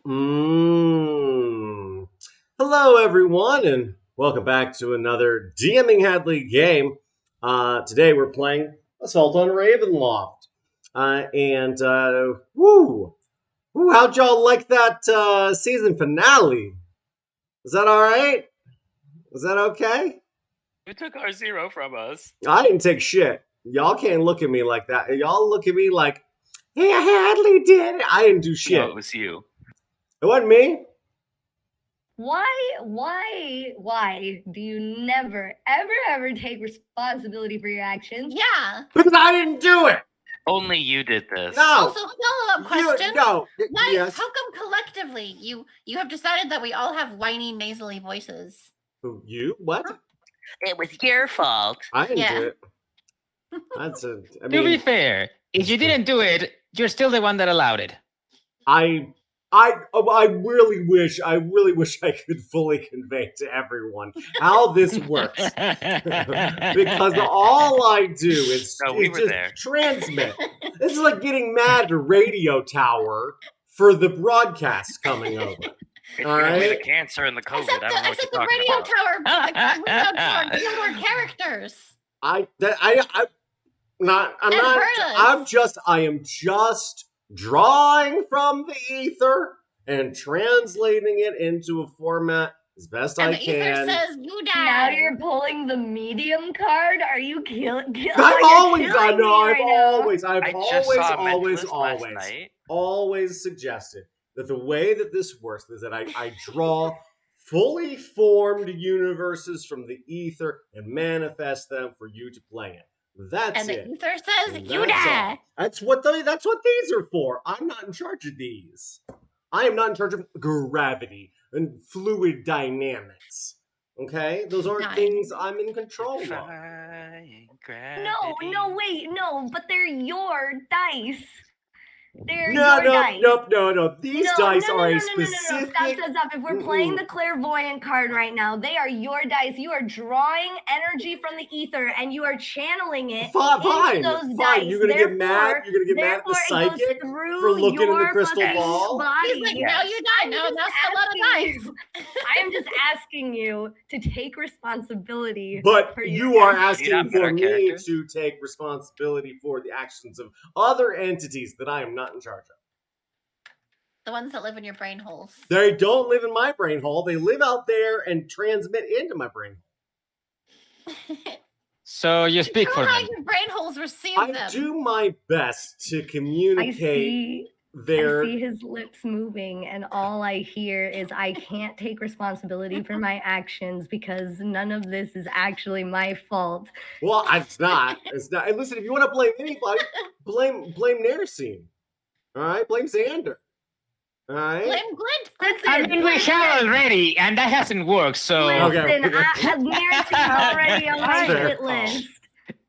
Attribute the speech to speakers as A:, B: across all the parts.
A: Mm. Hello, everyone, and welcome back to another DMing Hadley game. Today we're playing Assault on Ravenloft. How'd y'all like that season finale? Is that all right? Is that okay?
B: You took our 0 from us.
A: I didn't take shit. Y'all can't look at me like that. Y'all look at me like, hey, Hadley did it. I didn't do shit.
B: No, it was you.
A: It wasn't me.
C: Why do you never, ever take responsibility for your actions?
D: Yeah.
A: Because I didn't do it.
B: Only you did this.
A: No.
D: Also, follow-up question. Why?
A: Yes.
D: How come collectively you have decided that we all have whiny, nasally voices?
A: Who, you? What?
B: It was your fault.
A: I didn't
D: Yeah.
A: do it. To
E: be fair, if you didn't do it, you're still the one that allowed it.
A: I really wish I could fully convey to everyone how this works. Because all I do is transmit. This is like getting mad at a radio tower for the broadcast coming over.
B: It's gonna be the cancer and the COVID.
D: Except
B: I don't know what
D: the
B: you're talking
D: radio
B: about.
D: tower killed our characters.
A: I am just drawing from the ether and translating it into a format as best I can.
D: And the ether says you die.
C: Now you're pulling the medium card? Are you killing?
A: I've always suggested that the way that this works is that I draw fully formed universes from the ether and manifest them for you to play in. That's
D: and
A: it.
D: And the ether says you die.
A: That's what these are for. I'm not in charge of these. I am not in charge of gravity and fluid dynamics. Okay? Those aren't things I'm in control of.
C: No, but they're your dice. They're
A: No. These dice are a
C: No,
A: specific...
C: Stop. If we're playing the clairvoyant card right now, they are your dice. You are drawing energy from the ether, and you are channeling it into those dice.
A: You're gonna get mad. You're gonna get mad at the psychic for looking in the crystal ball.
D: He's like, no, you die. No, that's a lot of dice.
C: I am just asking you to take responsibility.
A: But you are asking for me to take responsibility for the actions of other entities that I am not in charge of.
D: The ones that live in your brain holes.
A: They don't live in my brain hole. They live out there and transmit into my brain hole.
E: So you speak for them.
D: How your brain holes receive them.
A: I do my best to communicate
C: I see his lips moving, and all I hear is I can't take responsibility for my actions because none of this is actually my fault.
A: Well, it's not. It's not. And listen, if you want to blame anybody, blame Narcine. All right, blame Xander. All right.
D: Blame Glint.
E: I mean, we have already, and that hasn't worked. So
C: listen, Narcine's already on my shit list.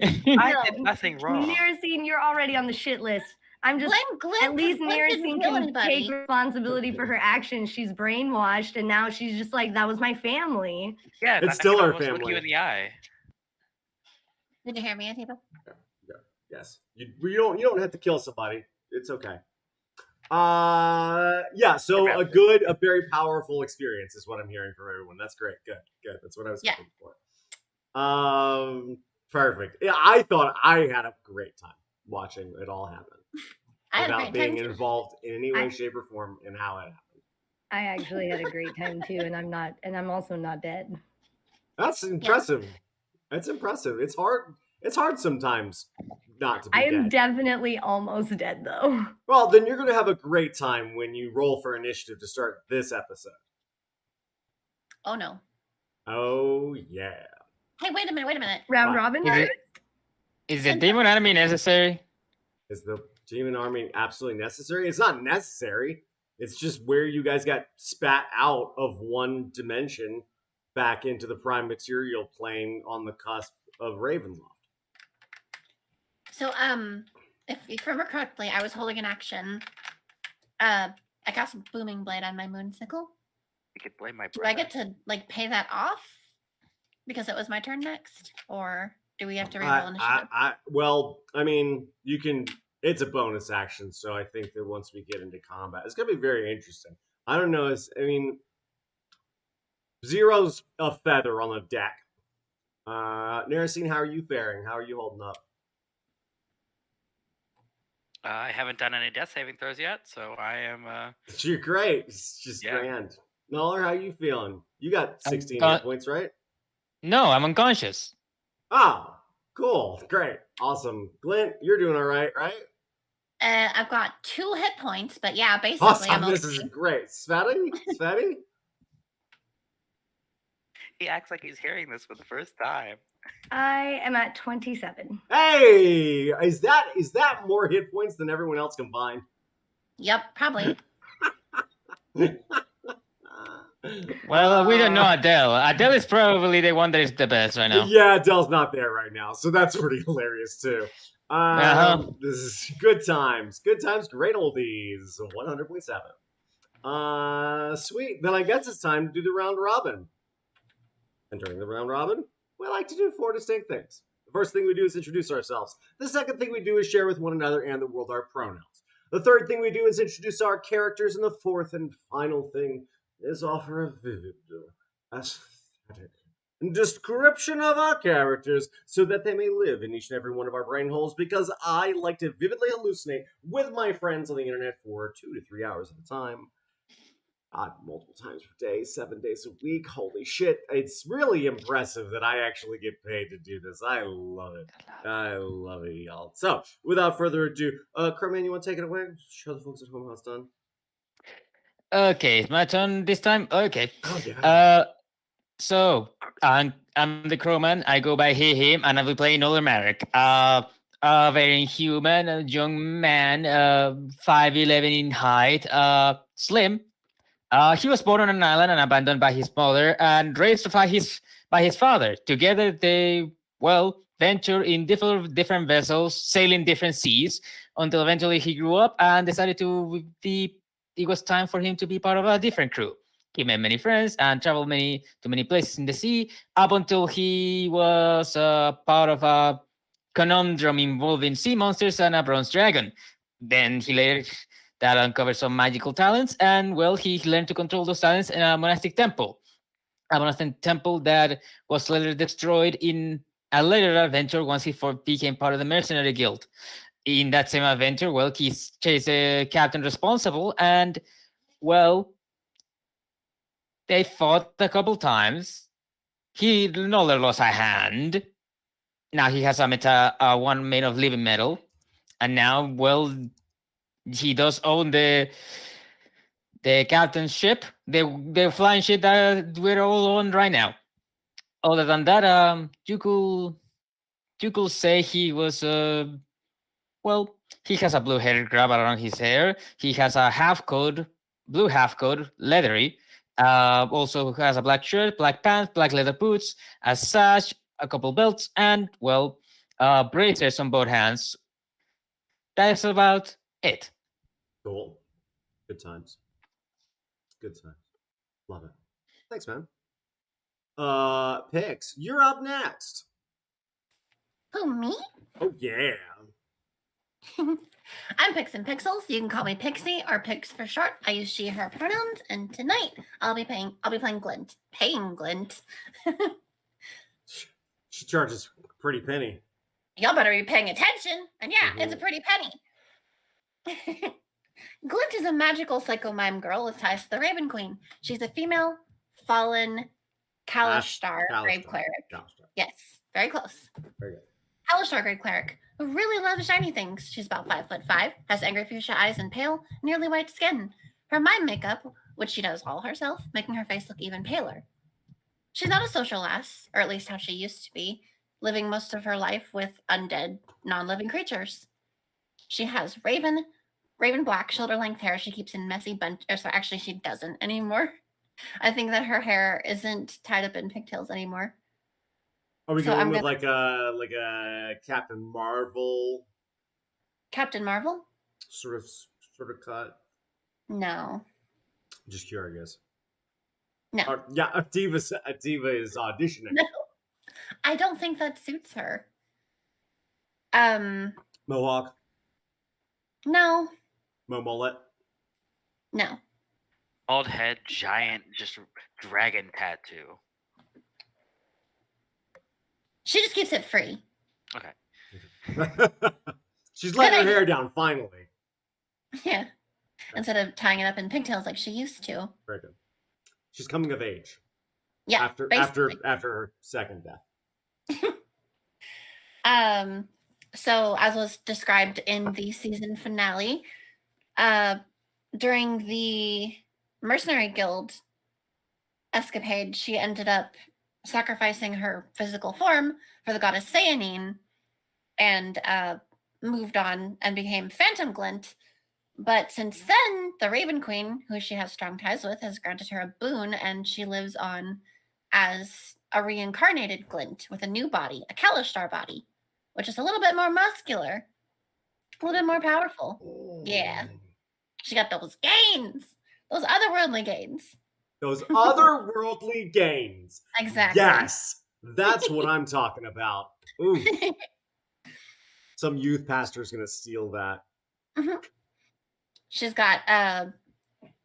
B: I did nothing wrong.
C: Narcine, you're already on the shit list. I'm just at least Narcine can take responsibility for her actions. She's brainwashed, and now she's just like, that was my family.
B: Yeah,
A: it's still her family.
B: Look you in the eye.
D: Did you hear me, Antifa?
A: Yeah. Yes. You don't have to kill somebody. It's okay. So a very powerful experience is what I'm hearing from everyone. That's great. Good. That's what I was looking for. Perfect. Yeah, I thought I had a great time watching it all happen. Without being involved in any way, shape, or form in how it happened.
C: I actually had a great time too, and I'm also not dead.
A: That's impressive. Yeah. That's impressive. It's hard sometimes not to be dead.
C: I am definitely almost dead though.
A: Well, then you're gonna have a great time when you roll for initiative to start this episode.
D: Oh no.
A: Oh yeah.
D: Hey, wait a minute.
C: Round robin?
E: Is the demon army necessary?
A: Is the demon army absolutely necessary? It's not necessary. It's just where you guys got spat out of one dimension back into the prime material plane on the cusp of Ravenloft.
D: So, if you remember correctly, I was holding an action. I cast Booming Blade on my moon sickle.
B: You could blame my brother.
D: Do I get to pay that off because it was my turn next, or do we have to reroll initiative?
A: Well, I mean, you can. It's a bonus action, so I think that once we get into combat, it's gonna be very interesting. I don't know. I mean, Zero's a feather on the deck. Narasine, how are you faring? How are you holding up?
B: I haven't done any death saving throws yet, so I am.
A: You're great. It's just grand. Noller, how you feeling? You got 16 hit points, right?
E: No, I'm unconscious.
A: Oh, cool. Great. Awesome. Glint, you're doing all right, right?
D: I've got 2 hit points, but yeah, basically
A: Awesome.
D: I'm okay.
A: This is great. Sveti?
B: He acts like he's hearing this for the first time.
C: I am at 27.
A: Hey, is that more hit points than everyone else combined?
D: Yep, probably.
E: Well, we don't know Adele. Adele is probably the one that is the best right now.
A: Yeah, Adele's not there right now, so that's pretty hilarious too. This is good times. Good times, great oldies. 100.7. Sweet. Then I guess it's time to do the round robin. And during the round robin, we like to do 4 distinct things. The first thing we do is introduce ourselves. The second thing we do is share with one another and the world our pronouns. The third thing we do is introduce our characters, and the fourth and final thing is offer a vivid, aesthetic description of our characters so that they may live in each and every one of our brain holes, because I like to vividly hallucinate with my friends on the internet for 2 to 3 hours at a time. Multiple times per day, 7 days a week. Holy shit. It's really impressive that I actually get paid to do this. I love it. I love it, y'all. So, without further ado, Carmen, you want to take it away? Show the folks at home how it's done.
E: Okay, it's my turn this time? Okay.
A: Oh, yeah.
E: So, I'm the crowman. I go by he, him, and I'll be playing Noller Merrick. A very human, a young man, 5'11" in height, slim. He was born on an island and abandoned by his mother and raised by his father. Together, they venture in different vessels, sailing different seas, until eventually he grew up and decided it was time for him to be part of a different crew. He made many friends and traveled to many places in the sea, up until he was part of a conundrum involving sea monsters and a bronze dragon. Then he later that uncovered some magical talents, and he learned to control those talents in a monastic temple. A monastic temple that was later destroyed in a later adventure once he became part of the mercenary guild. In that same adventure, he chased the captain responsible, and they fought a couple times. He Noller lost a hand. Now he has a one made of living metal, and now he does own the captain's ship, the flying ship that we're all on right now. Other than that, you could say he was he has a blue hair grab around his hair. He has a blue half coat, leathery. Also has a black shirt, black pants, black leather boots, a sash, a couple belts, and bracers on both hands. That's about it.
A: Cool. Good times. Good times. Love it. Thanks, man. Pix, you're up next.
D: Who, me?
A: Oh, yeah.
D: I'm Pix and Pixels. You can call me Pixie or Pix for short. I use she, her pronouns, and tonight I'll be playing Glint. Paying Glint.
A: She charges a pretty penny.
D: Y'all better be paying attention. And yeah, it's a pretty penny. Glint is a magical psycho mime girl with ties to the Raven Queen. She's a female, fallen Kalishtar grave cleric. Yes, very close.
A: Very good.
D: Kalishtar grave cleric who really loves shiny things. She's about 5'5", has angry fuchsia eyes and pale, nearly white skin. Her mime makeup, which she does all herself, making her face look even paler. She's not a social lass, or at least how she used to be, living most of her life with undead, non-living creatures. She has raven black shoulder-length hair she keeps in messy bunch. Actually, she doesn't anymore. I think that her hair isn't tied up in pigtails anymore.
A: Are we going with like a Captain Marvel?
D: Captain Marvel?
A: Sort of cut?
D: No.
A: Just curious.
D: No.
A: Yeah, Diva is auditioning.
D: No. I don't think that suits her.
A: Mohawk?
D: No.
A: Mullet?
D: No.
B: Bald head, giant, just dragon tattoo.
D: She just keeps it free.
B: Okay.
A: She's letting her
D: idea.
A: hair down finally.
D: Yeah. Instead of tying it up in pigtails like she used to.
A: Very good. She's coming of age.
D: Yeah.
A: After her second death.
D: So as was described in the season finale, during the Mercenary Guild escapade, she ended up sacrificing her physical form for the goddess Sayanine and moved on and became Phantom Glint. But since then, the Raven Queen, who she has strong ties with, has granted her a boon, and she lives on as a reincarnated Glint with a new body, a Kalishtar body, which is a little bit more muscular, a little bit more powerful. Yeah. She got those gains, those otherworldly gains.
A: Those otherworldly gains.
D: Exactly.
A: Yes. That's what I'm talking about. Ooh. Some youth pastor's going to steal that.
D: Mm-hmm. She's got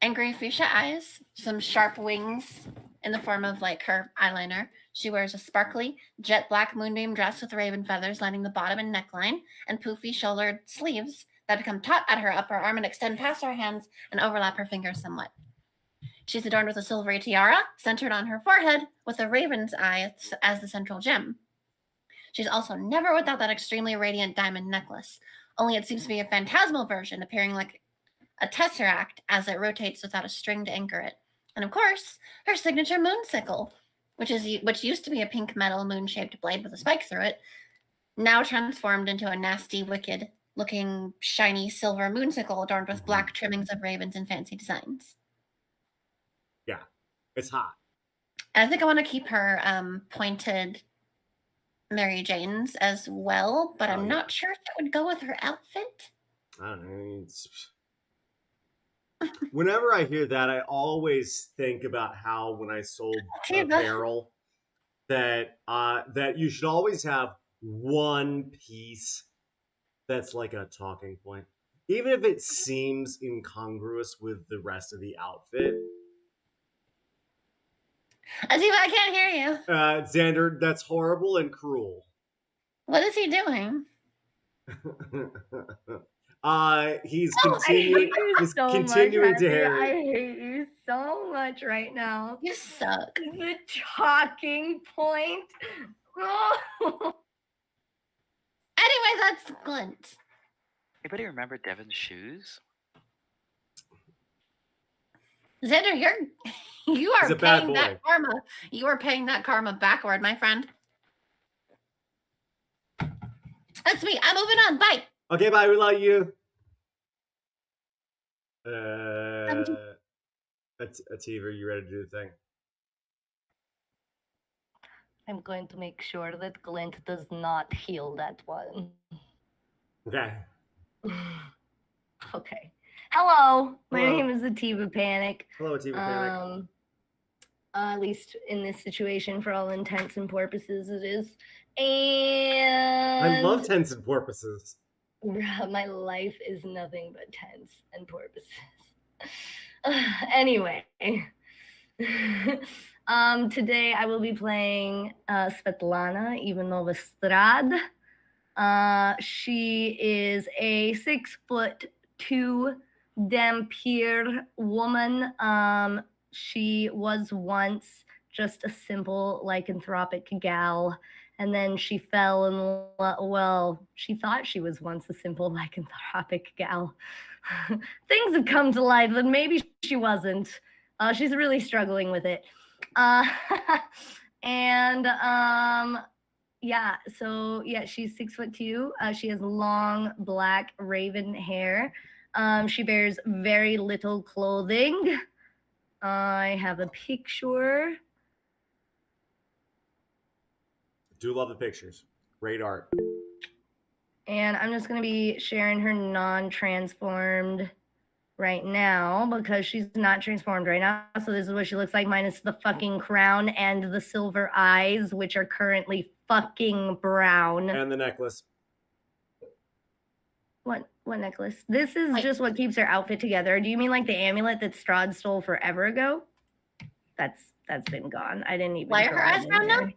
D: angry fuchsia eyes, some sharp wings in the form of like her eyeliner. She wears a sparkly jet black moonbeam dress with raven feathers lining the bottom and neckline, and poofy shouldered sleeves that become taut at her upper arm and extend past her hands and overlap her fingers somewhat. She's adorned with a silvery tiara centered on her forehead with a raven's eye as the central gem. She's also never without that extremely radiant diamond necklace, only it seems to be a phantasmal version appearing like a tesseract as it rotates without a string to anchor it. And of course, her signature moon sickle, which used to be a pink metal moon-shaped blade with a spike through it, now transformed into a nasty, wicked-looking, shiny silver moon sickle adorned with black trimmings of ravens and fancy designs.
A: Yeah, it's hot.
D: And I think I want to keep her pointed Mary Jane's as well, but I'm not sure if that would go with her outfit.
A: I don't know. Whenever I hear that, I always think about how when I sold apparel, that you should always have one piece that's like a talking point, even if it seems incongruous with the rest of the outfit.
D: Aziva, I can't hear you.
A: Xander, that's horrible and cruel.
D: What is he doing?
A: He's continuing. He's continuing to hear.
C: I hate you so much right now.
D: You suck.
C: The talking point.
D: Anyway, that's Glint.
B: Anybody remember Devin's shoes?
D: Xander, you are paying that karma. You are paying that karma backward, my friend. That's me. I'm moving on. Bye.
A: Okay, bye. We love you. Ativa, you ready to do the thing?
C: I'm going to make sure that Glint does not heal that one.
A: Okay.
C: Okay. Hello. My
A: Hello.
C: name is Ativa Panic.
A: Hello, Ativa Panic.
C: At least in this situation, for all intents and purposes, it is. And
A: I love tense and porpoises.
C: My life is nothing but tense and porpoises. Anyway, today I will be playing Svetlana Ivanova Strad. She is a 6'2" Dampier woman. She was once just a simple lycanthropic gal, and then she fell in love. Well, she thought she was once a simple lycanthropic gal. Things have come to light that maybe she wasn't. She's really struggling with it. Yeah, so yeah, she's 6'2". She has long black raven hair. She wears very little clothing. I have a picture.
A: Do love the pictures. Great art.
C: And I'm just going to be sharing her non-transformed right now because she's not transformed right now. So this is what she looks like minus the fucking crown and the silver eyes, which are currently fucking brown.
A: And the necklace.
C: What necklace? This is
D: Like-
C: just what keeps her outfit together. Do you mean like the amulet that Strahd stole forever ago? That's been gone. I didn't even.
D: Why are
C: throw
D: her
C: that
D: eyes
C: in
D: brown now?
C: there.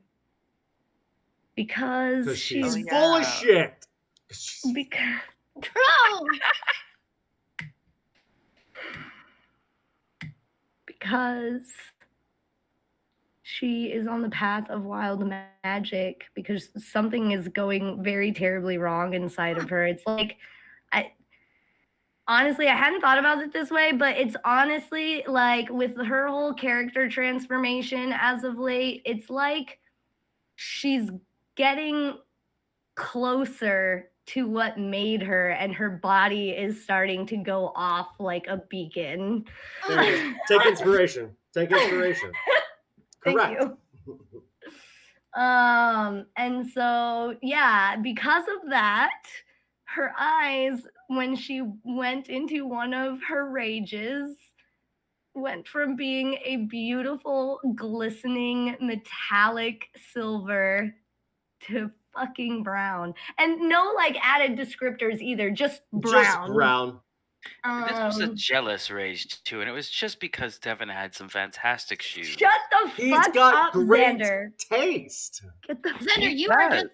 C: Because
A: she's
C: she's
A: full of
B: yeah.
A: shit.
C: because
D: Bro!
C: because she is on the path of wild magic because something is going very terribly wrong inside of her. It's like honestly, I hadn't thought about it this way, but it's honestly like with her whole character transformation as of late, it's like she's getting closer to what made her, and her body is starting to go off like a beacon.
A: There it is. Take inspiration. Take inspiration.
C: Thank
A: Correct.
C: you. And so yeah, because of that, her eyes, when she went into one of her rages, went from being a beautiful, glistening, metallic silver to fucking brown. And no like added descriptors either, just brown.
A: Just brown.
B: This was a
C: Um,
B: jealous rage too, and it was just because Devin had some fantastic shoes.
C: Shut the
A: He's
C: fuck
A: got
C: up,
A: great
C: Xander.
A: taste.
C: Get the
D: Xander, you
B: does.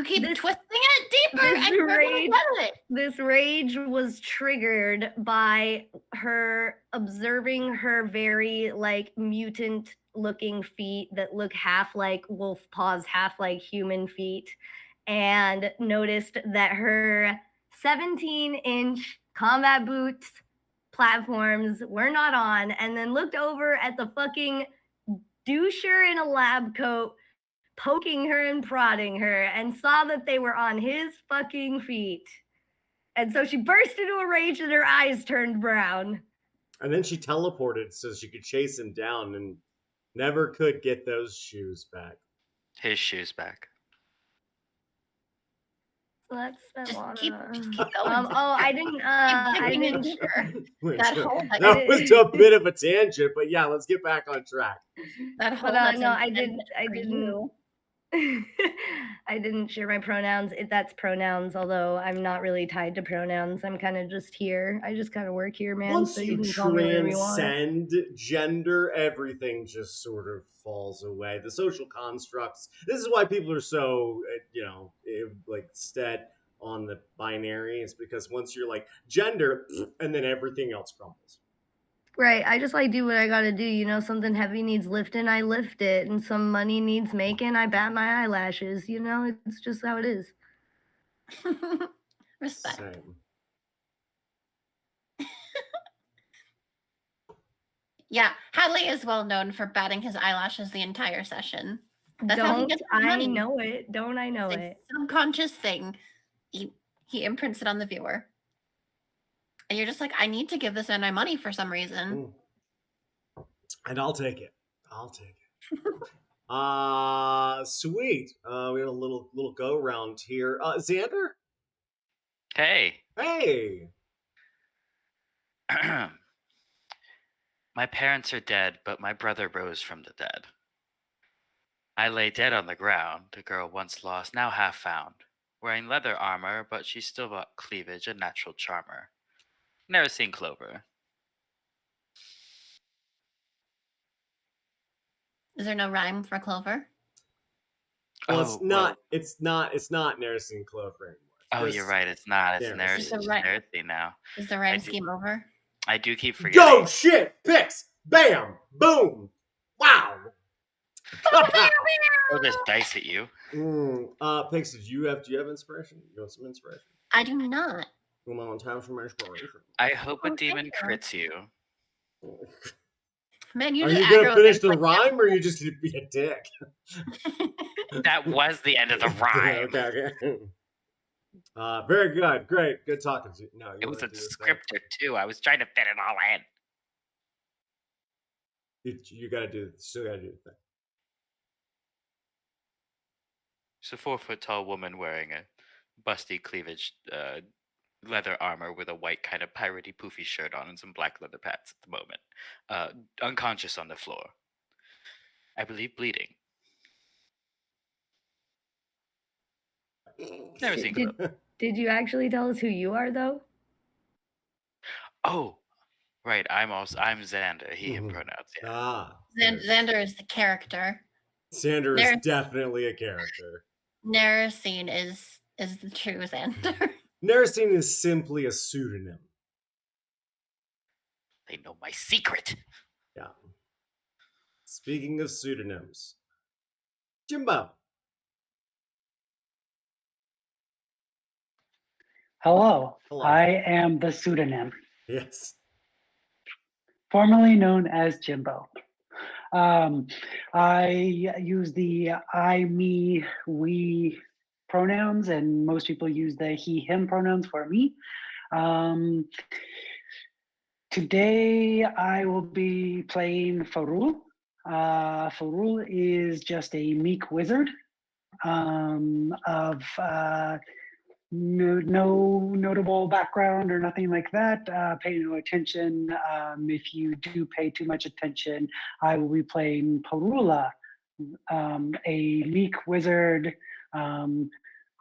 D: keep
C: This-
D: twisting it deeper
C: this
D: and you're gonna
C: rage-
D: get it.
C: This rage was triggered by her observing her very like mutant looking feet that look half like wolf paws, half like human feet, and noticed that her 17-inch combat boots platforms were not on, and then looked over at the fucking doucher in a lab coat poking her and prodding her, and saw that they were on his fucking feet. And so she burst into a rage and her eyes turned brown.
A: And then she teleported so she could chase him down and never could get those shoes back.
B: His shoes back.
C: So that's
D: Just
C: Svetlana.
D: keep going.
C: I didn't. I
D: digging in
C: didn't.
D: deeper.
A: Which-
D: That whole
A: that was a bit of a tangent, but yeah, let's get back on track.
D: That whole
C: But no, I
D: lesson
C: didn't. I
D: for
C: didn't.
D: you.
C: I didn't share my pronouns. That's pronouns, although I'm not really tied to pronouns. I'm kind of just here. I just kind of work here, man.
A: Once
C: so
A: you
C: can call me whatever you want.
A: transcend gender, everything just sort of falls away. The social constructs. This is why people are so, like set on the binary. It's because once you're like gender, and then everything else crumbles.
C: Right. I just like do what I gotta do. You know, something heavy needs lifting, I lift it, and some money needs making, I bat my eyelashes. You know, it's just how it is.
D: Respect.
A: Same.
D: Yeah, Hadley is well known for batting his eyelashes the entire session. That's how he
C: Don't
D: gets his
C: I
D: money.
C: know it? Don't I know
D: It's a
C: it?
D: subconscious thing. He imprints it on the viewer. And you're just like, I need to give this man my money for some reason.
A: And I'll take it. Sweet. We had a little go round here. Xander?
B: Hey.
A: Hey.
B: My parents are dead, but my brother rose from the dead. I lay dead on the ground, a girl once lost, now half found. Wearing leather armor, but she's still got cleavage, a natural charmer. Never seen Clover.
D: Is there no rhyme for Clover?
A: Well,
B: Oh,
A: it's not Nursing Clover anymore.
B: Oh, you're right. It's not. It's
A: There,
B: Nercy.
D: so
B: It's
D: right.
B: Nercy now.
D: Is the rhyme
B: do.
D: scheme over?
B: I do keep forgetting.
A: Go shit! Picks! Bam! Boom! Wow!
B: Throw this dice at you.
A: Pix, do you have inspiration? You want some inspiration?
D: I do not.
A: Come on, time for my inspiration.
B: I hope a
D: Oh,
B: demon
D: thank
B: crits you.
D: Man, you
A: Are
D: just
A: you gonna
D: aggro
A: finish
D: things
A: the
D: like that.
A: rhyme, or are you just gonna be a dick?
B: That was the end of the rhyme.
A: okay. Very good, great, good talking to you. No, you
B: It was
A: wanna
B: a
A: do the thing?
B: descriptor too. I was trying to fit it all in.
A: You gotta do. Still gotta do the thing.
B: She's a 4-foot-tall woman wearing a busty cleavage leather armor with a white kind of piratey poofy shirt on and some black leather pants at the moment. Unconscious on the floor. I believe bleeding. Never seen Clover.
C: Did you actually tell us who you are, though?
B: Oh, right. I'm Xander. He him
A: Mhm.
B: pronouns. Yeah.
A: Ah,
D: Xander is the character.
A: Xander is
D: There's-
A: definitely a character.
D: Narasine is the true Xander.
A: Narasine is simply a pseudonym.
B: They know my secret.
A: Yeah. Speaking of pseudonyms, Jimbo.
F: Hello,
A: Hello.
F: I am the pseudonym,
A: Yes.
F: formerly known as Jimbo. I use the I, me, we pronouns, and most people use the he, him pronouns for me. Um, Today, I will be playing Farul. Farul is just a meek wizard of no notable background or nothing like that. Pay no attention. If you do pay too much attention, I will be playing Parula, a meek wizard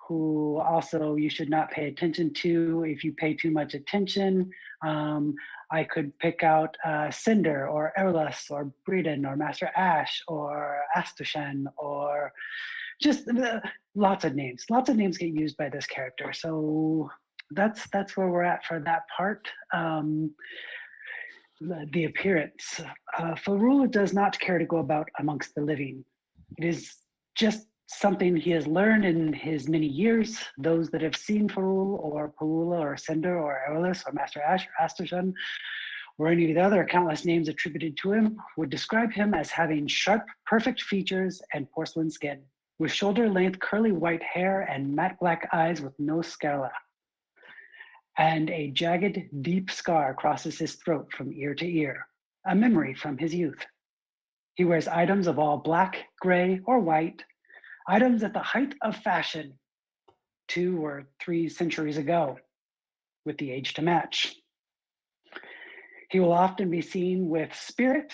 F: who also you should not pay attention to. If you pay too much attention, I could pick out Cinder or Erlas or Breeden or Master Ash or Astushan or just lots of names. Lots of names get used by this character. So that's where we're at for that part. The appearance. Farula does not care to go about amongst the living. It is just something he has learned in his many years. Those that have seen Farul or Parula or Cinder or Erlis or Master Ash or Astushan or any of the other countless names attributed to him would describe him as having sharp, perfect features and porcelain skin, with shoulder-length curly white hair and matte black eyes with no scala. And a jagged, deep scar crosses his throat from ear to ear, a memory from his youth. He wears items of all black, gray, or white, items at the height of fashion 2 or 3 centuries ago, with the age to match. He will often be seen with Spirit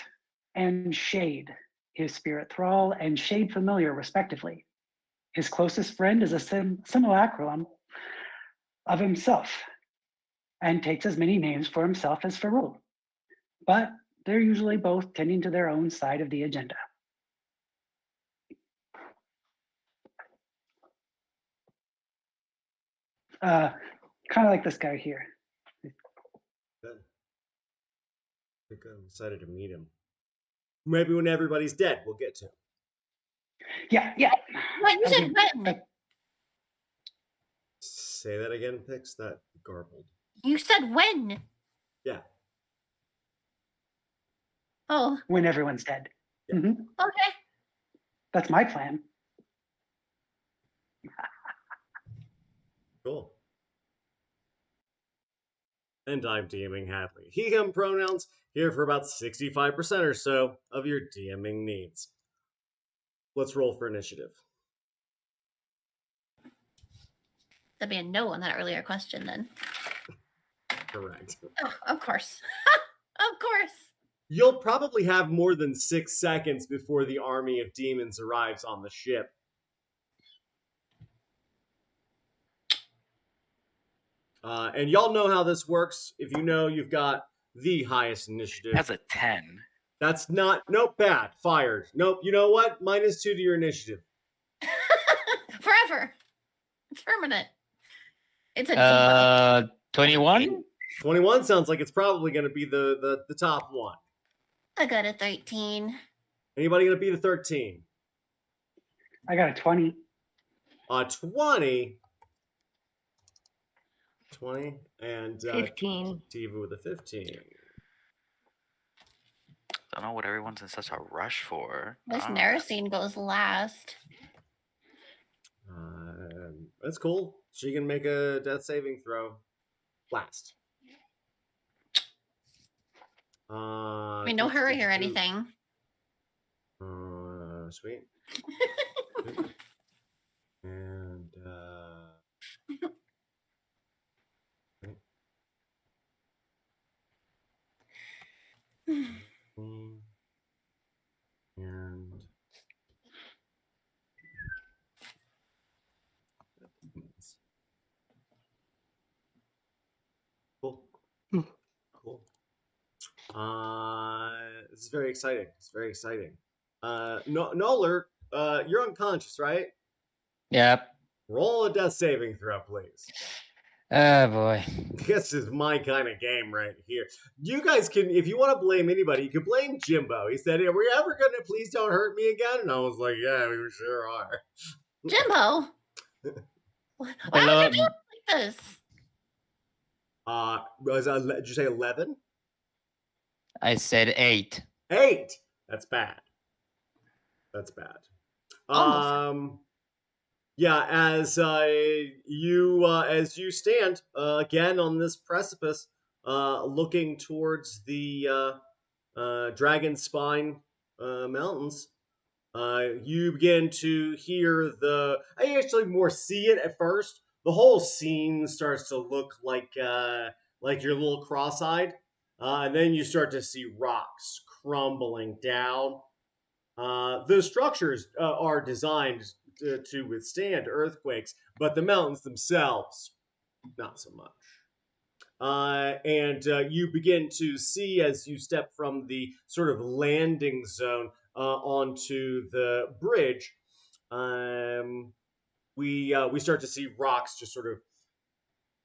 F: and Shade, his Spirit Thrall and Shade Familiar, respectively. His closest friend is a simulacrum of himself and takes as many names for himself as Farul. But they're usually both tending to their own side of the agenda. Kind of like this guy here.
A: Good. I think I'm excited to meet him. Maybe when everybody's dead, we'll get to him.
F: Yeah.
D: What you said when?
A: Say that again, Pix. That garbled.
D: You said when?
A: Yeah.
D: Oh,
F: When everyone's dead.
A: Yeah.
D: okay.
F: That's my plan.
A: Cool. And I'm DMing Hadley. He, him pronouns here for about 65% or so of your DMing needs. Let's roll for initiative.
D: That'd be a no on that earlier question then.
A: Correct.
D: Oh, of course. Of course.
A: You'll probably have more than 6 seconds before the army of demons arrives on the ship. And y'all know how this works. If you know, you've got the highest initiative.
B: That's a 10.
A: That's not, nope, bad, fired. Nope, you know what? -2 to your initiative.
D: Forever. It's permanent. It's a debuff.
E: 21?
A: 21 sounds like it's probably going to be the top one.
D: I got a 13.
A: Anybody going to beat a 13?
F: I got a 20.
A: A 20. 20 and
C: 15.
A: Diva with a 15.
B: Don't know what everyone's in such a rush for.
D: This
B: Ah.
D: Narasine goes last.
A: That's cool. She can make a death saving throw. Last.
D: I mean, no hurry or anything.
A: Sweet. And and This is very exciting. It's very exciting. Noller, you're unconscious, right?
E: Yep.
A: Roll a death saving throw, please.
E: Oh boy.
A: This is my kind of game right here. You guys can, if you want to blame anybody, you can blame Jimbo. He said, "Are we ever gonna please don't hurt me again?" And I was like, "Yeah, we sure are."
D: Jimbo, why would
E: Below,
D: you do it like this?
A: Did you say 11?
E: I said 8.
A: 8. That's bad. That's bad.
D: Almost.
A: Yeah, as you stand again on this precipice, looking towards the Dragon Spine mountains, you begin to hear I actually more see it at first. The whole scene starts to look like you're a little cross-eyed, and then you start to see rocks crumbling down. The structures are designed to withstand earthquakes, but the mountains themselves, not so much. And you begin to see as you step from the sort of landing zone onto the bridge. We start to see rocks just sort of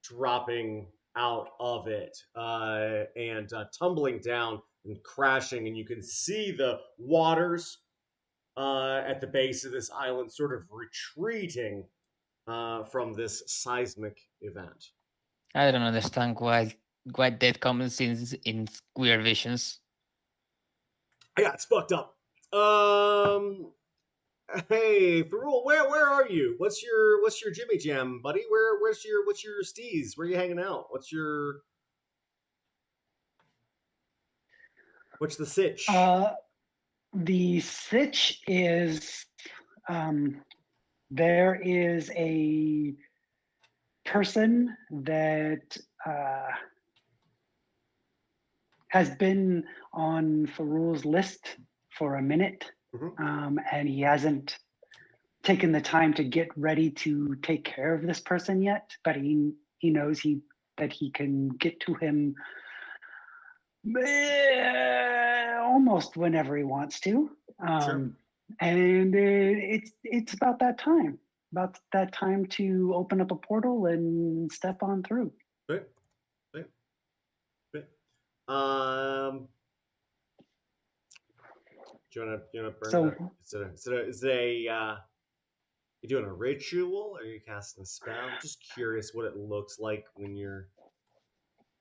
A: dropping out of it and tumbling down and crashing, and you can see the waters at the base of this island sort of retreating from this seismic event.
E: I don't understand why that comes in weird visions.
A: Yeah, it's fucked up. Hey, Ferrul, where are you? What's your Jimmy Jam, buddy? What's your steez? Where are you hanging out? What's the sitch?
F: The sitch is there is a person that has been on Farul's list for a minute, and he hasn't taken the time to get ready to take care of this person yet. But he knows that he can get to him almost whenever he wants to.
A: Sure.
F: And it's about that time to open up a portal and step on through.
A: Right. Do you wanna burn
F: So
A: that? Is it a you doing a ritual or are you casting a spell? I'm just curious what it looks like when you're.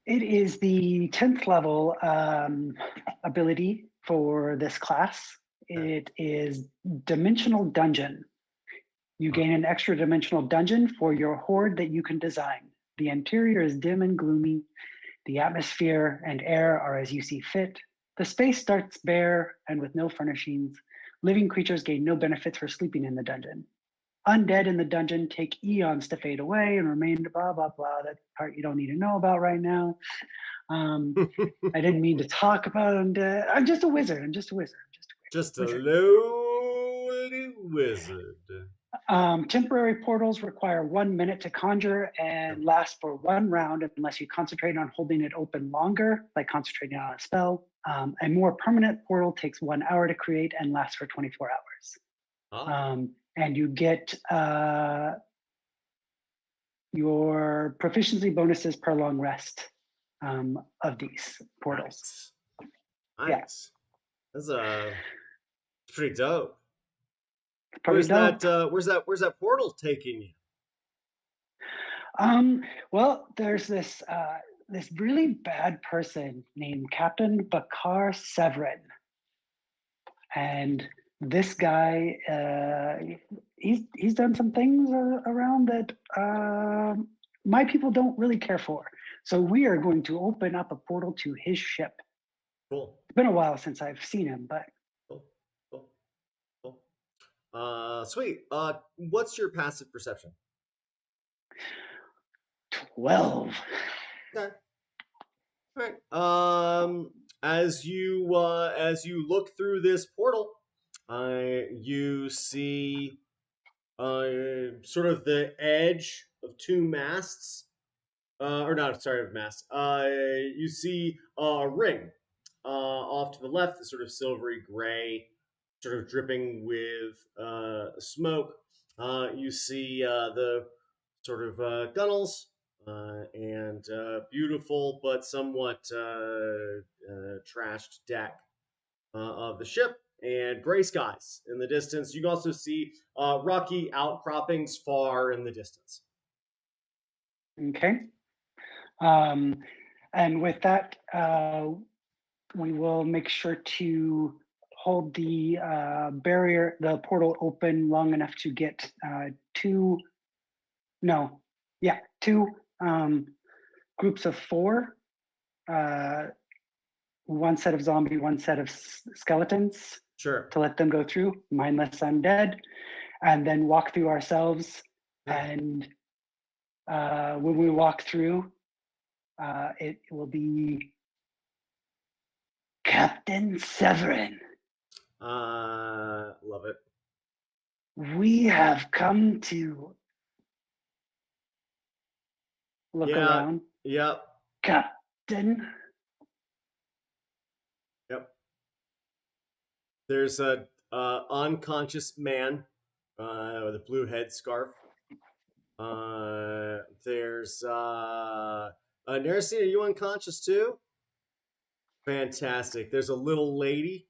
F: it is the 10th level ability for this class. It is Dimensional Dungeon. You gain an extra dimensional dungeon for your horde that you can design. The interior is dim and gloomy. The atmosphere and air are as you see fit. The space starts bare and with no furnishings. Living creatures gain no benefits for sleeping in the dungeon. Undead in the dungeon take eons to fade away and remain blah, blah, blah. That part you don't need to know about right now. I didn't mean to talk about undead. I'm just a wizard.
A: Just a lowly wizard.
F: Temporary portals require 1 minute to conjure and last for 1 round unless you concentrate on holding it open longer, like concentrating on a spell. A more permanent portal takes 1 hour to create and lasts for 24 hours. And you get your proficiency bonuses per long rest of these portals.
A: Nice. That's pretty dope.
F: Where's
A: that portal taking you?
F: Well, there's this really bad person named Captain Bakar Severin, and this guy he's done some things around that my people don't really care for. So we are going to open up a portal to his ship.
A: Cool.
F: It's been a while since I've seen him, but
A: cool. Sweet. What's your passive perception?
F: 12.
A: Okay. All right. As you look through this portal, you see sort of the edge of 2 masts. Or not, sorry, of masts. You see a ring off to the left, the sort of silvery gray, sort of dripping with smoke, you see the sort of gunnels and beautiful but somewhat trashed deck of the ship, and gray skies in the distance. You can also see rocky outcroppings far in the distance.
F: Okay. And with that, we will make sure to hold the barrier, the portal open long enough to get two groups of 4, one set of zombie, one set of skeletons,
A: Sure.
F: to let them go through, mindless undead, and then walk through ourselves. And when we walk through, it will be Captain Severin.
A: Love it.
F: We have come to look around.
A: Yep.
F: Captain.
A: Yep. There's a unconscious man with a blue headscarf. There's Nercy, are you unconscious too? Fantastic. There's a little lady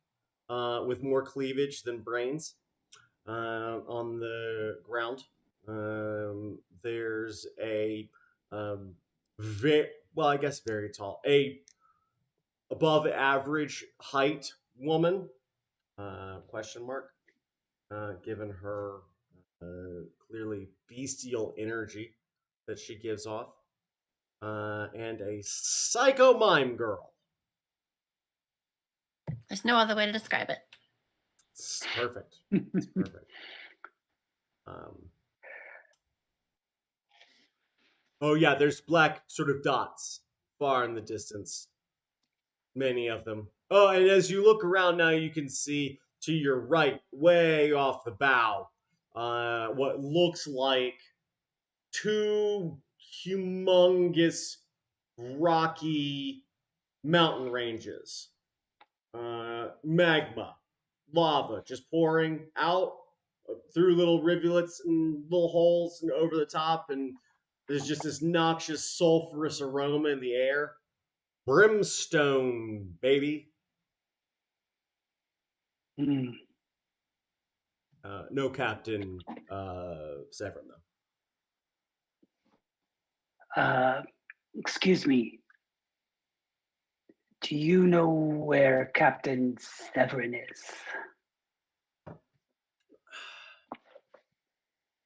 A: with more cleavage than brains on the ground. There's a I guess very tall, a above average height woman, question mark, given her clearly bestial energy that she gives off, and a psycho mime girl.
D: There's no other way to describe it.
A: It's perfect. It's perfect. Oh yeah, there's black sort of dots far in the distance. Many of them. Oh, and as you look around now, you can see to your right, way off the bow, what looks like 2 humongous rocky mountain ranges. Magma, lava just pouring out through little rivulets and little holes and over the top, and there's just this noxious sulfurous aroma in the air. Brimstone, baby. No Captain Severin, though.
F: Excuse me. Do you know where Captain Severin is?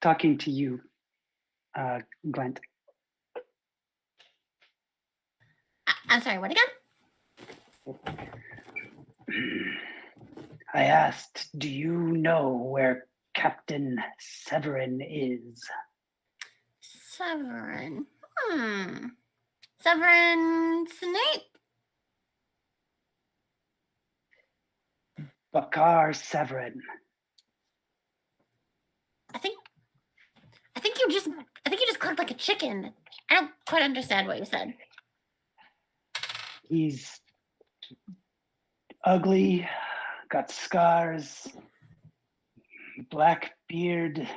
F: Talking to you, Glent.
D: I'm sorry, what again?
F: I asked, do you know where Captain Severin is?
D: Severin. Severin Snape.
F: Bakar Severin.
D: I think you just clucked like a chicken. I don't quite understand what you said.
F: He's ugly, got scars, black beard,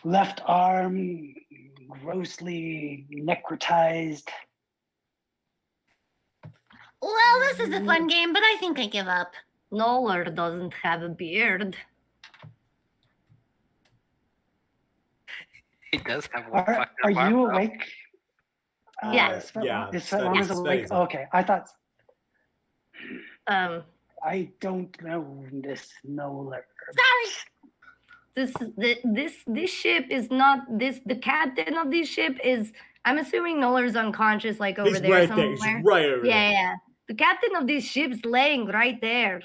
F: left arm grossly necrotized.
D: Well, this is a fun game, but I think I give up.
C: Noller doesn't have a beard.
B: He does have one.
F: Are you awake?
C: Yeah.
A: Yeah.
F: Is Svetlana's awake? Okay, I thought. I don't know this Noller.
D: Sorry.
C: This ship is not this. The captain of this ship is. I'm assuming Noller's unconscious, like over
A: He's
C: there
A: right
C: somewhere.
A: there. He's right over there.
C: Yeah. The captain of this ship's laying right there.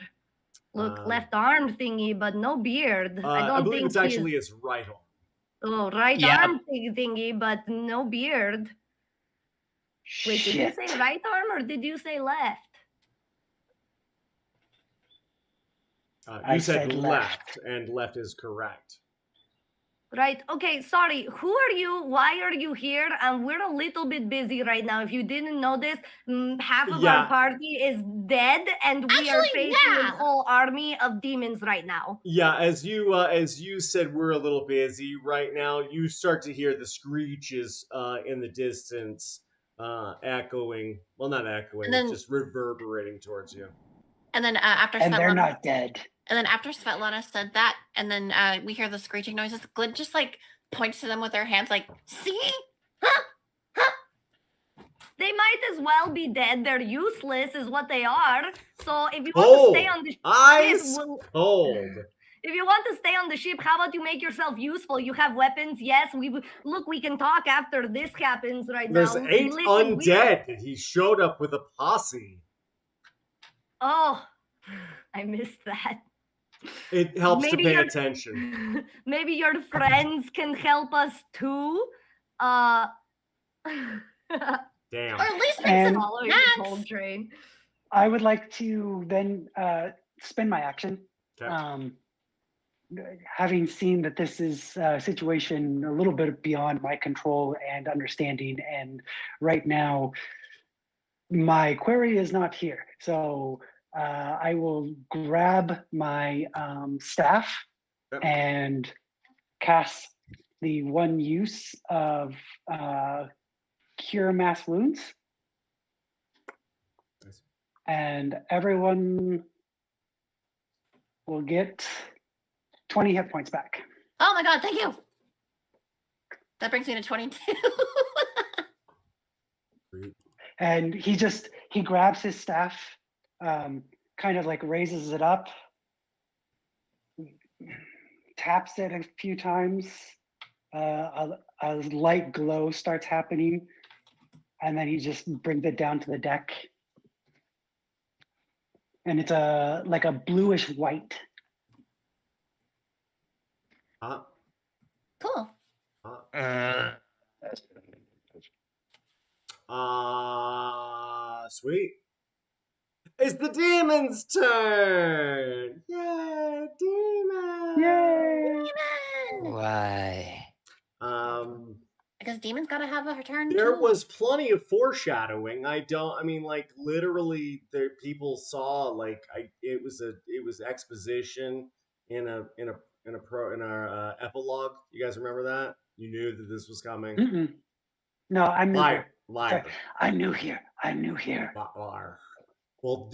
C: Look, left arm thingy, but no beard.
A: I believe it's actually his right arm.
C: Oh, right arm thingy, but no beard. Wait, did you say right arm or did you say left?
A: You said left, and left is correct.
C: Right. Okay. Sorry. Who are you? Why are you here? And we're a little bit busy right now. If you didn't notice, half of our
A: Yeah.
C: party is dead, and we are
D: Actually,
C: facing
D: yeah.
C: an whole army of demons right now.
A: Yeah, as you said, we're a little busy right now. You start to hear the screeches in the distance, echoing. Well, not echoing,
D: And then-
A: just reverberating towards you.
D: And then after
F: And they're
D: Svetlana,
F: not dead.
D: and then after Svetlana said that, and then we hear the screeching noises. Glint just like points to them with her hands, like, "See? Huh? Huh?"
C: They might as well be dead. They're useless, is what they are. So if you want to stay on the ship,
A: Ice cold.
C: if you want to stay on the ship, how about you make yourself useful? You have weapons. Yes, we can talk after this happens right
A: There's
C: now.
A: 8
C: Listen,
A: undead. He showed up with a posse.
C: Oh, I missed that.
A: It helps
C: Maybe
A: to pay
C: you're-
A: attention.
C: Maybe your friends can help us too.
A: Damn.
D: Or at least make
F: And-
D: some
C: Following the
D: snacks.
C: cold train.
F: I would like to then spend my action.
A: Okay.
F: Having seen that this is a situation a little bit beyond my control and understanding, and right now my query is not here. So I will grab my staff
A: Yep.
F: and cast the one use of Cure Mass Wounds.
A: Nice.
F: And everyone will get 20 hit points back.
D: Oh my god, thank you. That brings me to 22.
A: Sweet.
F: And he grabs his staff, kind of like raises it up, taps it a few times. A light glow starts happening, and then he just brings it down to the deck. And it's like a bluish white.
D: Cool.
A: Sweet. It's the demon's turn. Yay, demon.
F: Yay!
D: Demon!
E: Why?
D: Because demons gotta have a turn
A: There
D: too.
A: was plenty of foreshadowing. Like literally, there people saw like it was exposition in our epilogue. You guys remember that? You knew that this was coming.
F: Mm-mm. No, I'm new here.
A: Liar.
F: I'm new here. I'm new here.
A: Liar. Well,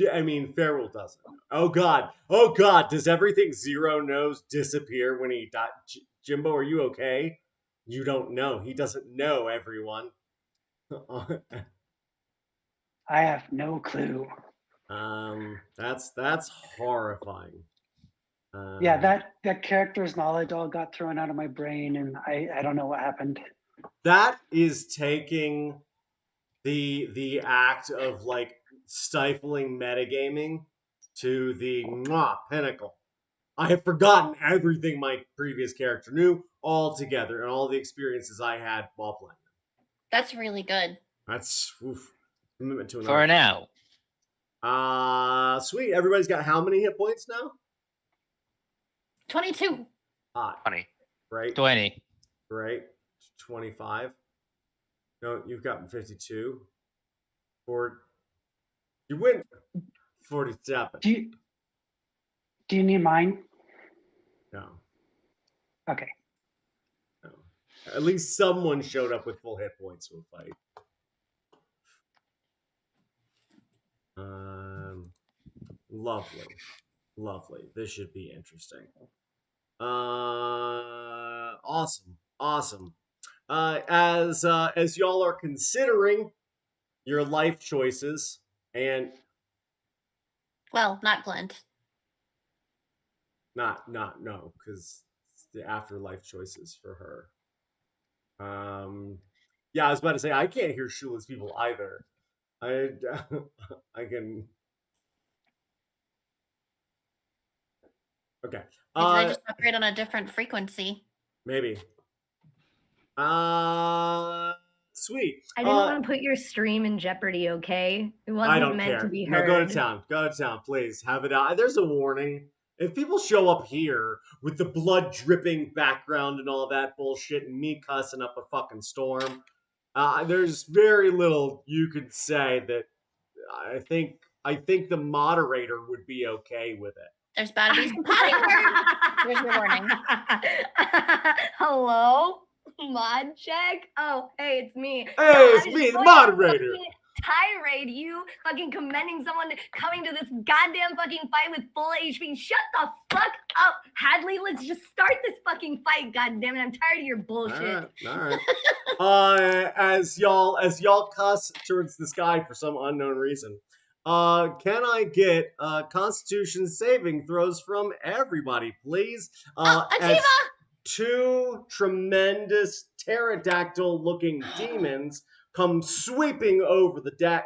A: Farrell doesn't. Oh God. Does everything Zero knows disappear when he died? Jimbo, are you okay? You don't know. He doesn't know, everyone.
F: I have no clue.
A: That's horrifying.
F: Yeah, that character's knowledge all got thrown out of my brain, and I don't know what happened.
A: That is taking the act of like stifling metagaming to the pinnacle. I have forgotten everything my previous character knew altogether and all the experiences I had while playing.
D: That's really good.
A: That's commitment to
E: For
A: another.
E: now.
A: Sweet. Everybody's got how many hit points now?
D: 22.
B: 20.
A: Right.
E: 20.
A: Right. 25. No, you've gotten 52. You win 47.
F: Do you need mine?
A: No.
F: Okay.
A: No. At least someone showed up with full hit points to a fight. Lovely. This should be interesting. Awesome. As y'all are considering your life choices, and
D: Well, not Glint.
A: no, because the afterlife choices for her. Yeah, I was about to say I can't hear Shula's people either. I can. Okay.
D: Did I just operate on a different frequency?
A: Maybe. Sweet.
C: I didn't want to put your stream in jeopardy, okay? It
A: I
C: wasn't
A: don't
C: meant
A: care.
C: to be
A: No,
C: heard.
A: go to town. Go to town, please. Have it out. There's a warning. if people show up here with the blood dripping background and all that bullshit, and me cussing up a fucking storm, there's very little you could say that I think the moderator would be okay with it.
D: There's about to be some potty heard. Here's your warning.
C: Hello? Mod check? Oh, hey, it's me.
A: Hey,
C: I
A: it's
C: was
A: me, the
C: going to
A: moderator.
C: fucking tirade you, fucking commending someone coming to this goddamn fucking fight with full HP. Shut the fuck up, Hadley. Let's just start this fucking fight, goddammit. I'm tired of your bullshit.
A: All right. As y'all cuss towards the sky for some unknown reason, can I get Constitution saving throws from everybody, please?
D: Ativa!
A: As two tremendous pterodactyl-looking demons come sweeping over the deck,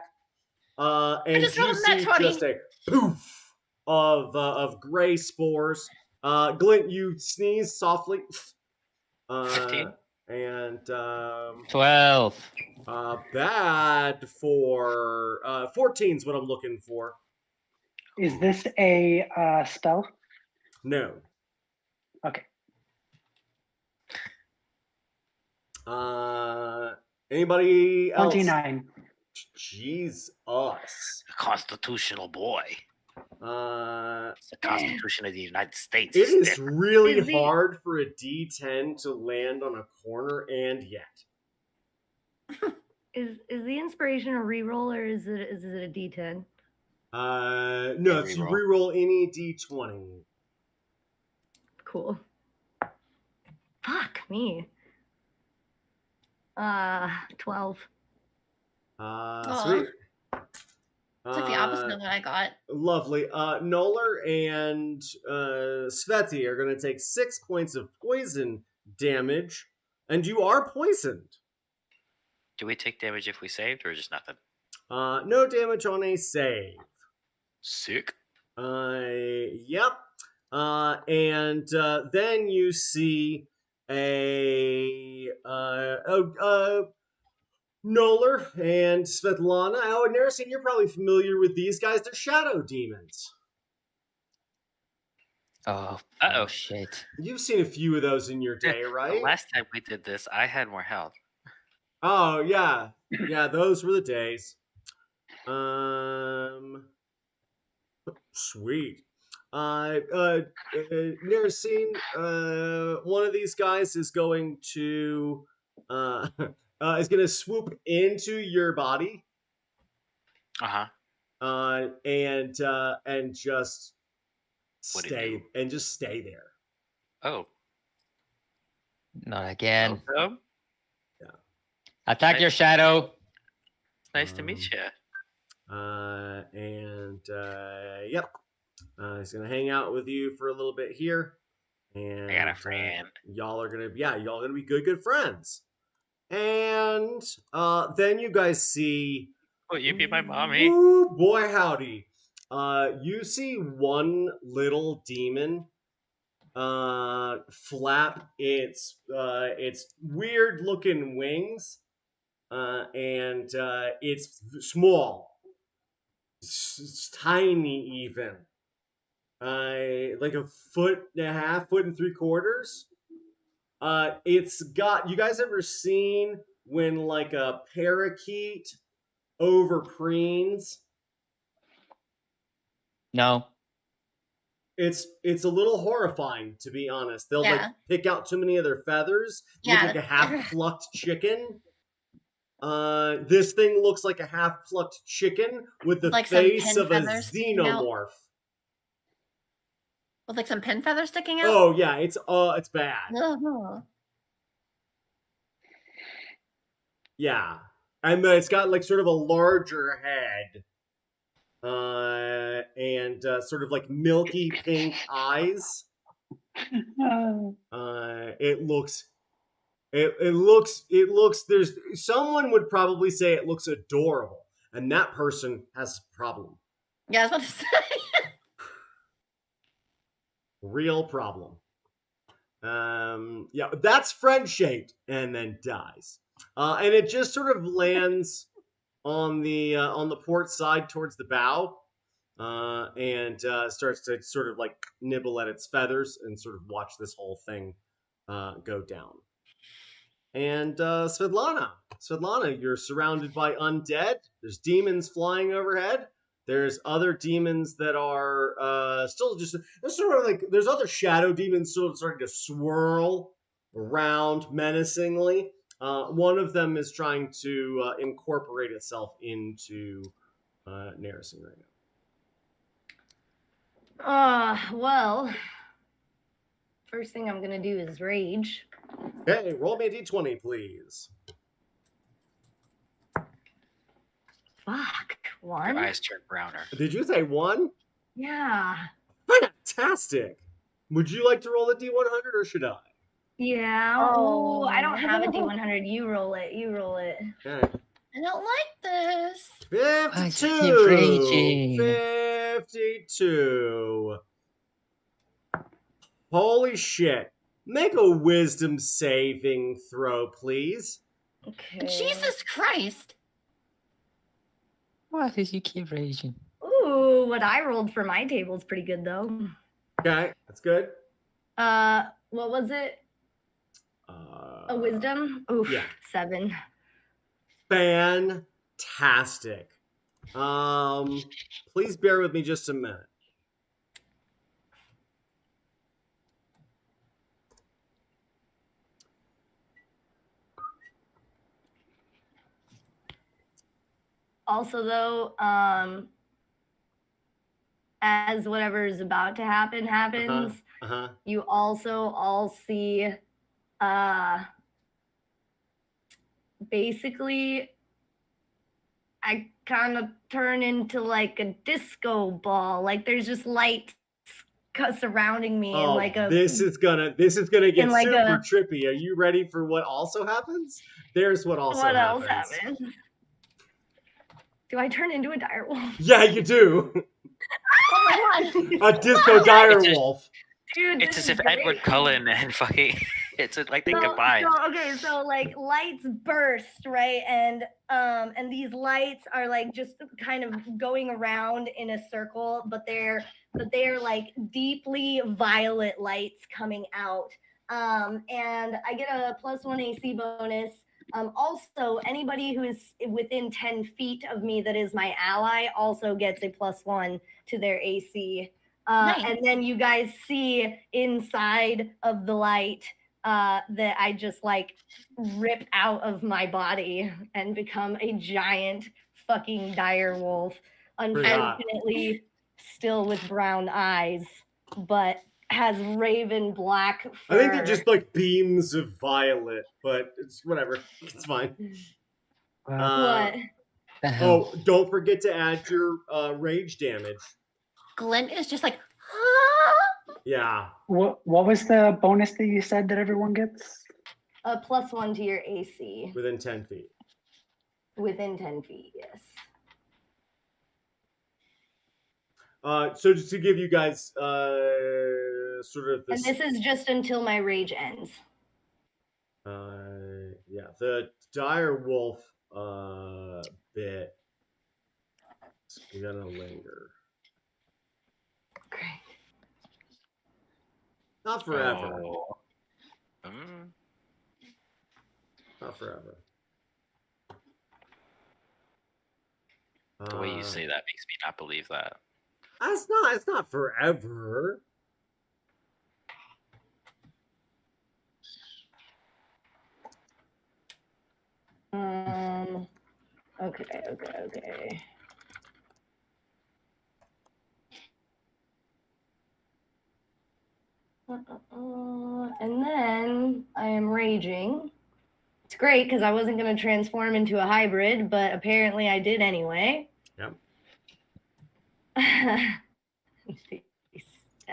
A: and
D: just
A: you
D: rolled a nat
A: see
D: 20.
A: just a poof of gray spores. Glint, you sneeze softly.
B: 15.
A: And
E: 12.
A: bad for 14 is what I'm looking for.
F: Is this a spell?
A: No.
F: Okay.
A: Anybody else?
F: 29.
A: Jesus.
B: A constitutional boy. It's the Constitution of the United States.
A: It is
B: Stick.
A: really
C: Is he-
A: hard for a D10 to land on a corner, and yet.
C: Is the inspiration a reroll or is it a D10?
A: No, it's you
B: Reroll.
A: reroll any D20.
C: Cool. Fuck me. 12.
A: Sweet.
D: It's like the opposite of what I got.
A: Lovely. Noller and Sveti are going to take 6 points of poison damage, and you are poisoned.
B: Do we take damage if we saved or just nothing?
A: No damage on a save.
B: Sick.
A: Yep. And then you see a Noller and Svetlana. Oh, Narasine, you're probably familiar with these guys. They're shadow demons.
E: Oh,
B: Uh-oh.
E: oh shit.
A: You've seen a few of those in your day,
B: The
A: right?
B: last time we did this, I had more health.
A: Oh, yeah. Yeah, those were the days. Sweet. Narasine, one of these guys is going to swoop into your body,
B: Uh-huh.
A: and just
B: What'd it
A: stay
B: do?
A: there.
B: Oh.
E: Not again.
B: Welcome.
E: Attack your shadow.
B: It's nice to meet you.
A: Yep. He's gonna hang out with you for a little bit here, and
B: I got a friend.
A: y'all are gonna be good friends. And then you guys see.
B: Will you be my mommy?
A: Ooh, boy, howdy! You see one little demon flap its weird looking wings, and it's small. It's tiny, even. Like a foot and a half, foot and 3/4. It's got. You guys ever seen when like a parakeet overpreens?
E: No.
A: It's a little horrifying, to be honest. They'll like
D: Yeah.
A: pick out too many of their feathers, look
D: Yeah.
A: like a half-plucked chicken. This thing looks like a half-plucked chicken with the
D: Like some
A: face
D: pin
A: of a
D: feathers sticking out?
A: xenomorph.
D: With like some pin feathers sticking out?
A: Oh yeah, it's bad.
D: Oh.
A: Yeah, and then it's got like sort of a larger head, and sort of like milky pink eyes. It looks. There's someone would probably say it looks adorable, and that person has a problem.
D: Yeah, I was about to say.
A: Real problem. Yeah, that's friend shaped and then dies. And it just sort of lands on the port side towards the bow. and starts to sort of like nibble at its feathers and sort of watch this whole thing go down. And Svetlana, you're surrounded by undead. There's demons flying overhead. There's other demons that are still just sort of like there's other shadow demons still starting to swirl around menacingly. One of them is trying to incorporate itself into Narison right now.
C: Well, first thing I'm gonna do is rage.
A: Okay, roll me a d20, please.
C: Fuck,
B: Your
C: one?
B: eyes turn browner.
A: Did you say 1?
C: Yeah.
A: Fantastic. Would you like to roll a d100 or should I?
C: Yeah.
D: Oh.
C: Ooh, I don't have a D100. You roll it. You roll it.
A: Okay.
D: I don't like this.
A: 52.
E: raging.
A: 52. Holy shit. Make a wisdom saving throw, please.
C: Okay.
D: Jesus Christ.
E: Why did you keep raging?
C: Ooh, what I rolled for my table is pretty good though.
A: Okay, that's good.
C: What was it? A wisdom? Oof,
A: yeah.
C: 7.
A: Fantastic. Please bear with me just a minute.
C: Also though, as whatever is about to happen happens, you also all see basically I kind of turn into like a disco ball. Like there's just lights surrounding me and like a
A: this is gonna get
C: like
A: super trippy. Are you ready for what also happens? There's what also
C: what
A: happens.
C: else happens? Do I turn into a direwolf?
A: Yeah, you do.
C: Oh my god.
A: A disco direwolf.
C: Dude,
B: It's
C: this
B: as
C: is
B: if
C: great.
B: Edward Cullen and fucking. It's like they combined.
C: So like lights burst, right? And these lights are like just kind of going around in a circle, but they're like deeply violet lights coming out. And I get a +1 AC bonus. Also, anybody who is within 10 feet of me that is my ally also gets a +1 to their AC.
D: Nice.
C: And then you guys see inside of the light that I just like rip out of my body and become a giant fucking dire wolf. Unfortunately, still with brown eyes, but has raven black fur.
A: I think they're just like beams of violet, but it's whatever. It's fine.
C: What?
A: Oh, don't forget to add your rage damage.
D: Glenn is just like, ah!
A: Yeah.
F: What was the bonus that you said that everyone gets?
C: A +1 to your AC.
A: Within 10 feet.
C: Within 10 feet, yes.
A: So just to give you guys sort of this.
C: And this is just until my rage ends.
A: Yeah, the dire wolf bit is gonna linger.
C: Great.
A: Not forever.
B: Oh.
A: Not forever.
B: The way you say that makes me not believe that.
A: It's not forever.
C: Okay. And then I am raging. It's great because I wasn't going to transform into a hybrid, but apparently I did anyway.
A: Yep.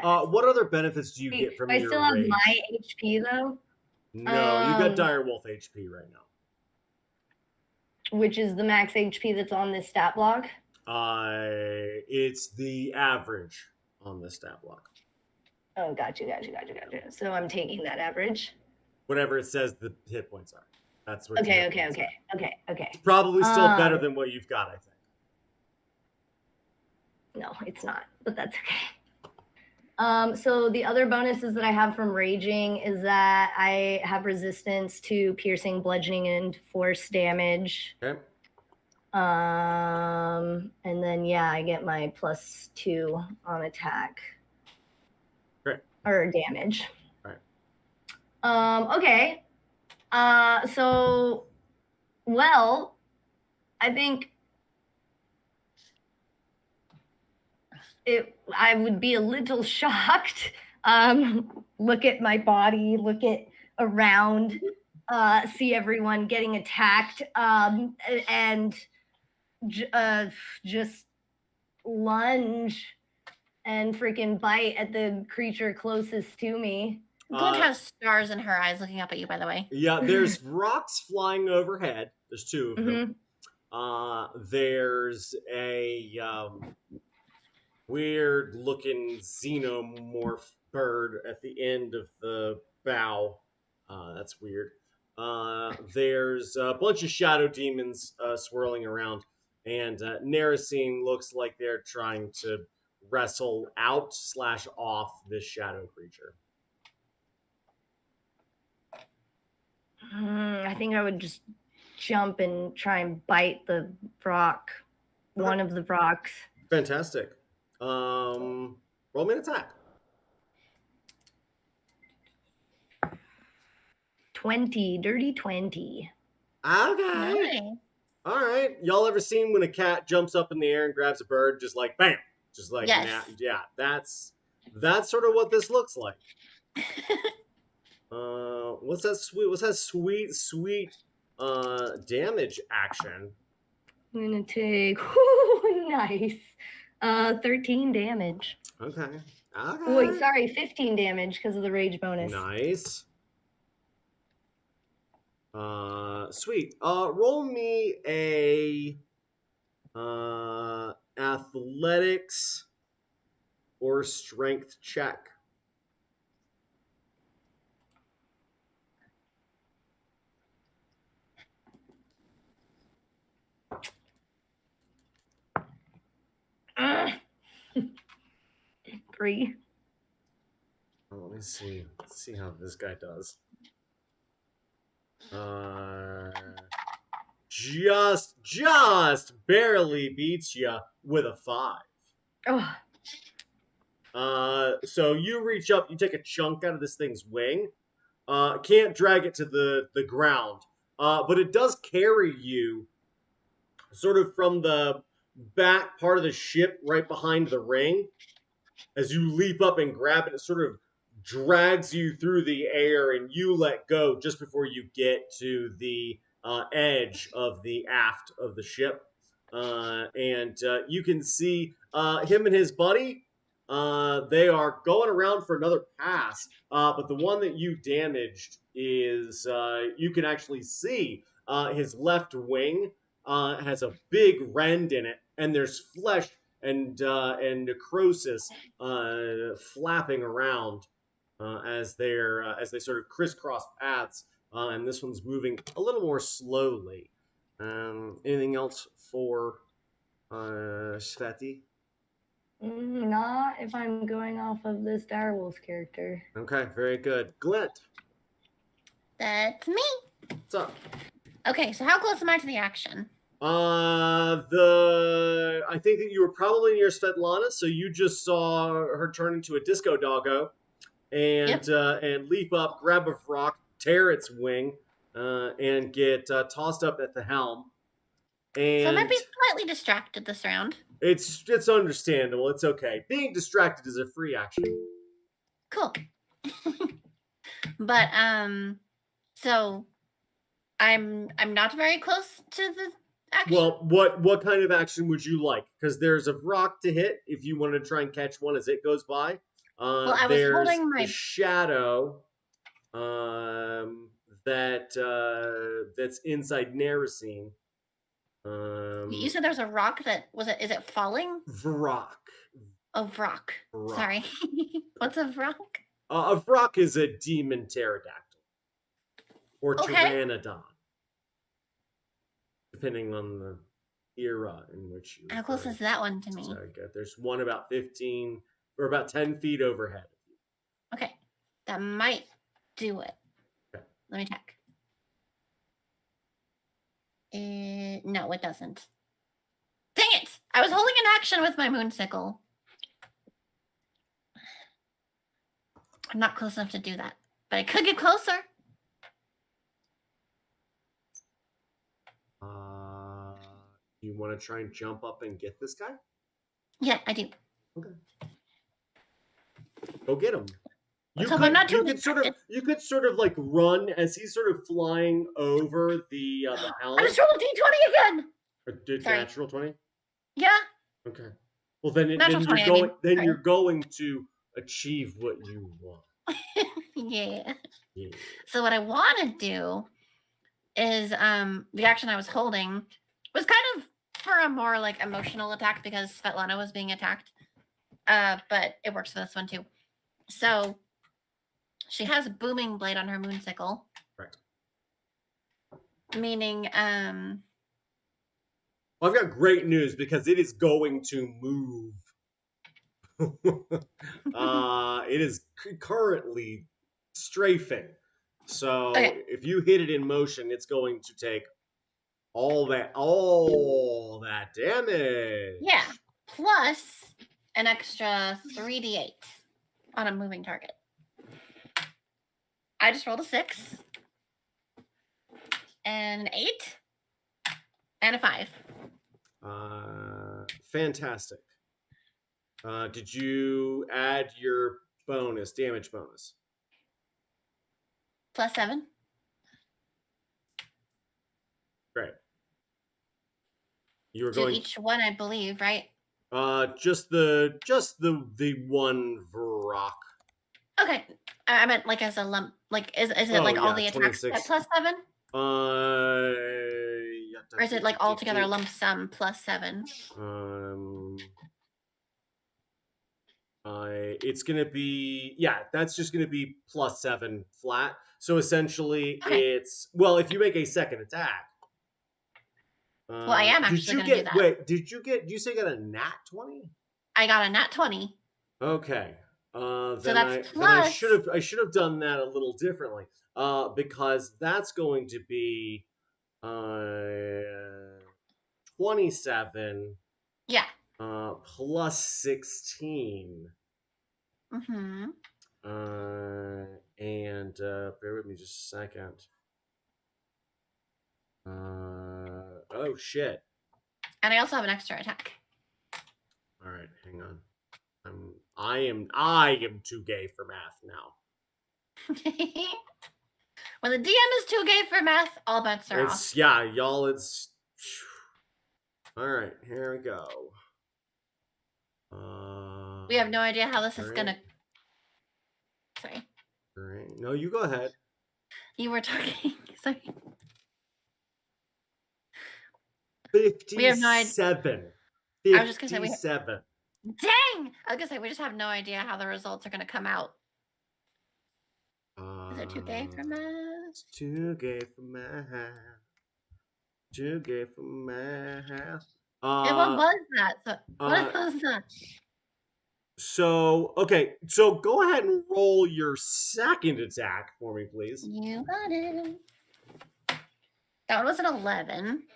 A: What other benefits do you get from your rage?
C: I still have my HP though.
A: No, you got direwolf HP right now.
C: Which is the max HP that's on this stat block?
A: It's the average on the stat block.
C: Oh, gotcha. So I'm taking that average.
A: Whatever it says the hit points are. That's what.
C: Okay.
A: It's probably still better than what you've got, I think.
C: No, it's not, but that's okay. So the other bonuses that I have from raging is that I have resistance to piercing, bludgeoning, and force damage.
A: Okay.
C: And then yeah, I get my +2 on attack.
A: Great.
C: Or damage.
A: Right.
C: Okay. So well, I think I would be a little shocked. Look at my body, look at around, see everyone getting attacked, and just lunge and freaking bite at the creature closest to me.
D: Glint has stars in her eyes looking up at you, by the way.
A: Yeah, there's rocks flying overhead. There's 2 of them. There's a weird looking xenomorph bird at the end of the bow. That's weird. There's a bunch of shadow demons swirling around, and Narasine looks like they're trying to wrestle out/off this shadow creature.
C: I think I would just jump and try and bite the rock, one of the rocks.
A: Fantastic. Roll me an attack.
C: 20, dirty 20.
A: Okay.
D: Nice.
A: All right. Y'all ever seen when a cat jumps up in the air and grabs a bird, just like bam, just like
D: Yes.
A: yeah. That's sort of what this looks like. What's that sweet damage action?
C: I'm gonna take nice. 13 damage.
A: Okay.
C: Oh, wait, sorry, 15 damage because of the rage bonus.
A: Nice. Sweet. Roll me a athletics or strength check.
C: Ugh. 3.
A: Let me see. Let's see how this guy does. Just barely beats you with a 5.
C: Oh.
A: So you reach up, you take a chunk out of this thing's wing. Can't drag it to the ground, but it does carry you sort of from the back part of the ship right behind the ring. As you leap up and grab it, it sort of drags you through the air, and you let go just before you get to the edge of the aft of the ship. And you can see him and his buddy. They are going around for another pass, but the one that you damaged is you can actually see his left wing has a big rend in it, and there's flesh and necrosis flapping around as they sort of crisscross paths, and this one's moving a little more slowly. Anything else for Sveti?
C: Not if I'm going off of this Direwolf's character.
A: Okay, very good. Glint,
D: That's me.
A: what's up?
D: Okay, so how close am I to the action?
A: I think that you were probably near Svetlana, so you just saw her turn into a disco doggo, and and leap up, grab a rock, tear its wing, and get tossed up at the helm. And
D: So I might be slightly distracted this round.
A: it's understandable. It's okay. Being distracted is a free action.
D: Cool. But so I'm not very close to the action.
A: Well, what kind of action would you like? Because there's a rock to hit if you want to try and catch one as it goes by.
D: Well, I was
A: there's
D: holding my
A: the shadow that's inside Narasine.
D: You said there's a rock that is it falling?
A: Vrock.
D: A vrock.
A: Vrock.
D: Sorry. What's a vrock?
A: A vrock is a demon pterodactyl or
D: Okay.
A: pteranodon, depending on the era in which you.
D: How close is that one to me?
A: There's one about 15 or about 10 feet overhead.
D: Okay, that might do it.
A: Okay.
D: Let me check. No, it doesn't. Dang it! I was holding an action with my moonsicle. I'm not close enough to do that, but I could get closer.
A: You want to try and jump up and get this guy?
D: Yeah, I do.
A: Okay. Go get him. You
D: So I'm not too
A: you could sort of like run as he's sort of flying over the helm.
D: I just rolled a d20 again.
A: Or did
D: Sorry.
A: natural 20?
D: Yeah.
A: Okay. Well, then you're going to achieve what you want.
D: Yeah.
A: Yeah.
D: So what I want to do is the action I was holding was kind of for a more like emotional attack because Svetlana was being attacked. But it works for this one too. So she has a booming blade on her moonsicle.
A: Right.
D: Meaning
A: Well, I've got great news because it is going to move. It is currently strafing. So if you hit it in motion, it's going to take all that damage.
D: Yeah. Plus an extra 3d8 on a moving target. I just rolled a 6 and an 8 and a 5.
A: Fantastic. Did you add your damage bonus?
D: Plus 7.
A: Great. You were
D: to
A: going
D: each one, I believe, right?
A: Just the one Varrock.
D: Okay, I meant like as a lump. Like is it like all the attacks
A: 26.
D: at plus 7?
A: Yeah,
D: Or is it like all together lump sum plus 7?
A: It's gonna be that's just gonna be plus 7 flat. So essentially, it's if you make a second attack.
D: Well, I am actually gonna do that.
A: Wait, did you say you got a nat 20?
D: I got a nat 20.
A: Okay.
D: So
A: then
D: that's
A: I should have done that a little differently. Because that's going to be 27.
D: Yeah.
A: Plus 16.
D: Mm-hmm.
A: And bear with me just a second. Oh shit.
D: And I also have an extra attack.
A: All right, hang on. I am too gay for math now.
D: When the DM is too gay for math, all bets are off.
A: Yeah, y'all. It's all right. Here we go.
D: We have no idea how this is gonna. Sorry.
A: All right. No, you go ahead.
D: You were talking. Sorry.
A: 57.
D: We have no idea. I was just gonna say
A: 57.
D: Dang! I was gonna say we just have no idea how the results are gonna come out. Is it too gay for math?
A: It's too gay for math. Too gay for math.
D: What was that? What was that?
A: So okay, so go ahead and roll your second attack for me, please.
D: You got it. That one was an 11.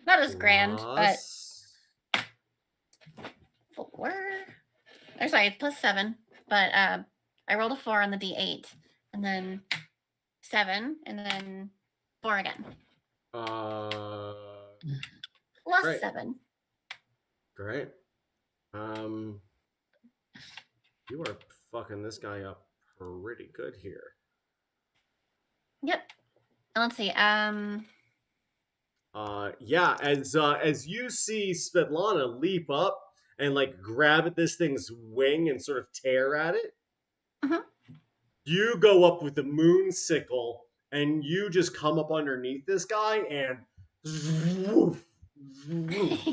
D: Not as grand, but 4. Or sorry, it's plus 7. But I rolled a 4 on the D8, and then 7, and then 4 again. Plus
A: great.
D: 7.
A: Great. You are fucking this guy up pretty good here.
D: Yep. Let's see.
A: Yeah, as you see Svetlana leap up and like grab at this thing's wing and sort of tear at it, you go up with the moon sickle and you just come up underneath this guy and woof, woof,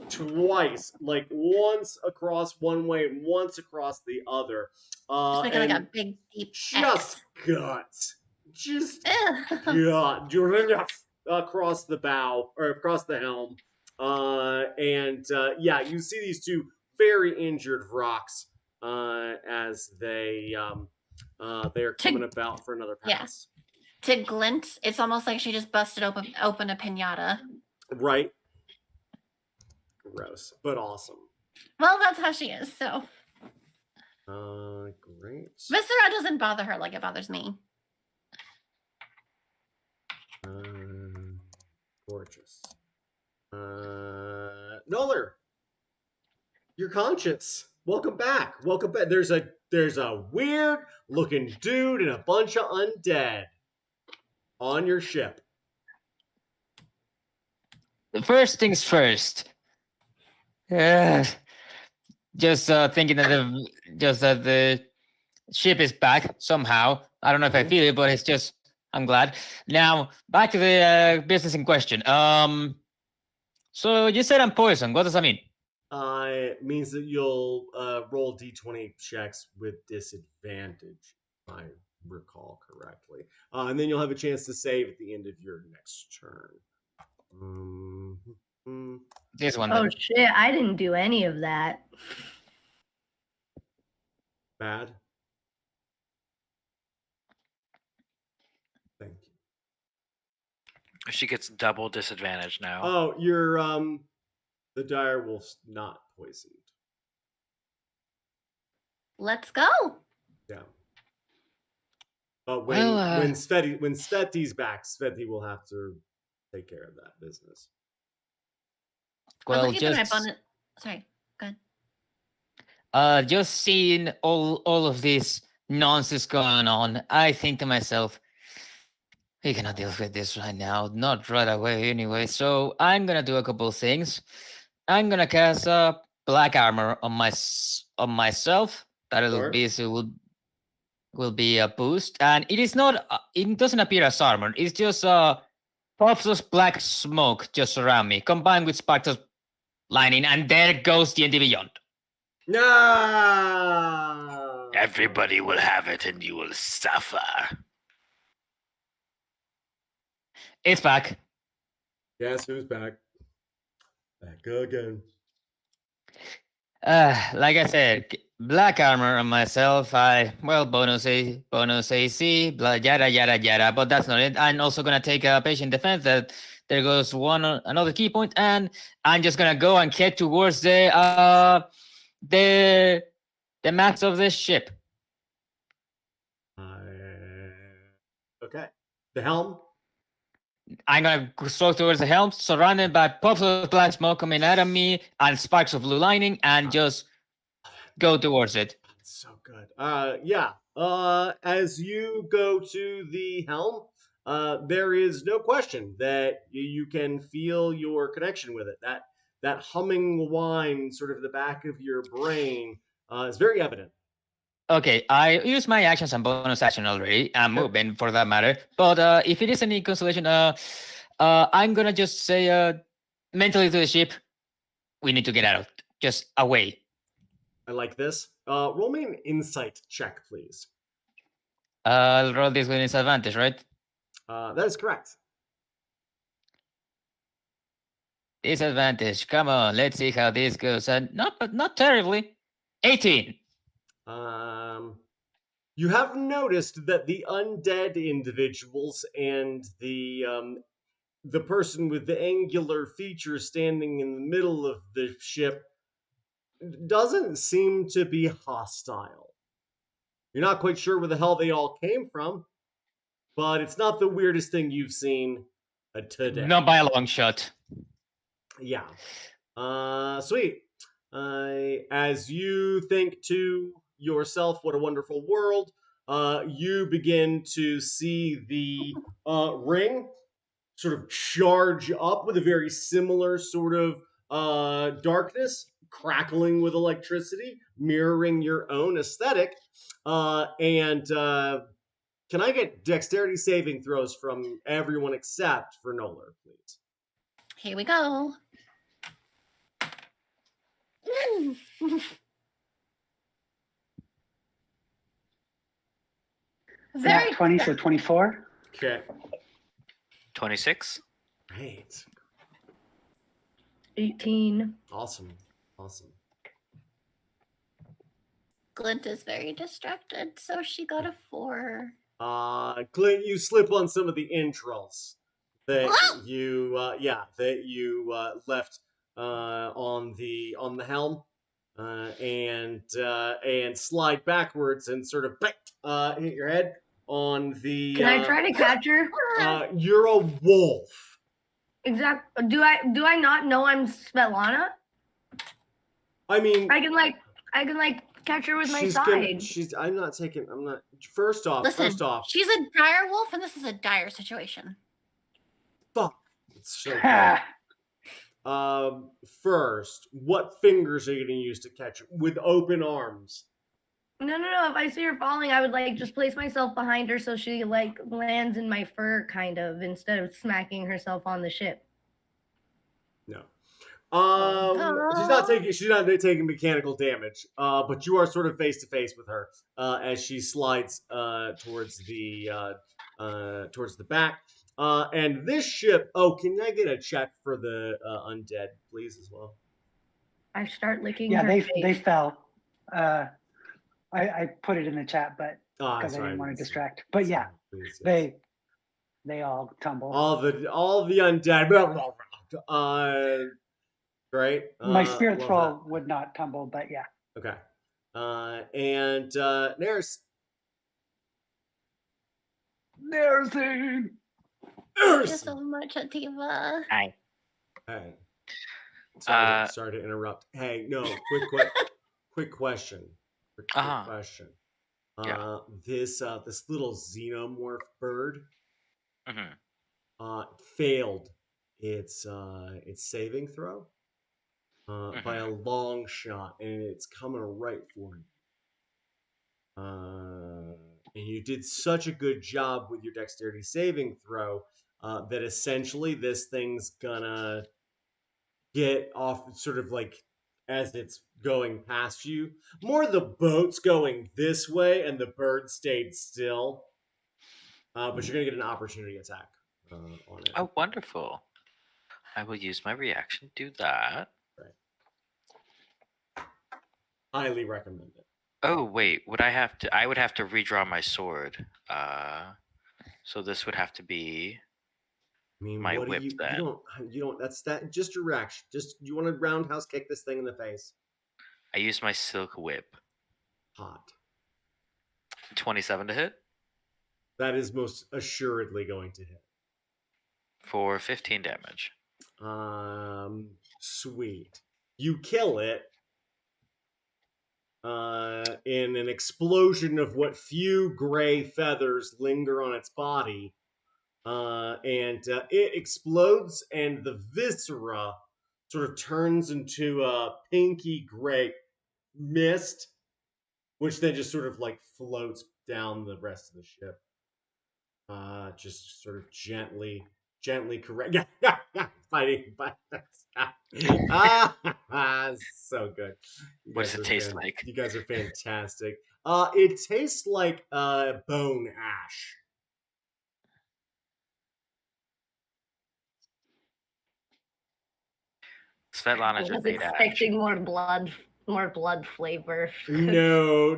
A: twice, like once across one way and once across the other.
D: Just making like a big deep
A: just guts. Just gut across the bow or across the helm, Yeah, you see these two very injured rocks as they're coming about for another
D: Yeah.
A: pass.
D: To Glint, it's almost like she just busted open a pinata.
A: Right. Gross, but awesome.
D: Well, that's how she is. So
A: Great.
D: Viscera doesn't bother her like it bothers me.
A: Gorgeous. Noller, you're conscious. Welcome back. Welcome back. There's a weird looking dude and a bunch of undead on your ship.
E: First things first. Just thinking that the ship is back somehow. I don't know if I feel it, but it's just I'm glad. Now back to the business in question. So you said I'm poisoned. What does that mean?
A: It means that you'll roll d20 checks with disadvantage, if I recall correctly. And then you'll have a chance to save at the end of your next turn.
E: This one.
C: Oh
E: Then.
C: shit! I didn't do any of that.
A: Bad. Thank you.
B: She gets double disadvantage now.
A: Oh, you're the dire wolf's not poisoned.
D: Let's go.
A: Yeah. But when Sveti's back, Sveti will have to take care of that business.
D: I was
E: Well,
D: looking through my
E: just
D: abundant. Sorry, go ahead.
E: just seeing all of this nonsense going on, I think to myself, we cannot deal with this right now, not right away anyway. So I'm gonna do a couple of things. I'm gonna cast black armor on myself. That'll
A: Sure.
E: be so will be a boost, and it is not. It doesn't appear as armor. It's just puffs of black smoke just around me, combined with sparks of lightning, and there goes D&D Beyond.
A: No.
B: Everybody will have it, and you will suffer.
E: It's back.
A: Guess who's back? Back again.
E: Like I said, black armor on myself. Bonus AC, blah, yada yada yada. But that's not it. I'm also gonna take a patient defense. That there goes another key point, and I'm just gonna go and head towards the max of this ship.
A: Okay. The helm.
E: I'm gonna stroke towards the helm, surrounded by puffs of black smoke coming out of me and sparks of blue lightning, and just go towards it.
A: So good. Yeah. As you go to the helm, there is no question that you can feel your connection with it. That humming whine, sort of in the back of your brain, is very evident.
E: Okay, I used my actions and bonus action already, and movement for that matter. But if it is any consolation, I'm gonna just say mentally to the ship, we need to get out, just away.
A: I like this. Roll me an insight check, please.
E: I'll roll this with disadvantage, right?
A: That is correct.
E: Disadvantage. Come on, let's see how this goes. Not terribly. 18.
A: You have noticed that the undead individuals and the person with the angular features standing in the middle of the ship doesn't seem to be hostile. You're not quite sure where the hell they all came from, but it's not the weirdest thing you've seen today.
E: Not by a long shot.
A: Yeah. Sweet. As you think to yourself, what a wonderful world, you begin to see the ring sort of charge up with a very similar sort of darkness, crackling with electricity, mirroring your own aesthetic. Can I get dexterity saving throws from everyone except for Noller, please?
D: Here we go. Very
F: Nat 20, so 24.
A: Okay.
B: 26.
A: Great.
C: 18.
A: Awesome.
D: Glint is very distracted, so she got a 4.
A: Clint, you slip on some of the entrails that
D: Ah!
A: you left on the helm, and slide backwards and sort of hit your head on the.
C: Can I try to catch her?
A: You're a wolf.
C: Exactly. Do I not know I'm Svetlana?
A: I mean,
C: I can catch her with my side.
A: I'm not. First off.
D: Listen, she's a dire wolf, and this is a dire situation.
A: Fuck. It's so good. First, what fingers are you going to use to catch her with open arms?
C: No. If I see her falling, I would just place myself behind her so she lands in my fur, kind of, instead of smacking herself on the ship.
A: No. She's not taking mechanical damage. But you are sort of face to face with her as she slides towards the back. And this ship. Oh, can I get a check for the undead, please, as well?
C: I start licking.
F: Yeah,
C: her
F: they fell. I put it in the chat, but because I didn't want to distract. But yeah, please, yes. They all tumble.
A: All the undead. Right.
F: My spirit troll would not tumble, but yeah.
A: Okay. And Nersine.
D: Thank you so much, Ativa.
E: Hi.
A: Hey. Sorry to interrupt. Hey, no, quick question. Question.
B: Yeah.
A: This little xenomorph bird
B: Mm-hmm.
A: failed its saving throw by a long shot, and it's coming right for you. And you did such a good job with your dexterity saving throw that essentially this thing's gonna get off sort of as it's going past you. More the boat's going this way and the bird stayed still. But you're gonna get an opportunity attack on it.
B: Oh, wonderful. I will use my reaction to do that.
A: Right. Highly recommend it.
B: Oh, wait. I would have to redraw my sword. So this would have to be my whip then.
A: You don't, that's just your reaction. You want to roundhouse kick this thing in the face.
B: I use my silk whip.
A: Hot.
B: 27 to hit?
A: That is most assuredly going to hit.
B: For 15 damage.
A: Sweet. You kill it in an explosion of what few gray feathers linger on its body. And it explodes, and the viscera sort of turns into a pinky gray mist, which then just sort of floats down the rest of the ship. Just sort of gently correct. Fighting. So good.
B: What does it taste like?
A: You guys are fantastic. It tastes like bone ash.
B: Svetlana just ate ash.
C: Expecting more blood flavor.
A: No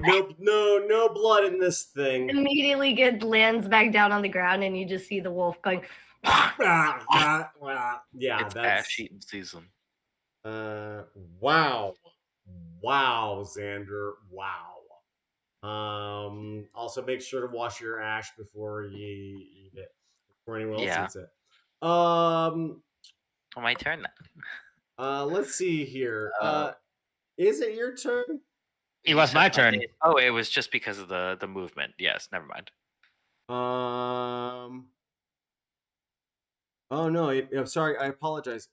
A: blood in this thing.
C: Immediately lands back down on the ground, and you just see the wolf going.
A: Yeah,
B: it's ash eating season.
A: Wow, Xander, wow. Also make sure to wash your ash before you eat it. Before anyone else eats it.
B: My turn then.
A: Let's see here. Is it your turn?
E: It was my turn.
B: It was just because of the movement. Yes, never mind.
A: Oh no, I'm sorry. I apologize.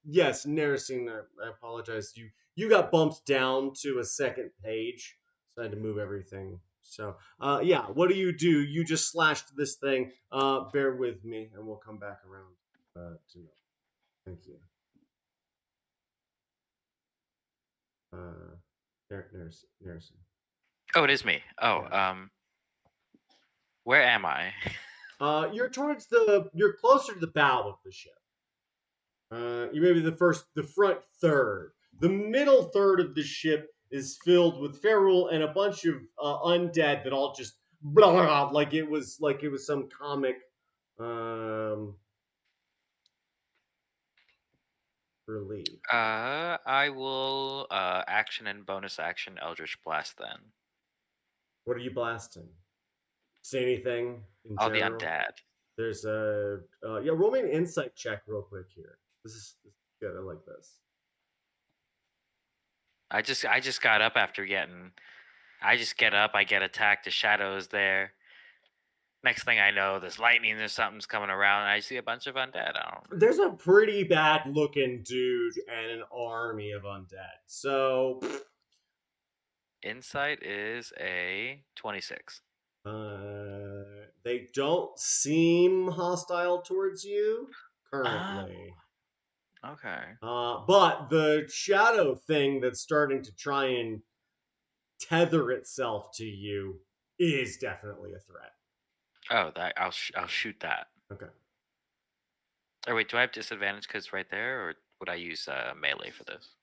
A: Yes, Nersine, I apologize. You got bumped down to a second page, so I had to move everything. So, yeah, what do? You just slashed this thing. Bear with me, and we'll come back around to know. Thank you. Nersine.
B: Oh, it is me. Oh,
A: yeah.
B: Where am I?
A: You're closer to the bow of the ship. You may be the front third. The middle third of the ship is filled with feral and a bunch of undead that all just blah, blah, blah, like it was some comic relief.
B: I will action and bonus action Eldritch Blast then.
A: What are you blasting? Say anything in
B: All
A: general?
B: the undead.
A: There's a roll me an insight check real quick here. This is good. I like this.
B: I just got up after getting. I just get up. I get attacked. The shadow is there. Next thing I know, there's lightning. There's something's coming around. And I see a bunch of undead.
A: There's a pretty bad looking dude and an army of undead. So
B: Insight is a 26.
A: they don't seem hostile towards you currently.
B: Okay.
A: But the shadow thing that's starting to try and tether itself to you is definitely a threat.
B: Oh, that I'll shoot that.
A: Okay.
B: Or wait, do I have disadvantage because it's right there, or would I use melee for this?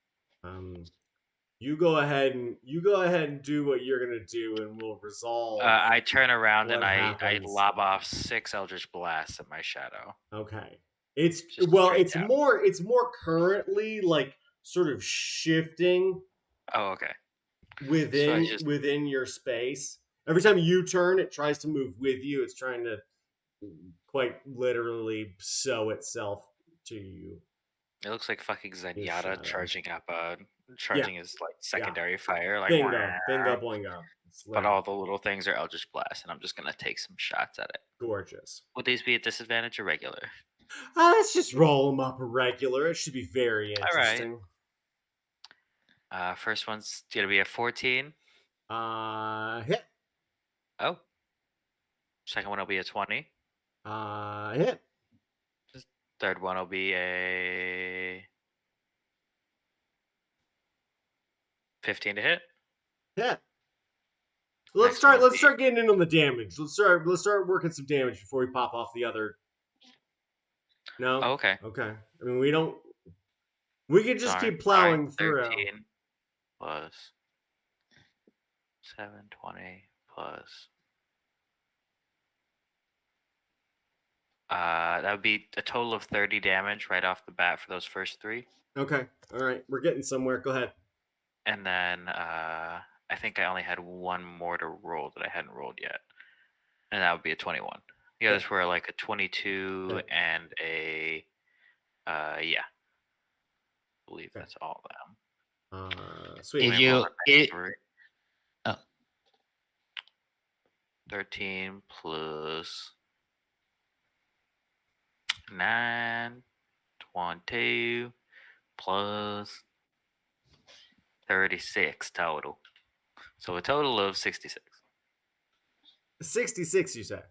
A: You go ahead and do what you're gonna do, and we'll resolve.
B: I turn around and I
A: happens.
B: lob off 6 Eldritch Blasts at my shadow.
A: Okay. It's
B: Just
A: it's
B: straight down.
A: more currently like sort of shifting
B: Oh, okay.
A: within your space. Every time you turn, it tries to move with you. It's trying to quite literally sew itself to you.
B: It looks like fucking
A: shadow.
B: Zenyatta charging his like secondary fire, like
A: Bingo,
B: "Wah."
A: bingo, boingo. It's
B: But all the little things are Eldritch Blast, and I'm just gonna take some shots at it.
A: gorgeous.
B: Would these be at disadvantage or regular?
A: Let's just roll them up regular. It should be very
B: All right.
A: interesting.
B: First one's gonna be a 14.
A: Hit.
B: Oh. Second one will be a 20.
A: Hit.
B: Third one will be a 15 to hit.
A: Hit. Let's start getting in on the damage. Let's start working some damage before we pop off the other. No.
B: Oh, okay.
A: Okay. I mean, we could just keep plowing through.
B: 13 plus 720 plus. That would be a total of 30 damage right off the bat for those first 3.
A: Okay. All right. We're getting somewhere. Go ahead.
B: And then I think I only had one more to roll that I hadn't rolled yet. And that would be a 21. The others were like a 22 and a I believe that's all of them.
A: Sweet.
E: If
B: 13 plus 9, 22 plus 36 total. So a total of 66.
A: 66, you say?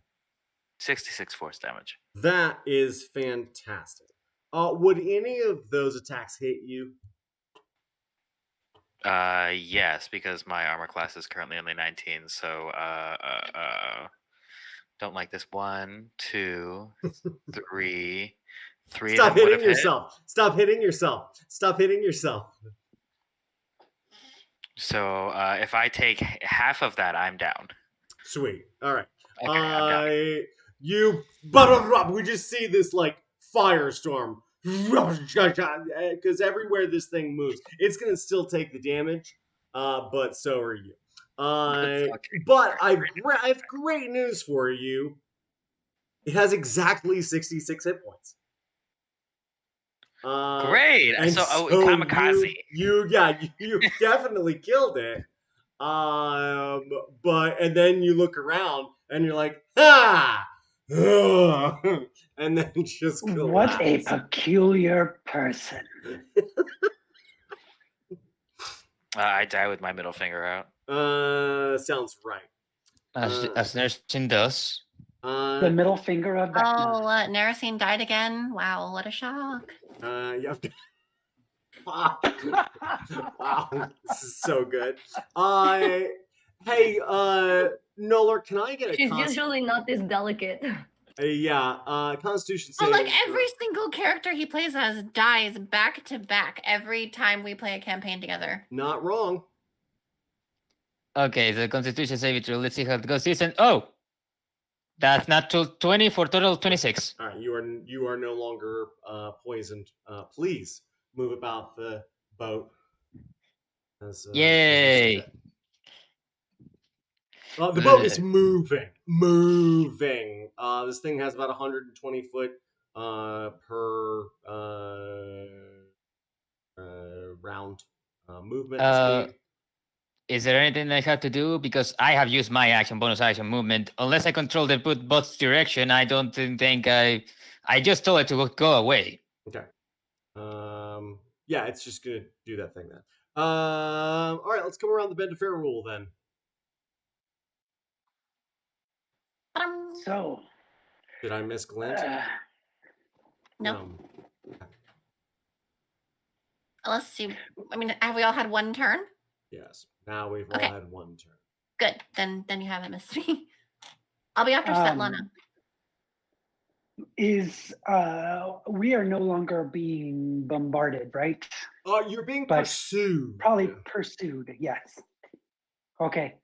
B: 66 force damage.
A: That is fantastic. Would any of those attacks hit you?
B: Yes, because my armor class is currently only 19. So don't like this. 1, 2, 3. 3
A: Stop
B: of them would
A: hitting
B: have
A: yourself.
B: hit.
A: Stop hitting yourself. Stop hitting yourself.
B: So if I take half of that, I'm down.
A: Sweet. All right.
B: Okay, I'm down.
A: We just see this like firestorm because everywhere this thing moves, it's gonna still take the damage, but so are you. But I have great news for you. It has exactly 66 hit points.
B: Great. So kamikaze.
A: You definitely killed it. And then you look around and you're like, ha! And then just collapse.
F: What a peculiar person.
B: I die with my middle finger out.
A: Sounds right.
E: As nursing does.
F: The middle finger of that.
D: Oh, Narasine died again. Wow, what a shock.
A: Yeah. Wow, this is so good. Hey, Noller, can I get a
C: She's usually not this delicate.
A: Constitution
D: Oh,
A: saving.
D: like every single character he plays as dies back to back every time we play a campaign together.
A: Not wrong.
E: Okay, the Constitution saving throw. Let's see how it goes. Season. Oh, that's not till 20 for total of 26.
A: All right, you are no longer poisoned. Please move about the boat.
E: Yay!
A: The boat is moving. This thing has about 120 foot per round movement speed.
E: Is there anything I have to do? Because I have used my action, bonus action movement. Unless I control the boat's direction, I don't think I just told it to go away.
A: Okay. Yeah, it's just gonna do that thing then. All right, let's come around the bend to fair rule then.
F: So,
A: Did I miss Glint?
D: No. Let's see. I mean, have we all had one turn?
A: Yes. Now we've all
D: Okay.
A: had one turn.
D: Good. Then you haven't missed me. I'll be after Svetlana.
F: We are no longer being bombarded, right?
A: You're being
F: But
A: pursued.
F: Probably pursued, yes. Okay.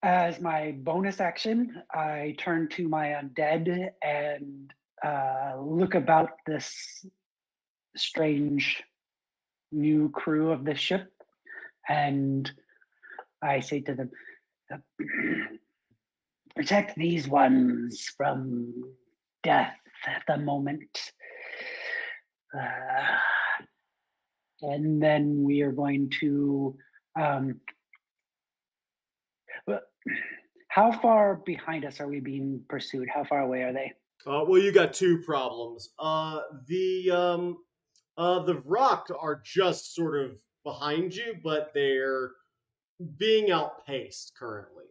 F: As my bonus action, I turn to my undead and look about this strange new crew of the ship, and I say to them, protect these ones from death at the moment. And then we are going to how far behind us are we being pursued? How far away are they?
A: Well, you got two problems. The rock are just sort of behind you, but they're being outpaced currently.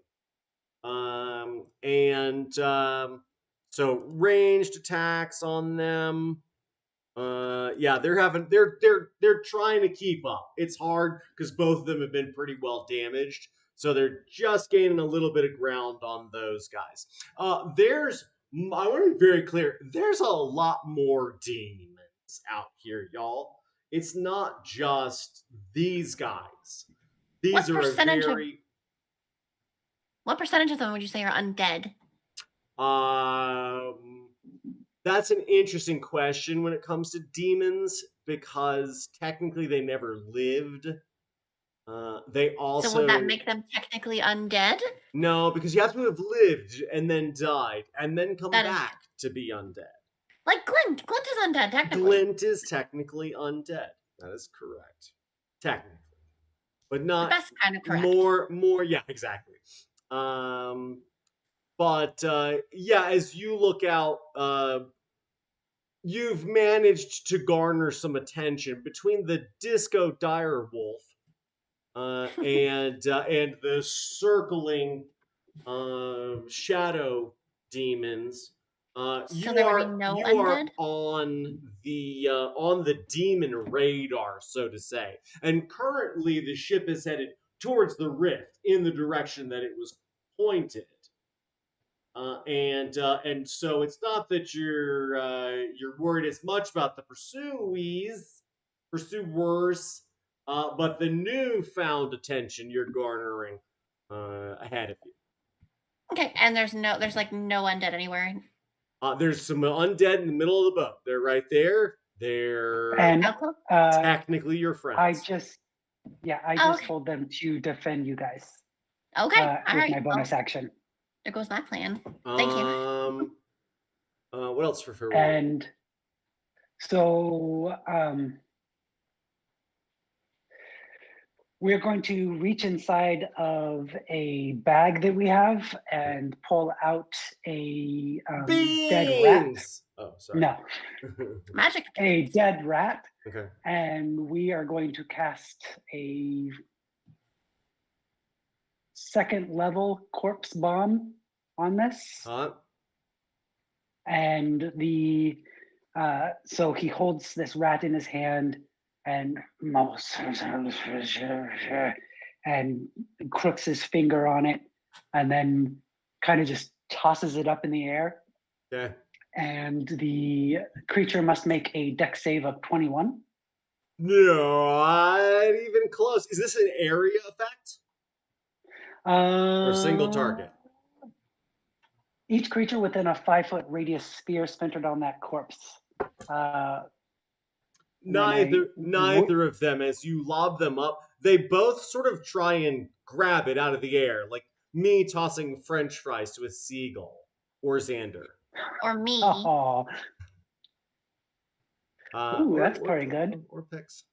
A: So ranged attacks on them. They're trying to keep up. It's hard because both of them have been pretty well damaged. So they're just gaining a little bit of ground on those guys. I want to be very clear. There's a lot more demons out here, y'all. It's not just these guys. These are
D: what percentage of them would you say are undead?
A: That's an interesting question when it comes to demons, because technically they never lived. They also.
D: So would that make them technically undead?
A: No, because you have to have lived and then died and then come back to be undead.
D: Like Glint. Glint is undead, technically.
A: Glint is technically undead. That is correct. Technically. But not.
D: The best kind of correct.
A: More, yeah, exactly. As you look out, you've managed to garner some attention between the Disco Direwolf and the circling shadow demons. You are on the demon radar, so to say, and currently the ship is headed towards the rift in the direction that it was pointed. And so it's not that you're worried as much about the pursuers, but the newfound attention you're garnering ahead of you.
D: Okay, and there's no undead anywhere.
A: There's some undead in the middle of the boat. They're right there. They're technically your friends.
F: I just told them to defend you guys.
D: Okay, all
F: with
D: right.
F: my bonus action.
D: There goes my plan. Thank you.
A: What else for fair?
F: And so we're going to reach inside of a bag that we have and pull out a dead rat.
A: Oh, sorry.
F: No.
D: Magic.
F: A dead rat.
A: Okay.
F: And we are going to cast a second level corpse bomb on this. And so he holds this rat in his hand and crooks his finger on it and then kind of just tosses it up in the air,
A: Okay.
F: and the creature must make a dex save of 21.
A: Not even close. Is this an area effect or a single
F: Uh,
A: target?
F: Each creature within a 5-foot radius sphere centered on that corpse.
A: Neither of them. As you lob them up, they both sort of try and grab it out of the air, like me tossing French fries to a seagull or Xander.
D: Or me.
F: Oh, ooh, that's pretty good.
A: Or Pix.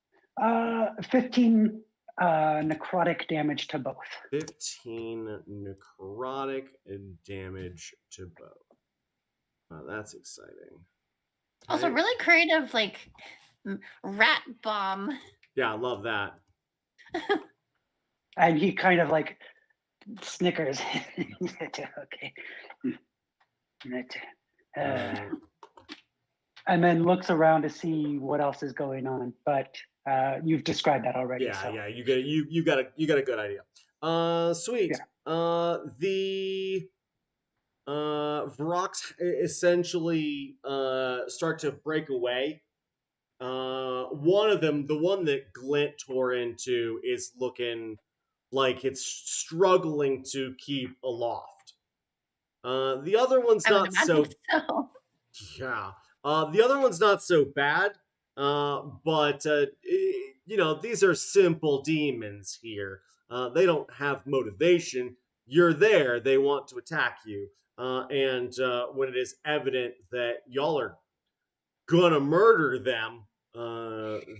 F: 15 necrotic damage to both.
A: 15 necrotic damage to both. That's exciting.
D: Also,
A: Okay.
D: really creative, like rat bomb.
A: Yeah, I love that.
F: And he kind of like snickers. Okay. And then looks around to see what else is going on. But you've described that already.
A: Yeah,
F: so.
A: yeah, you got a good idea. Sweet.
F: Yeah.
A: The Vrox essentially start to break away. One of them, the one that Glint tore into, is looking like it's struggling to keep aloft. The other one's
D: I would
A: not
D: imagine so.
A: yeah. The other one's not so bad. But these are simple demons here. They don't have motivation. You're there. They want to attack you. And when it is evident that y'all are gonna murder them,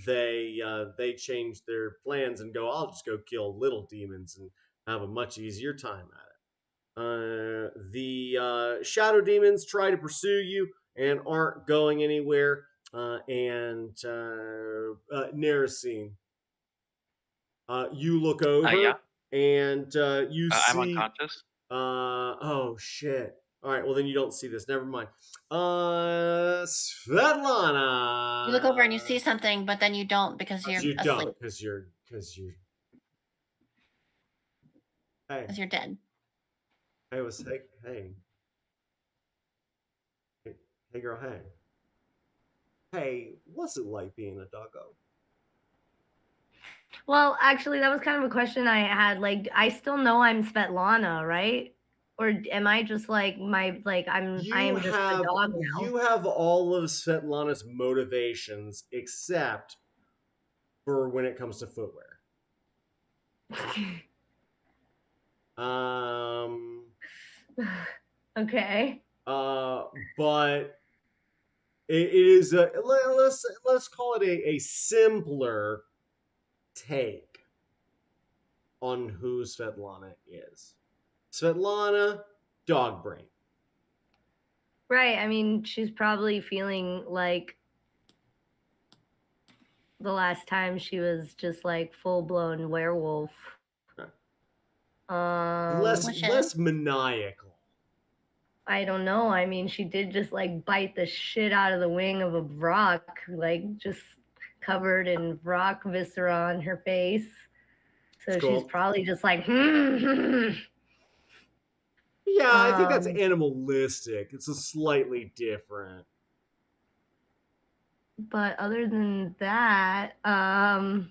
A: they change their plans and go, "I'll just go kill little demons and have a much easier time at it." The shadow demons try to pursue you and aren't going anywhere. Narasine, you look over
B: Yeah.
A: and you
B: I'm
A: see.
B: unconscious.
A: Oh shit. All right, well then you don't see this. Never mind. Svetlana.
D: You look over and you see something, but then you don't because you're
A: You
D: asleep.
A: don't, because you're. Hey.
D: Because you're dead.
A: Hey, hey, girl, hey. Hey, what's it like being a doggo?
C: Well, actually, that was kind of a question I had. Like, I still know I'm Svetlana, right? Or am I just like I am just a dog now?
A: You have all of Svetlana's motivations except for when it comes to footwear.
C: Okay.
A: But it is let's call it a simpler take on who Svetlana is. Svetlana, dog brain.
C: Right. I mean, she's probably feeling like the last time she was just like full blown werewolf.
A: Less maniacal.
C: I don't know. I mean, she did just like bite the shit out of the wing of a Vrock, like just covered in Vrock viscera on her face. So
A: Cool.
C: she's probably just like,
A: Yeah, I think that's animalistic. It's a slightly different.
C: But other than that, I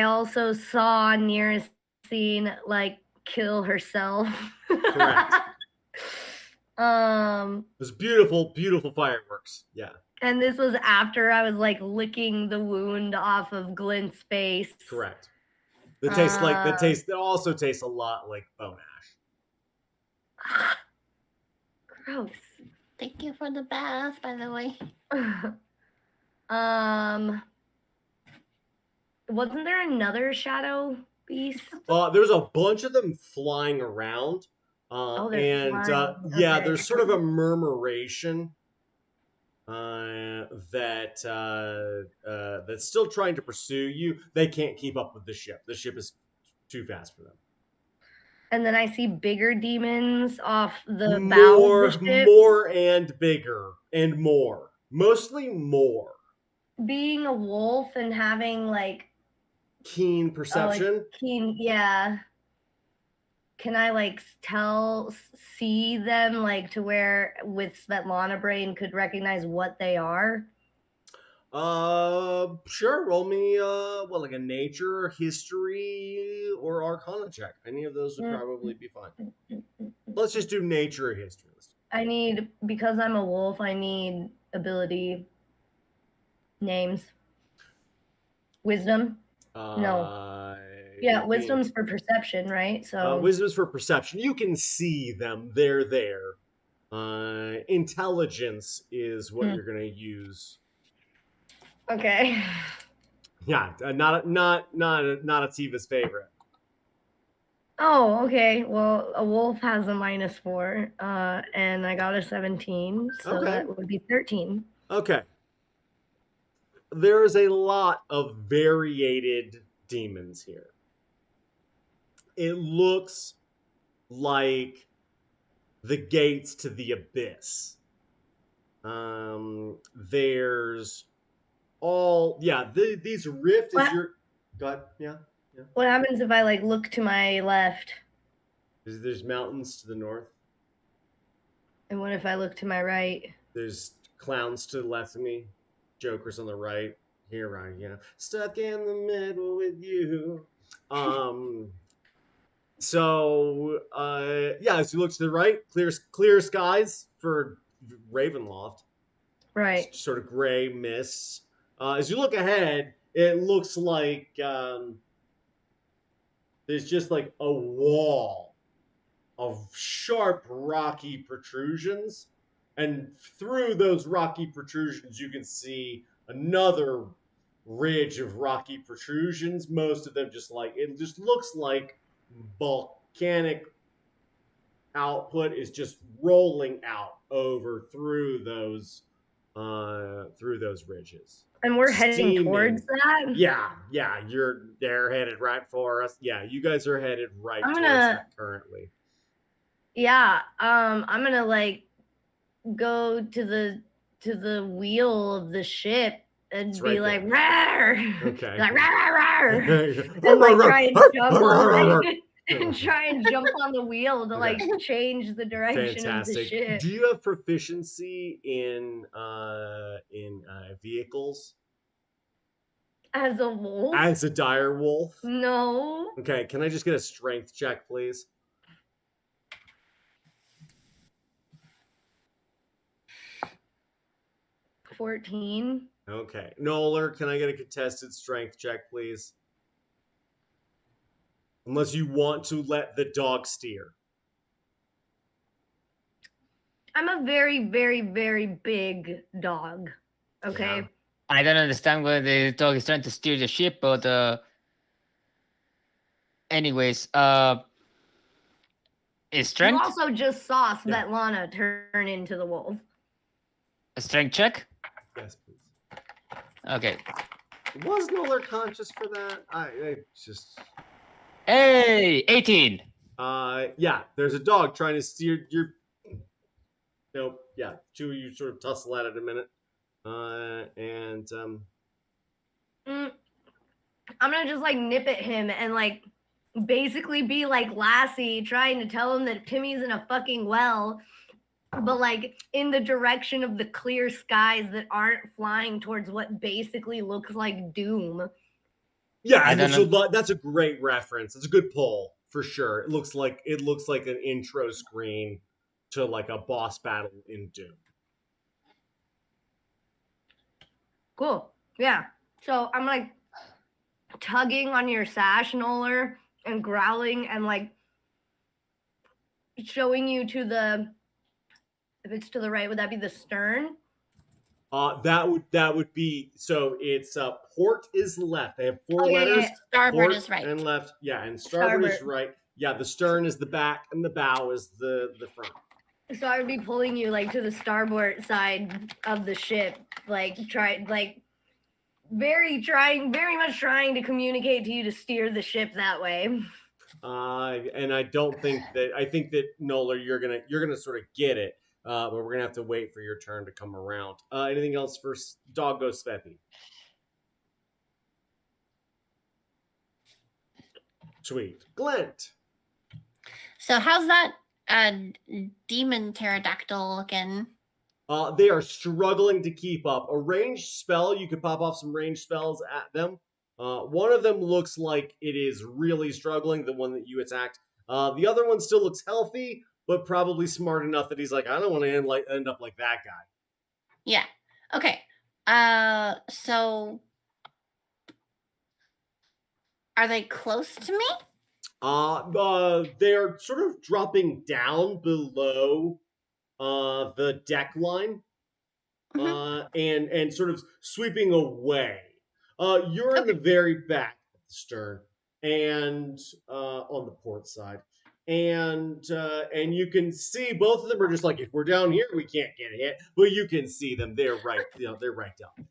C: also saw nearest scene like kill herself.
A: Correct. It was beautiful, beautiful fireworks. Yeah.
C: And this was after I was like licking the wound off of Glint's face.
A: Correct. That also tastes a lot like bone ash.
C: Gross.
D: Thank you for the bath, by the way.
C: Wasn't there another shadow beast?
A: There's a bunch of them flying around. There's sort of a murmuration that's still trying to pursue you. They can't keep up with the ship. The ship is too fast for them.
C: And then I see bigger demons off the bow of the ship.
A: More and bigger and more. Mostly more.
C: Being a wolf and having like
A: keen perception.
C: Yeah. can I like see them like to where with Svetlana brain could recognize what they are?
A: Sure. Roll me like a nature, history, or arcana check. Any of those would probably be fine. Let's just do nature or history.
C: I need, because I'm a wolf, I need ability names. Wisdom? No. Yeah, wisdom's for perception, right? So
A: wisdom's for perception. You can see them. They're there. Intelligence is what you're gonna use.
C: okay.
A: Yeah, not Tiva's favorite.
C: Oh, okay. Well, a wolf has a -4, and I got a 17, so
A: Okay.
C: that would be 13.
A: Okay. There is a lot of variated demons here. It looks like the gates to the abyss. There's these rift is your got yeah.
C: What happens if I like look to my left?
A: There's mountains to the north.
C: And what if I look to my right? There's
A: clowns to the left of me, jokers on the right. Here I am, stuck in the middle with you. So as you look to the right, clear skies for Ravenloft.
C: Right.
A: Sort of gray mists. As you look ahead, it looks like there's just like a wall of sharp rocky protrusions, and through those rocky protrusions you can see another ridge of rocky protrusions. Most of them just looks like volcanic output is just rolling out over through those ridges.
C: And we're heading towards that?
A: Yeah, they're headed right for us. Yeah, you guys are headed right towards that currently.
C: Yeah, I'm gonna like go to the wheel of the ship and be like, "Rawr!"
A: Okay.
C: Like, "Rawr, rawr, rawr!" and like try and jump on and try and jump on the wheel to like change the direction of the ship.
A: Do you have proficiency in vehicles?
C: As a wolf?
A: As a dire wolf?
C: No.
A: Okay, can I just get a strength check, please?
C: $14.
A: Okay. Noller, can I get a contested strength check, please? Unless you want to let the dog steer.
C: I'm a very, very, very big dog. Okay.
A: Yeah.
E: I don't understand why the dog is trying to steer the ship, but anyways, is strength?
C: You also just saw Svetlana turn into the wolf.
E: A strength check?
A: Yes, please.
E: Okay.
A: Was Noller conscious for that? I just.
E: Hey, 18.
A: There's a dog trying to steer your. Nope. Yeah, two of you sort of tussle at it a minute,
C: I'm gonna just like nip at him and like basically be like Lassie, trying to tell him that Timmy's in a fucking well, but like in the direction of the clear skies that aren't flying towards what basically looks like doom.
A: Yeah, that's a great reference. It's a good pull for sure. It looks like an intro screen to like a boss battle in Doom.
C: Cool. Yeah. So I'm like tugging on your sash, Noller, and growling and like showing you to the. If it's to the right, would that be the stern?
A: That would be, so it's port is left. They have four letters.
D: Yeah. Starboard
A: port
D: is right.
A: And left. Yeah, and starboard is right. Yeah, the stern is the back and the bow is the front.
C: So I would be pulling you like to the starboard side of the ship, like very much trying to communicate to you to steer the ship that way.
A: And I think that Noller, you're gonna sort of get it. But we're gonna have to wait for your turn to come around. Anything else for Doggo Sveppy? Sweet. Glent.
D: So how's that demon pterodactyl looking?
A: They are struggling to keep up. A ranged spell, you could pop off some ranged spells at them. One of them looks like it is really struggling, the one that you attacked. The other one still looks healthy, but probably smart enough that he's like, I don't want to end up like that guy.
D: Yeah. Okay. So are they close to me?
A: They're sort of dropping down below the deck line. And sort of sweeping away. You're in the very back of the stern and on the port side, and you can see both of them are just like, if we're down here, we can't get hit, but you can see them. They're right, they're right down.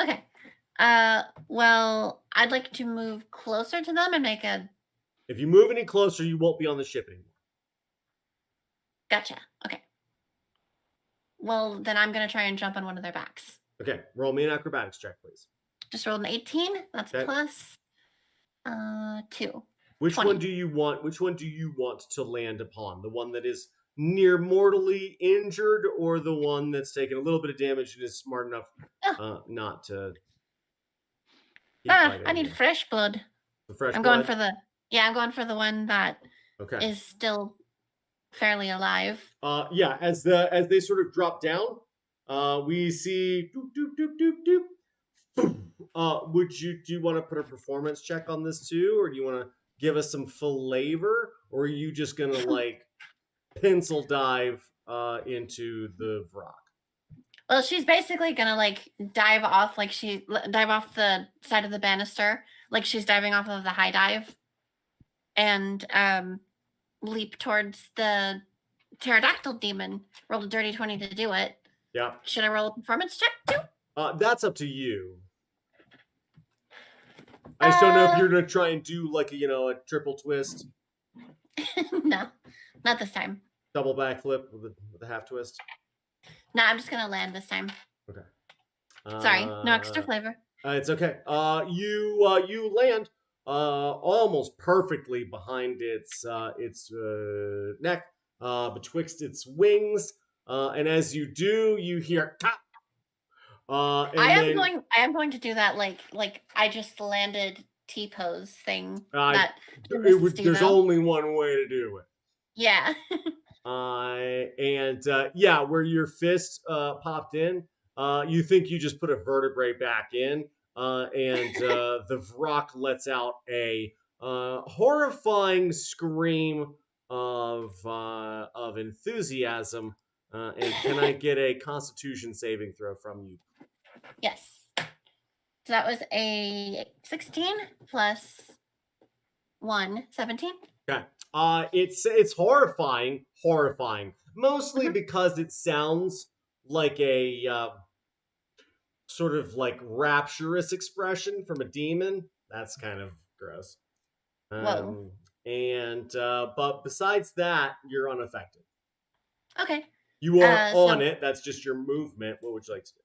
D: Okay. Well, I'd like to move closer to them and make a.
A: If you move any closer, you won't be on the ship anymore.
D: Gotcha. Okay. Well, then I'm gonna try and jump on one of their backs.
A: Okay, roll me an acrobatics check, please.
D: Just rolled an 18. That's
A: Okay.
D: plus 2.
A: Which
D: 20.
A: one do you want? Which one do you want to land upon? The one that is near mortally injured, or the one that's taken a little bit of damage and is smart enough not to?
D: I need fresh blood.
A: The fresh
D: I'm
A: blood?
D: going for the. Yeah, I'm going for the one that
A: Okay.
D: is still fairly alive.
A: Yeah. As they sort of drop down, we see. Doop, doop, doop, doop, doop. Do you want to put a performance check on this too, or do you want to give us some flavor, or are you just gonna like pencil dive into the Vrock?
D: Well, she's basically gonna like dive off the side of the banister, like she's diving off of the high dive, and leap towards the pterodactyl demon. Rolled a dirty 20 to do it.
A: Yeah.
D: Should I roll a performance check too?
A: That's up to you. I just don't know if you're gonna try and do like a triple twist.
D: No, not this time.
A: Double backflip with a half twist.
D: No, I'm just gonna land this time.
A: Okay.
D: Sorry, no extra flavor.
A: It's okay. You land almost perfectly behind its neck, betwixt its wings, and as you do, you hear "Tap."
D: I am going to do that like I just landed T-pose thing.
A: There's only one way to do it.
D: Yeah.
A: Where your fist popped in, you think you just put a vertebrae back in, and the Vrock lets out a horrifying scream of enthusiasm. And can I get a Constitution saving throw from you?
D: Yes. So that was a 16 plus 1, 17.
A: Okay. It's horrifying, mostly because it sounds like a sort of like rapturous expression from a demon. That's kind of gross.
D: Whoa.
A: But besides that, you're unaffected.
D: Okay.
A: You are on it. That's just your movement. What would you like to do?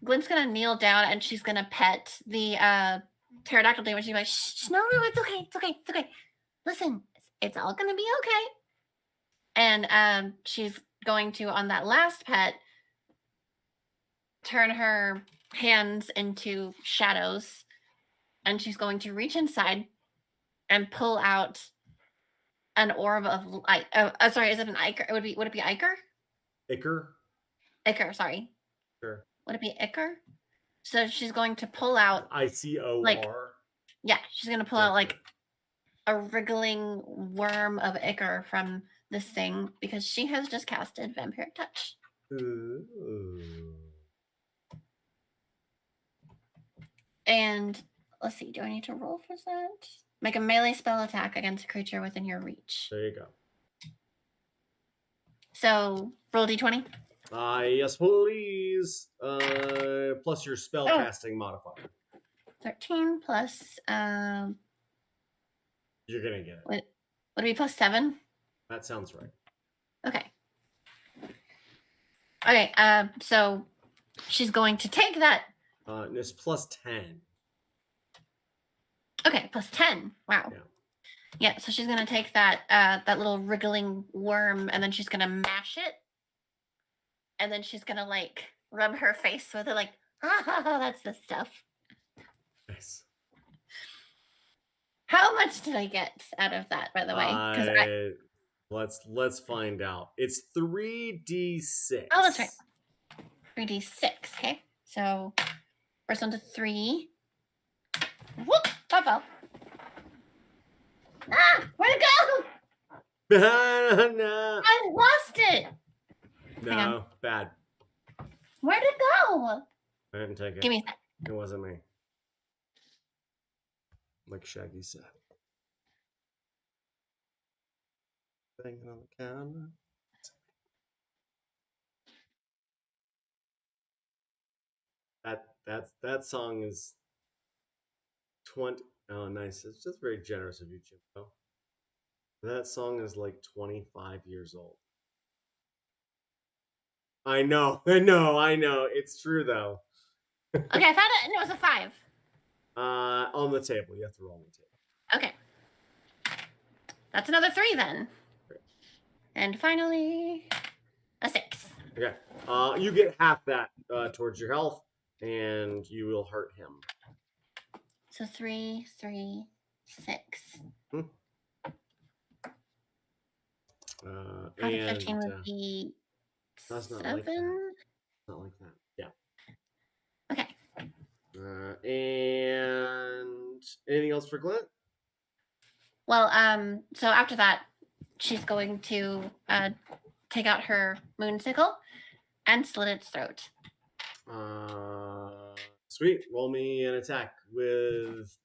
D: Gwen's gonna kneel down and she's gonna pet the pterodactyl demon. She's like, shh, no, it's okay. Listen, it's all gonna be okay. And she's going to, on that last pet, turn her hands into shadows, and she's going to reach inside and pull out an orb of light. Sorry, is it an Ichor? Would it be Ichor? Ichor, sorry.
A: Sure.
D: Would it be Ichor? So she's going to pull out
A: ICOR.
D: Yeah, she's gonna pull out like a wriggling worm of Ichor from this thing because she has just casted Vampiric Touch.
A: Ooh.
D: And let's see, do I need to roll for that? Make a melee spell attack against a creature within your reach.
A: There you go.
D: So roll d20.
A: Yes, please. Plus your spell casting modifier.
D: 13 plus
A: You're gonna get it.
D: Would it be plus 7?
A: That sounds right.
D: Okay. So she's going to take that.
A: It's plus 10.
D: Okay, plus 10. Wow.
A: Yeah.
D: Yeah, so she's gonna take that that little wriggling worm, and then she's gonna mash it, and then she's gonna like rub her face with it, like, ah, that's the stuff.
A: Nice.
D: How much did I get out of that, by the way? Because
A: Let's find out. It's 3d6.
D: oh, that's right, 3d6. Okay, so first one's a 3. Whoop! That fell. Ah, where'd it go?
A: No,
D: I lost it. Hang on.
A: no, bad.
D: Where'd it go?
A: I didn't take it.
D: Give me a sec.
A: It wasn't me. Like Shaggy said. Banging on the counter. That song is 20. Oh, nice. It's just very generous of you, Jimbo. That song is like 25 years old. I know. It's true though.
D: Okay, I found it, and it was a 5.
A: On the table. You have to roll on the table.
D: Okay. That's another 3 then.
A: Great.
D: And finally, a 6.
A: Okay. You get half that towards your health, and you will hurt him.
D: So 3, 3, 6. Half of 15 would be
A: that's
D: 7.
A: not like that. Not like that. Yeah.
D: Okay.
A: And anything else for Glint?
D: Well, so after that, she's going to take out her moonsicle and slit its throat.
A: Sweet. Roll me an attack with.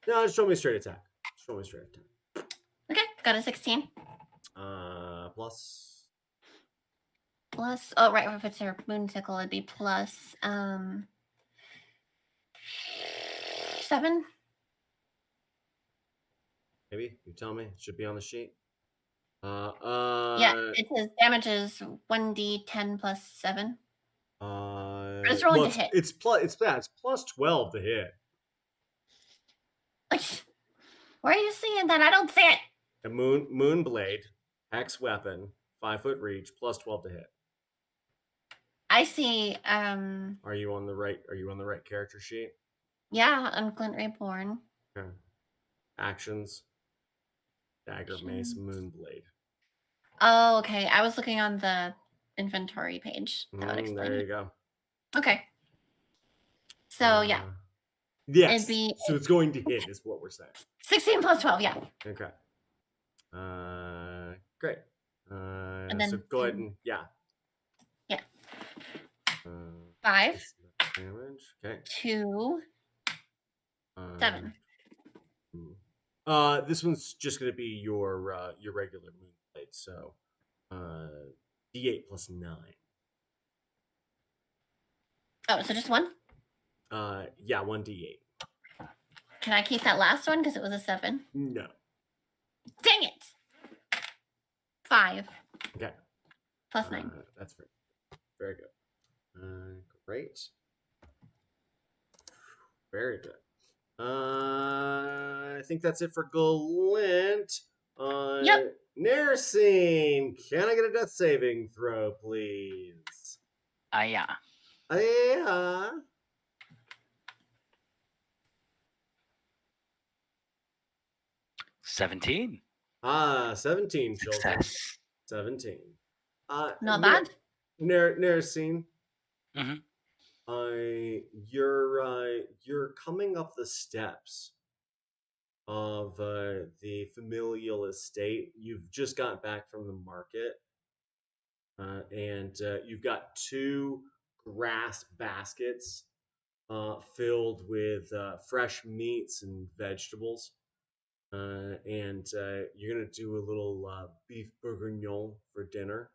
A: No, just roll me a straight attack.
D: Okay, got a 16.
A: Plus.
D: Oh, right, if it's her moonsicle, it'd be plus 7.
A: Maybe you tell me. It should be on the sheet.
D: Yeah, it says damage is 1d10 plus 7. It's rolling to hit.
A: It's plus 12 to hit.
D: Where are you seeing that? I don't see it.
A: A moon blade, hex weapon, 5-foot reach, plus 12 to hit.
D: I see.
A: Are you on the right character sheet?
D: Yeah, on Glint Reborn.
A: Okay. Actions. Dagger, mace, moon blade.
D: Oh, okay. I was looking on the inventory page. That would explain.
A: There you go.
D: Okay. So yeah.
A: Yes.
D: It'd be
A: so it's going to hit, is what we're saying.
D: 16 plus 12. Yeah.
A: Okay. Great.
D: And then
A: so go ahead and
D: Yeah. 5.
A: Damage. Okay.
D: 2. 7.
A: This one's just going to be your regular moon blade. So, D8 plus 9.
D: Oh, so just 1?
A: Yeah, 1d8.
D: Can I keep that last one because it was a 7?
A: No.
D: Dang it! 5.
A: Okay.
D: Plus 9.
A: That's very good. Great. Very good. I think that's it for Glint.
D: Yep.
A: Narasine, can I get a death saving throw, please?
B: Yeah.
A: Yeah.
B: 17.
A: 17 children.
B: Success.
A: 17.
D: Not bad.
A: Narasine.
B: Mhm.
A: You're coming up the steps of the familial estate. You've just got back from the market, and you've got 2 grass baskets filled with fresh meats and vegetables. And you're gonna do a little beef bourguignon for dinner.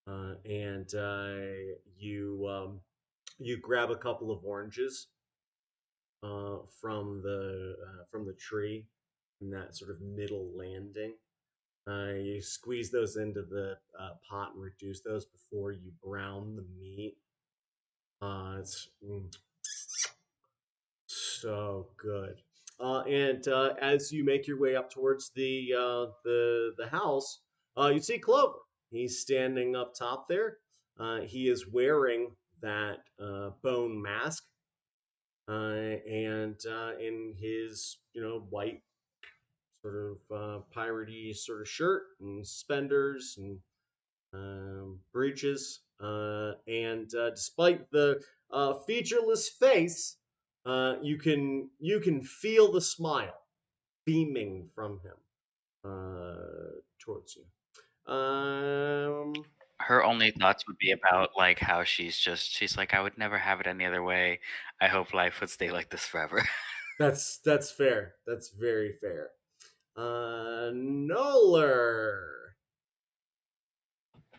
A: And you grab a couple of oranges from the tree in that sort of middle landing. You squeeze those into the pot and reduce those before you brown the meat. It's so good. And as you make your way up towards the house, you see Clover. He's standing up top there. He is wearing that bone mask, and in his white sort of piratey sort of shirt and suspenders and breeches. And despite the featureless face, you can feel the smile beaming from him towards you.
B: Her only thoughts would be about like how she's like, I would never have it any other way. I hope life would stay like this forever.
A: That's fair. That's very fair. Noller.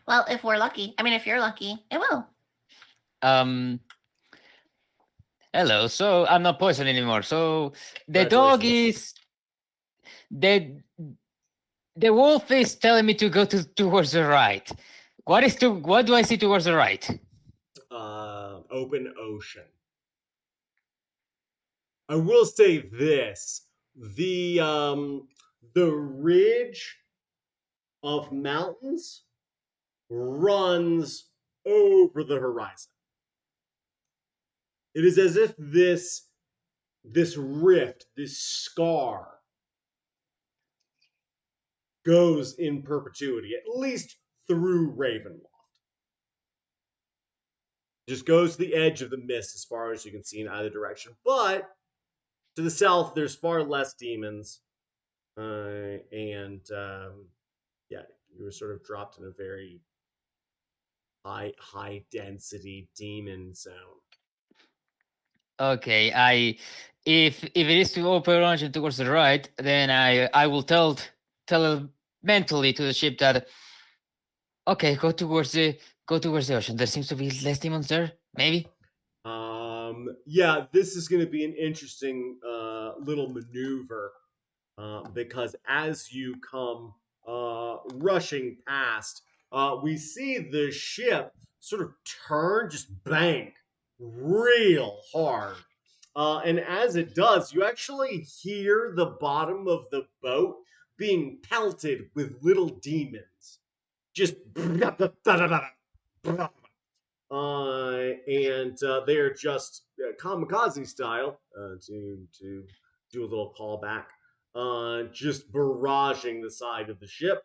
D: Well, if we're lucky, I mean, if you're lucky, it will.
E: Hello. So I'm not poisoned anymore. So the dog is the wolf is telling me to go towards the right. What do I see towards the right?
A: Open ocean. I will say this: the ridge of mountains runs over the horizon. It is as if this rift, this scar, goes in perpetuity, at least through Ravenloft. Just goes to the edge of the mist as far as you can see in either direction. But to the south, there's far less demons, and yeah, you were sort of dropped in a very high density demon zone.
E: Okay, if it is to open ocean towards the right, then I will tell mentally to the ship that okay, go towards the ocean. There seems to be less demons there, maybe.
A: Yeah, this is going to be an interesting little maneuver because as you come rushing past, we see the ship sort of turn, just bank real hard. And as it does, you actually hear the bottom of the boat being pelted with little demons. Just and they're just kamikaze style to do a little callback, just barraging the side of the ship.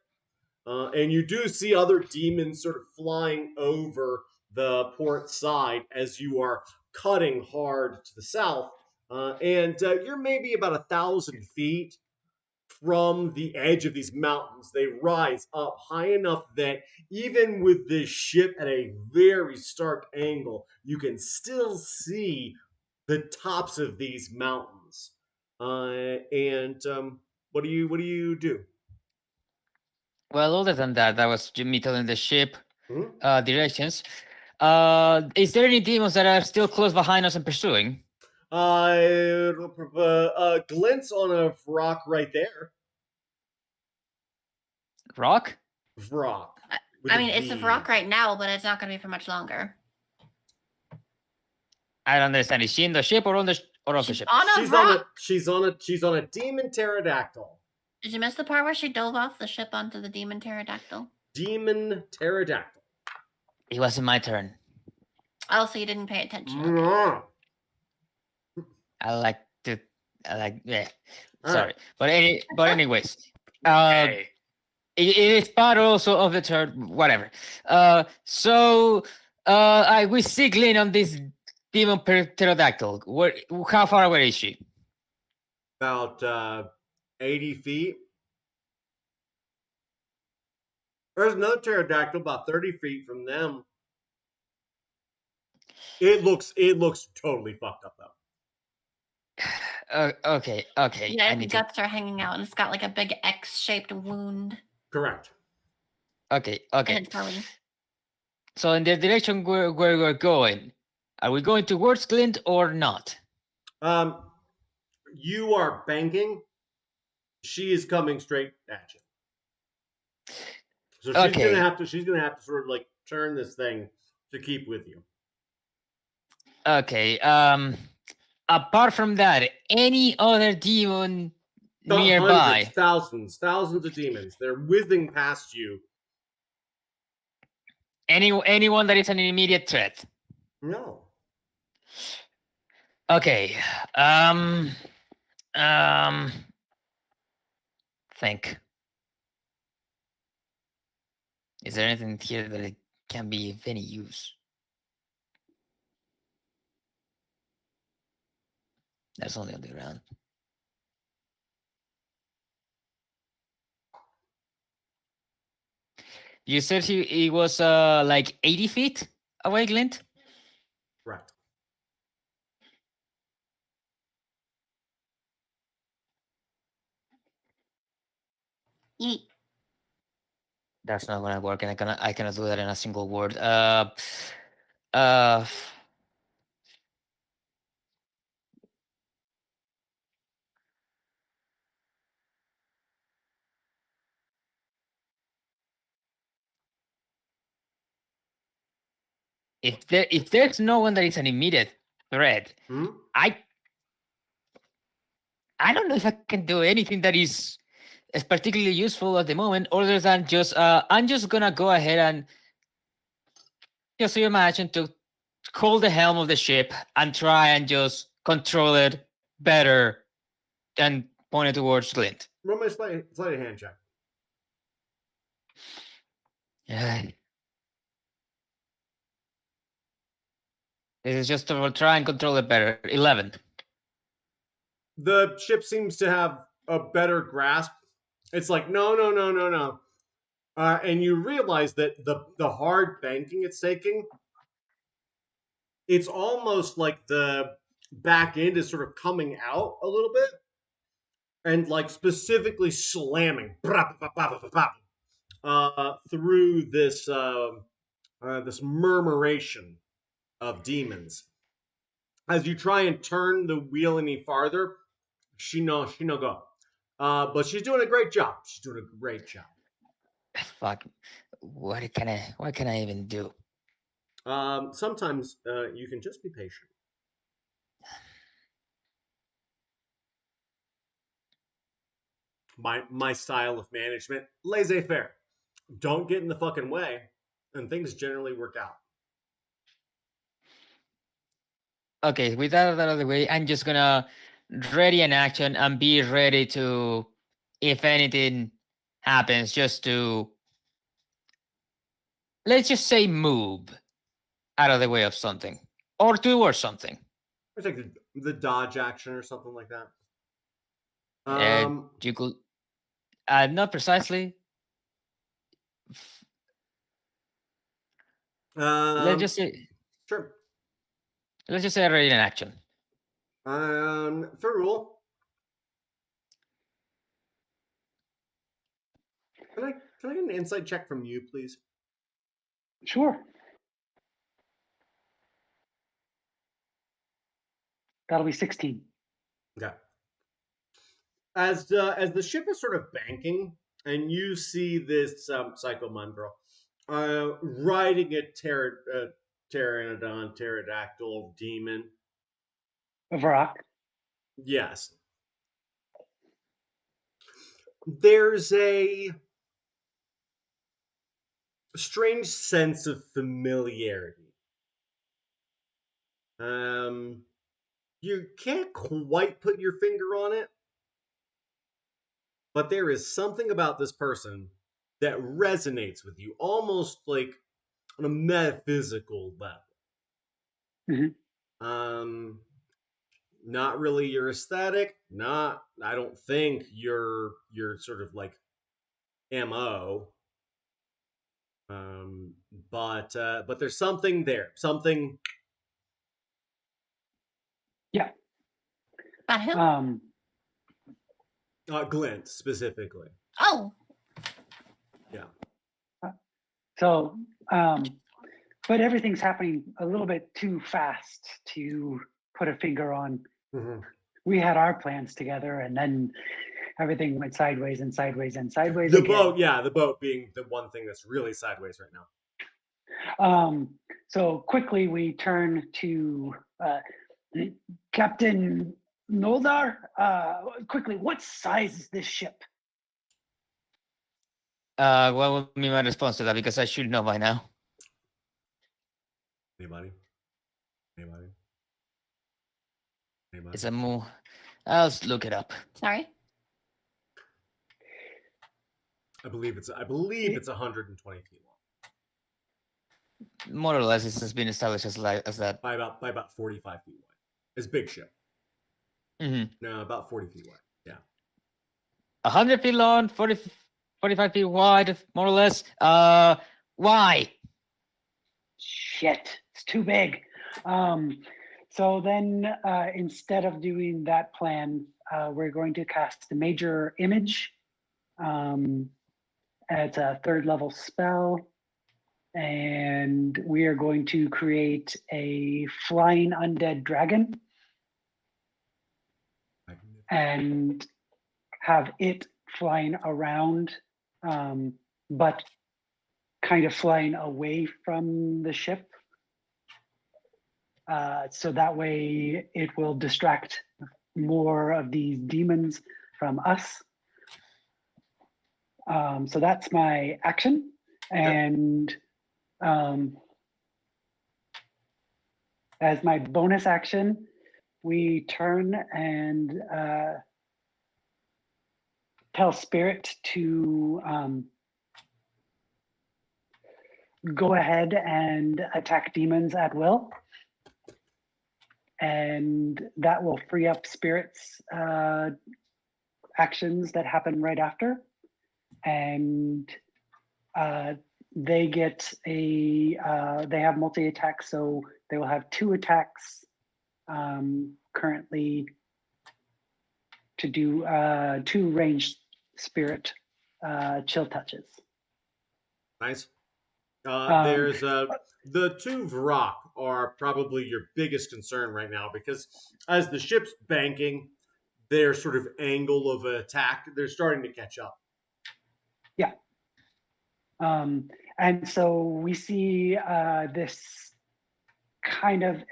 A: And you do see other demons sort of flying over the port side as you are cutting hard to the south. And you're maybe about 1,000 feet from the edge of these mountains. They rise up high enough that even with this ship at a very stark angle, you can still see the tops of these mountains. And what do you do?
E: Well, other than that, that was me telling the ship
A: Hmm?
E: directions. Is there any demons that are still close behind us and pursuing?
A: Glints on a rock right there.
E: Rock?
A: Vrock.
D: I mean, it's a rock right now, but it's not going to be for much longer.
E: I don't understand. Is she in the ship or off the ship?
D: On a rock.
A: She's on a demon pterodactyl.
D: Did you miss the part where she dove off the ship onto the demon pterodactyl?
A: Demon pterodactyl.
E: It wasn't my turn.
D: Oh, so you didn't pay attention. Okay.
E: Yeah.
A: All
E: Sorry,
A: right.
E: but anyways,
B: Okay.
E: it is part also of the third whatever. So we see Glenn on this demon pterodactyl. How far away is she?
A: About 80 feet. There's another pterodactyl about 30 feet from them. It looks totally fucked up though.
E: Okay.
D: Yeah, the guts are hanging out, and it's got like a big X-shaped wound.
A: Correct.
E: Okay.
D: In its belly.
E: So in the direction where we're going, are we going towards Clint or not?
A: You are banking. She is coming straight at you. So she's gonna have to sort of like turn this thing to keep with you.
E: Okay. apart from that, any other demon nearby?
A: Hundreds, thousands of demons. They're whizzing past you.
E: Anyone that is an immediate threat?
A: No.
E: Okay. Think. Is there anything here that it can be of any use? That's only on the ground. You said he was like 80 feet away, Glint?
A: Right.
D: Yeet.
E: That's not gonna work, and I cannot do that in a single word. If there's no one that is an immediate threat,
A: Hmm?
E: I don't know if I can do anything that is particularly useful at the moment, other than just I'm just gonna go ahead and just imagine to hold the helm of the ship and try and just control it better and point it towards Glint.
A: Roll my sleight of hand check.
E: Yeah. This is just to try and control it better. 11.
A: The ship seems to have a better grasp. It's like, no. And you realize that the hard banking it's taking, it's almost like the back end is sort of coming out a little bit and like specifically slamming through this this murmuration of demons. As you try and turn the wheel any farther, she no go. But she's doing a great job. She's doing a great job.
E: Fuck. What can I even do?
A: Sometimes you can just be patient. My style of management, laissez-faire. Don't get in the fucking way, and things generally work out.
E: Okay, with that out of the way, I'm just gonna ready an action and be ready to, if anything happens, just to, let's just say, move out of the way of something or towards something.
A: It's like the dodge action or something like that.
E: You could, not precisely. Let's just say,
A: Sure.
E: let's just say ready an action.
A: For rule. Can I get an insight check from you, please?
F: Sure. That'll be 16.
A: Okay. As the ship is sort of banking, and you see this psychoman girl riding a pterodactyl demon.
F: A Varrock.
A: Yes. There's a strange sense of familiarity. You can't quite put your finger on it, but there is something about this person that resonates with you, almost like on a metaphysical level.
F: Mm-hmm.
A: Not really your aesthetic, I don't think your sort of like MO. But there's something there. Something.
F: Yeah.
D: About who?
A: Glint specifically.
D: Oh.
A: Yeah.
F: So, but everything's happening a little bit too fast to put a finger on.
A: Mm-hmm.
F: We had our plans together, and then everything went sideways and sideways and sideways.
A: The boat being the one thing that's really sideways right now.
F: So quickly we turn to Captain Noldar, quickly, what size is this ship?
E: What would be my response to that? Because I should know by now.
A: Anybody? Anybody? Anybody?
E: It's a more. I'll look it up.
D: Sorry.
A: I believe it's 120 feet long.
E: More or less, it's been established as that.
A: By about 45 feet wide. It's a big ship.
E: Mm-hmm.
A: No, about 40 feet wide. Yeah.
E: 100 feet long, 45 feet wide, more or less. Why?
F: Shit, it's too big. So then, instead of doing that plan, we're going to cast the major image. It's a 3rd level spell, and we are going to create a flying undead dragon and have it flying around, but kind of flying away from the ship. So that way it will distract more of these demons from us. So that's my action. And as my bonus action, we turn and tell Spirit to go ahead and attack demons at will. And that will free up Spirit's actions that happen right after. And they get they have multi-attack, so they will have 2 attacks currently to do 2 ranged Spirit chill touches.
A: Nice. There's the 2 Vrak are probably your biggest concern right now, because as the ship's banking, their sort of angle of attack, they're starting to catch up.
F: Yeah. And so we see this kind of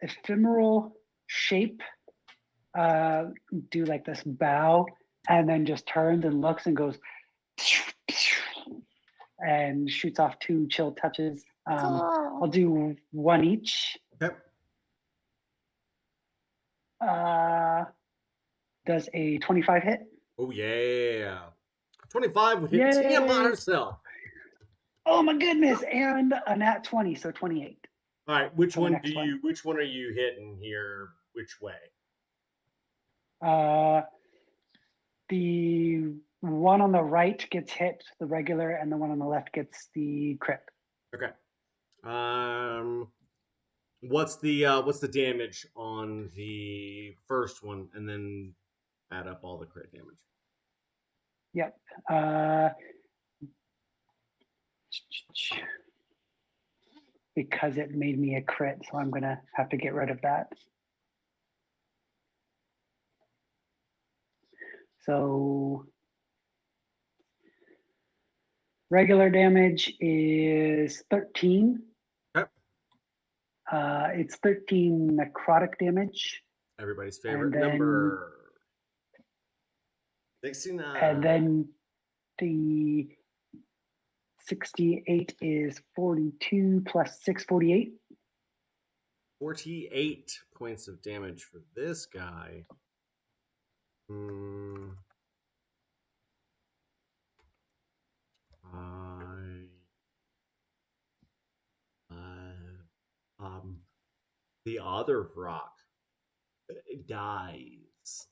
F: ephemeral shape do like this bow, and then just turns and looks and goes and shoots off 2 chill touches.
D: Cool.
F: I'll do 1 each.
A: Okay.
F: Does a 25 hit?
A: Oh yeah. 25 would hit Tiamat herself.
F: Oh my goodness! And a nat 20, so 28.
A: All right, which
F: For the
A: one
F: next one.
A: which one are you hitting here? Which way?
F: The one on the right gets hit, the regular, and the one on the left gets the crit.
A: Okay. What's the damage on the first one, and then add up all the crit damage.
F: Yep. Because it made me a crit, so I'm gonna have to get rid of that. So regular damage is 13.
A: Okay.
F: It's 13 necrotic damage.
A: Everybody's favorite
F: And then-
A: number. 69.
F: And then the 68 is 42 plus 6, 48.
A: 48 points of damage for this guy. The other rock dies.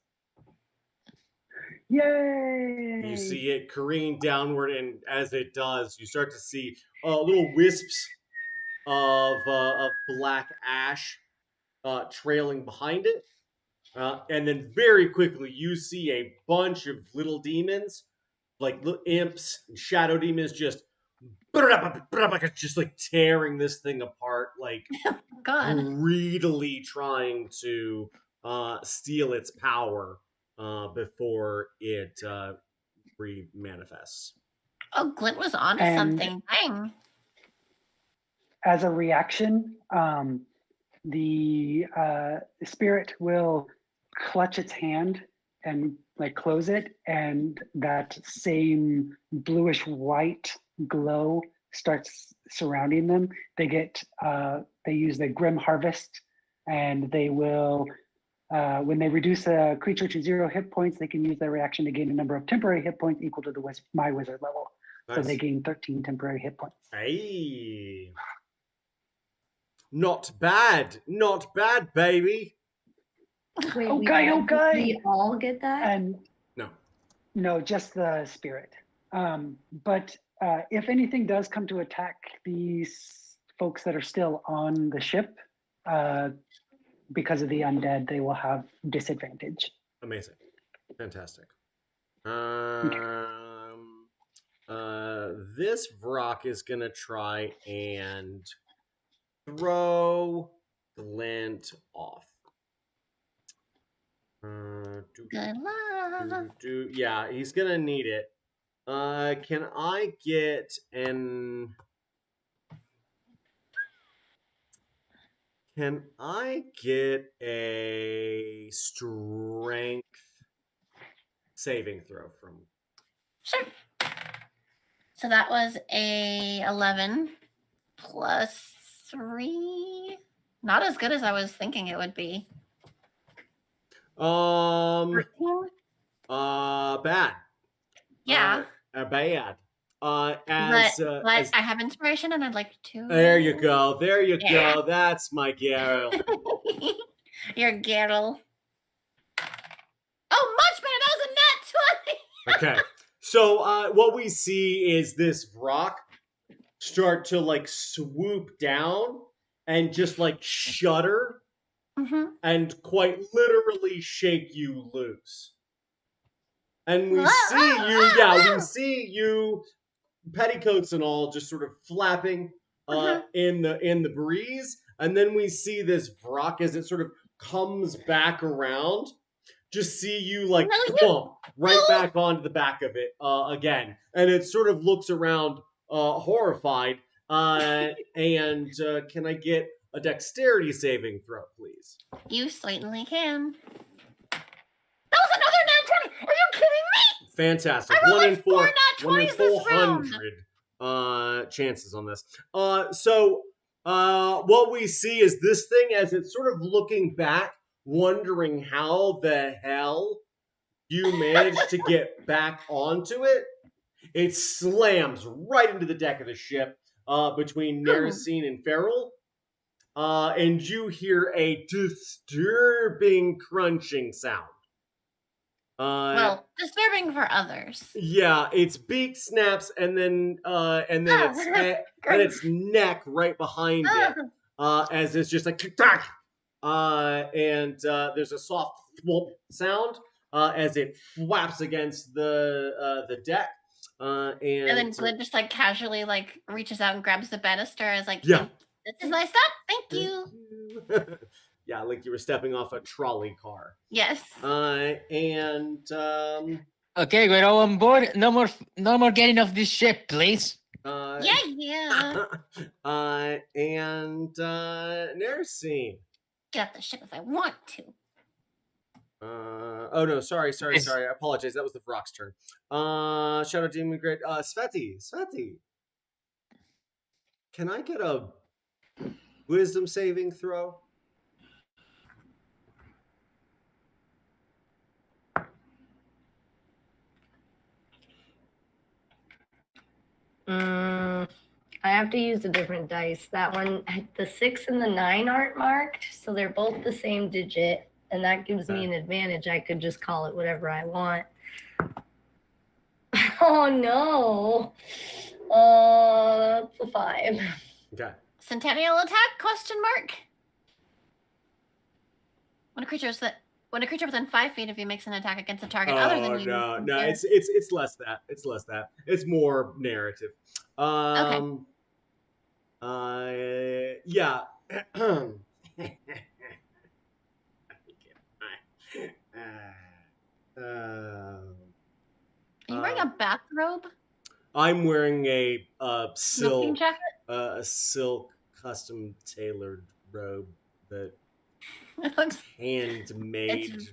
F: Yay!
A: You see it careen downward, and as it does, you start to see little wisps of black ash trailing behind it. And then very quickly, you see a bunch of little demons, like little imps and shadow demons, just like tearing this thing apart, like
D: God.
A: greedily trying to steal its power before it re-manifests.
D: Oh, Glint was onto
F: And-
D: something. Dang.
F: As a reaction, the spirit will clutch its hand and like close it, and that same bluish white glow starts surrounding them. They get they use the Grim Harvest, and they will when they reduce a creature to 0 hit points, they can use their reaction to gain a number of temporary hit points equal to the my wizard level. So they gain 13 temporary hit points.
A: Hey. Not bad. Not bad, baby.
C: Wait,
F: Okay.
C: we all get that?
F: And no, just the spirit. But if anything does come to attack these folks that are still on the ship, because of the undead, they will have disadvantage.
A: Amazing. Fantastic. This Vrock is gonna try and throw Glint off.
D: Good luck.
A: Yeah, he's gonna need it. Can I get an? Can I get a strength saving throw from?
D: Sure. So that was a 11 plus 3. Not as good as I was thinking it would be. 13?
A: Bad.
D: Yeah.
A: Bad.
D: But
A: As
D: I have inspiration and I'd like to.
A: There you go. There you go. That's my Geralt.
D: Your Geralt. Oh, much better. That was a nat 20.
A: Okay. So what we see is this Vrock start to like swoop down and just like shudder and quite literally shake you loose. And we see you, petticoats and all, just sort of flapping in the breeze. And then we see this Vrock as it sort of comes back around. Just see you like bump right back onto the back of it again. And it sort of looks around horrified. And can I get a dexterity saving throw, please?
D: You certainly can. That was another nat 20. Are you kidding me?
A: Fantastic.
D: I rolled
A: 1 in 4,
D: nat
A: 1 in
D: 20s this round.
A: 400 chances on this. So what we see is this thing as it's sort of looking back, wondering how the hell you managed to get back onto it. It slams right into the deck of the ship between Narasine and Feral. And you hear a disturbing crunching sound.
D: Well, disturbing for others.
A: Yeah, its beak snaps, and then its neck right behind it, as it's just like tack, and there's a soft thwomp sound as it flaps against the deck, and
D: then Glib just like casually like reaches out and grabs the banister as like,
A: yeah,
D: this is my stop. Thank you.
A: Yeah, like you were stepping off a trolley car.
D: Yes.
A: And
E: okay, we're all on board. No more getting off this ship, please.
D: Yeah.
A: And Narasine.
D: Get off the ship if I want to.
A: Oh no, sorry. I apologize. That was the Vrock's turn. Shadow Demon Great. Sveti. Can I get a wisdom saving throw?
C: I have to use a different dice. That one, the 6 and the 9 aren't marked, so they're both the same digit, and that gives me an advantage. I could just call it whatever I want. Oh no! That's a 5.
A: Okay.
D: Centennial attack? Question mark. When a creature within 5 feet of you makes an attack against a target other than you.
A: No, it's less that. It's less that. It's more narrative.
D: Okay.
A: Yeah.
D: Are you wearing a bathrobe?
A: I'm wearing a silk
D: jacket?
A: A silk custom tailored robe that
D: It looks
A: handmade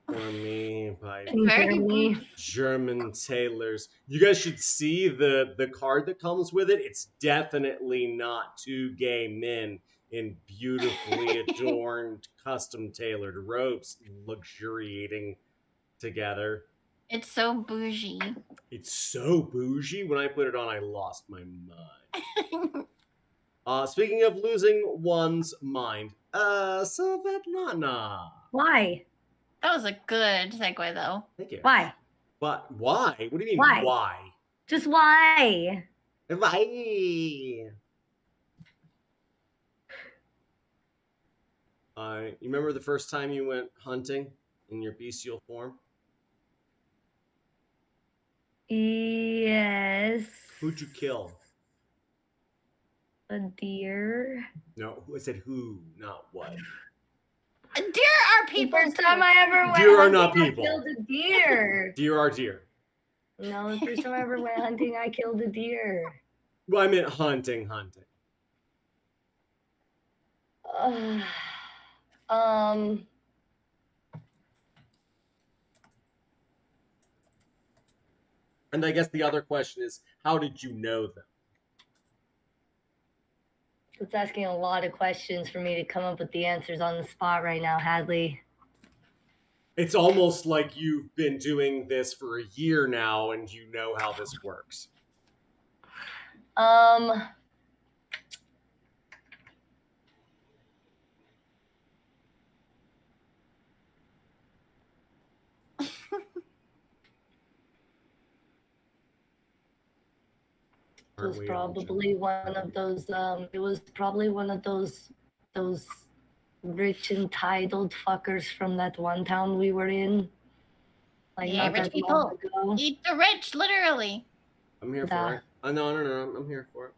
A: for me by
D: it's very
C: Germany.
D: bougie.
A: German tailors. You guys should see the card that comes with it. It's definitely not two gay men in beautifully adorned, custom tailored robes luxuriating together.
D: It's so bougie.
A: It's so bougie. When I put it on, I lost my mind. Speaking of losing one's mind, Svetlana.
C: Why?
D: That was a good segue, though.
A: Thank you.
C: Why?
A: But why? What do you mean,
C: Why?
A: why?
C: Just why?
A: Why? You remember the first time you went hunting in your bestial form?
C: Yes.
A: Who'd you kill?
C: A deer.
A: No, I said who, not what.
D: Deer are
C: The
D: people.
C: first time I ever went
A: Deer are
C: hunting,
A: not people.
C: I killed a deer.
A: Deer are deer.
C: No, the first time I ever went hunting, I killed a deer.
A: Well, I meant hunting. And I guess the other question is, how did you know them?
C: It's asking a lot of questions for me to come up with the answers on the spot right now, Hadley.
A: It's almost like you've been doing this for a year now and you know how this works.
C: It was probably one of those. It was probably one of those rich entitled fuckers from that one town we were in. Like
D: Yeah,
C: not
D: rich
C: that
D: people
C: long ago.
D: eat the rich, literally.
A: I'm here for it. No, I'm here for it.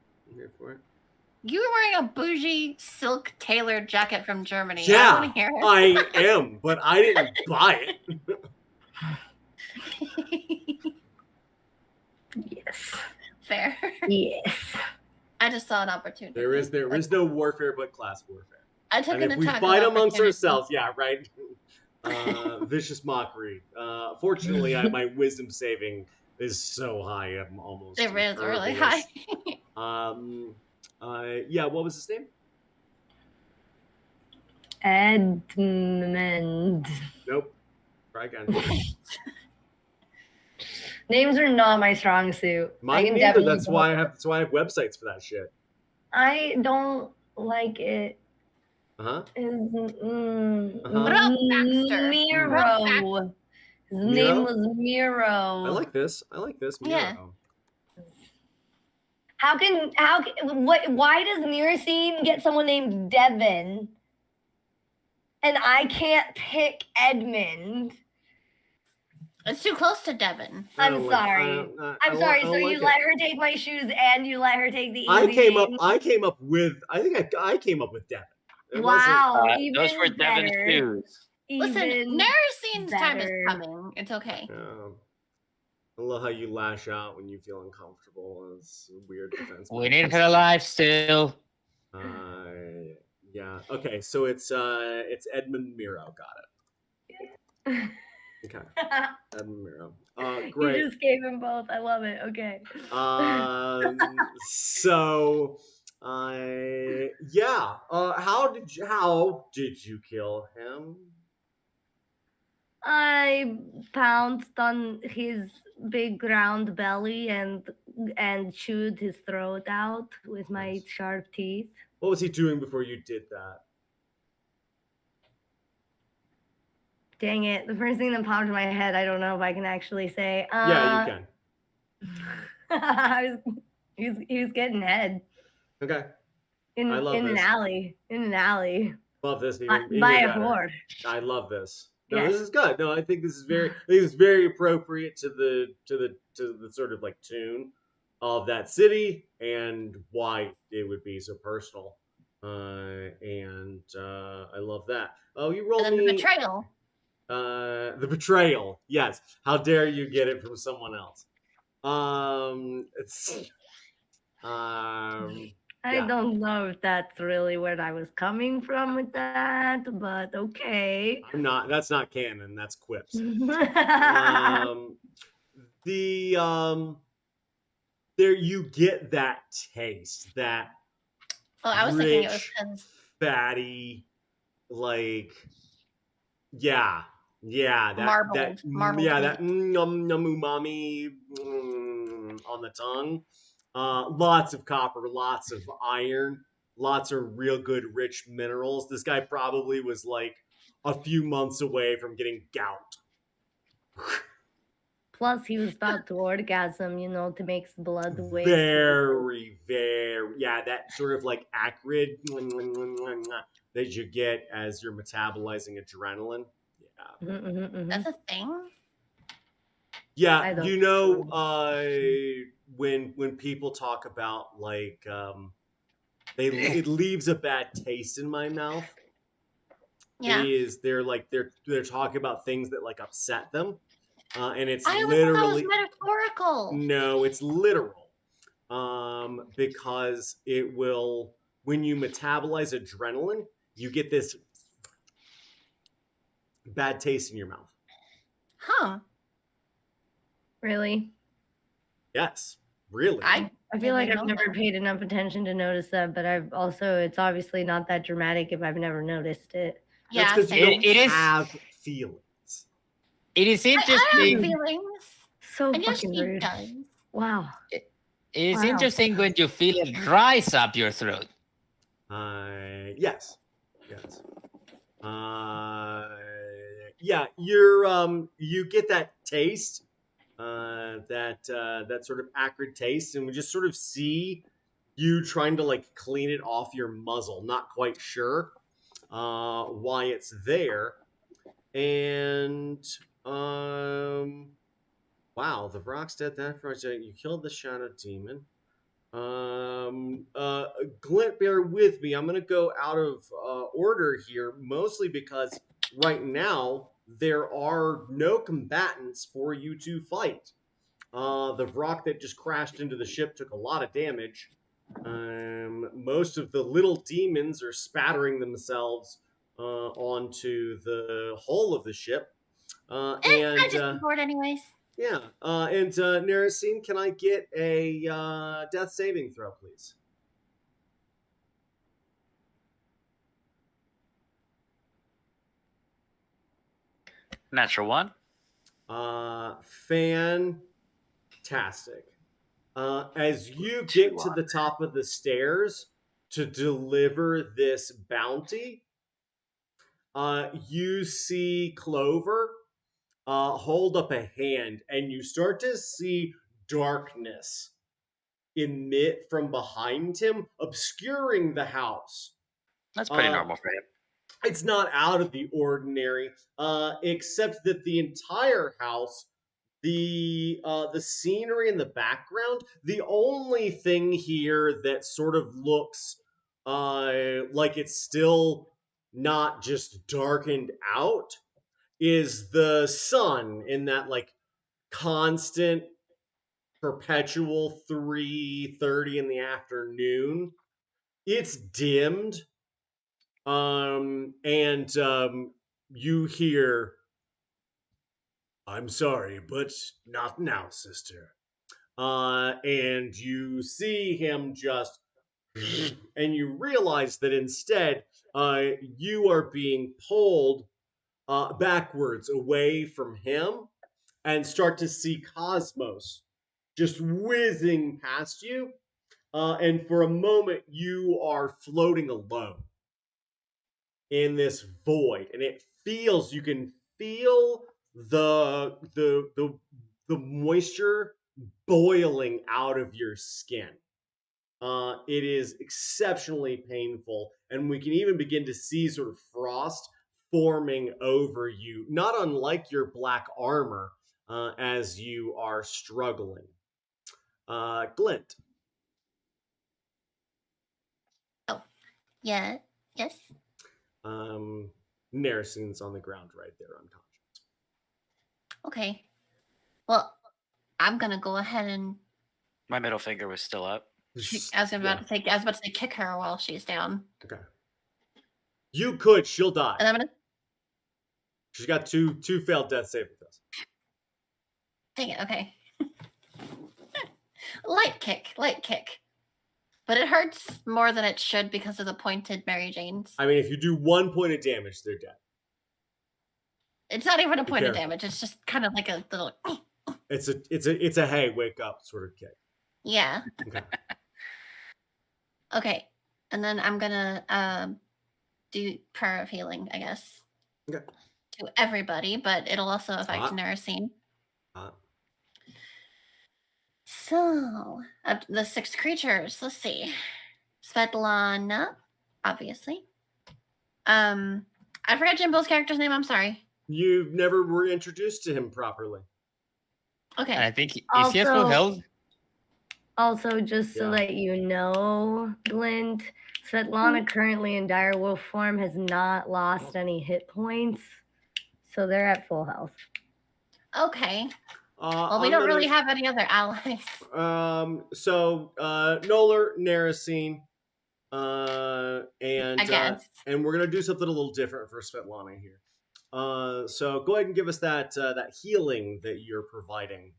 D: You were wearing a bougie silk tailored jacket from Germany.
A: Yeah,
D: I want to hear it.
A: I am, but I didn't buy it.
C: Yes.
D: Fair.
C: Yes.
D: I just saw an opportunity.
A: There is no warfare but class warfare.
D: I took
A: And
D: an
A: if we
D: attack
A: fight
D: of
A: amongst
D: opportunity.
A: ourselves, yeah, right. Vicious mockery. Fortunately, my wisdom saving is so high. I'm almost.
D: It is really high.
A: Yeah. What was his name?
C: Edmund.
A: Nope. Try again.
C: Names are not my strong suit.
A: Mine
C: can
A: neither.
C: definitely
A: That's why I have websites for that shit.
C: I don't like it.
A: Uh-huh.
D: What about Baxter?
C: Miro. His name was Miro.
A: I like this. Miro.
D: Yeah.
C: Why does Miracine get someone named Devin? And I can't pick Edmund.
D: It's too close to Devin.
C: I'm sorry. I'm sorry. So you let her take my shoes and you let her take the easy
A: I came up with Devin.
C: Wow.
E: Those were Devin's
C: better.
E: shoes.
D: Listen, Naracine's time is
C: better.
D: coming. It's okay.
A: I love how you lash out when you feel uncomfortable. It's a weird defense.
E: We need her alive still.
A: Yeah. Okay. So it's Edmund Miro. Got it. Okay. Edmund Miro. Great.
C: You just gave him both. I love it. Okay.
A: So. Yeah. How did you kill him?
C: I pounced on his big round belly and chewed his throat out with my
A: Nice.
C: sharp teeth.
A: What was he doing before you did that?
C: Dang it. The first thing that popped in my head, I don't know if I can actually say.
A: Yeah, you can.
C: He was getting head.
A: Okay.
C: In
A: I love
C: an
A: this.
C: alley. In an alley.
A: Love this.
C: By
A: Even
C: a
A: better.
C: horse.
A: I love this. No,
C: Yes.
A: this is good. No, I think this is very appropriate to the sort of like tune of that city and why it would be so personal. And I love that. Oh, you rolled
D: And then
A: me
D: the betrayal.
A: the betrayal. Yes. How dare you get it from someone else? It's
C: I don't know if that's really where I was coming from with that, but okay.
A: I'm not. That's not canon. That's quips. The there you get that taste, that
D: Oh, I was thinking it was
A: rich,
D: because
A: fatty, like yeah,
D: marbled
A: that
D: meat.
A: umami on the tongue. Lots of copper, lots of iron, lots of real good rich minerals. This guy probably was like a few months away from getting gout.
C: Plus, he was about to orgasm, to make some blood waste.
A: Very, yeah, that sort of like acrid that you get as you're metabolizing adrenaline. Yeah.
D: That's a thing.
A: Yeah, when people talk about like it leaves a bad taste in my mouth.
D: Yeah.
A: They're talking about things that like upset them. And it's
D: I always thought that was
A: literally
D: metaphorical.
A: no, it's literal. Because it will, when you metabolize adrenaline, you get this bad taste in your mouth.
D: Huh.
C: Really?
A: Yes, really.
C: I feel like I've never paid enough attention to notice that, but it's obviously not that dramatic if I've never noticed it.
D: Yeah,
A: because you don't have feelings.
E: It is interesting.
D: I have feelings.
C: So
D: and
C: fucking
D: yes,
C: rude.
D: Does.
C: Wow.
E: It is interesting when you feel it rise up your throat.
A: Yes. Yeah, you get that taste, that sort of acrid taste, and we just sort of see you trying to like clean it off your muzzle. Not quite sure why it's there, and wow, the Rock's dead. That project, you killed the Shadow Demon. Glint, bear with me. I'm gonna go out of order here, mostly because right now there are no combatants for you to fight. The Vrock that just crashed into the ship took a lot of damage. Most of the little demons are spattering themselves onto the hull of the ship.
D: I just be bored anyways.
A: Yeah, and Narasine, can I get a death saving throw, please?
B: Natural 1.
A: Fantastic. As you get to the top of the stairs to deliver this bounty, you see Clover hold up a hand, and you start to see darkness emit from behind him, obscuring the house.
B: That's pretty normal for him.
A: It's not out of the ordinary, except that the entire house, the scenery in the background, the only thing here that sort of looks like it's still not just darkened out is the sun in that like constant perpetual 3:30 in the afternoon. It's dimmed, and you hear, "I'm sorry, but not now, sister." And you see him just, and you realize that instead, you are being pulled backwards away from him, and start to see Cosmos just whizzing past you. And for a moment, you are floating alone in this void, and you can feel the moisture boiling out of your skin. It is exceptionally painful, and we can even begin to see sort of frost forming over you, not unlike your black armor, as you are struggling. Glint.
D: Oh, yeah, yes.
A: Narasine's on the ground right there, unconscious.
D: Okay. Well, I'm gonna go ahead and.
B: My middle finger was still up.
D: I was about to say kick her while she's down.
A: Okay. You could. She'll die.
D: And I'm gonna.
A: She's got two failed death saving throws.
D: Dang it. Okay. Light kick. But it hurts more than it should because of the pointed Mary Janes.
A: I mean, if you do 1 point of damage, they're dead.
D: It's not even a point of
A: careful.
D: damage. It's just kind of like a little.
A: It's a hey, wake up sort of kick.
D: Yeah.
A: Okay.
D: Okay. And then I'm gonna do prayer of healing, I guess.
A: Okay.
D: To everybody, but it'll also affect Narasine. So the 6 creatures. Let's see. Svetlana, obviously. I forgot Jimbo's character's name. I'm sorry.
A: You never were introduced to him properly.
E: And
D: Okay.
E: I think is he at full health?
C: Also, just so that you know, Glint, Svetlana currently in direwolf form has not lost any hit points, so they're at full health.
D: Okay. Well, we don't really have any other allies.
A: So Noller, Narasine, and we're gonna do something a little different for Svetlana here. So go ahead and give us that healing that you're providing.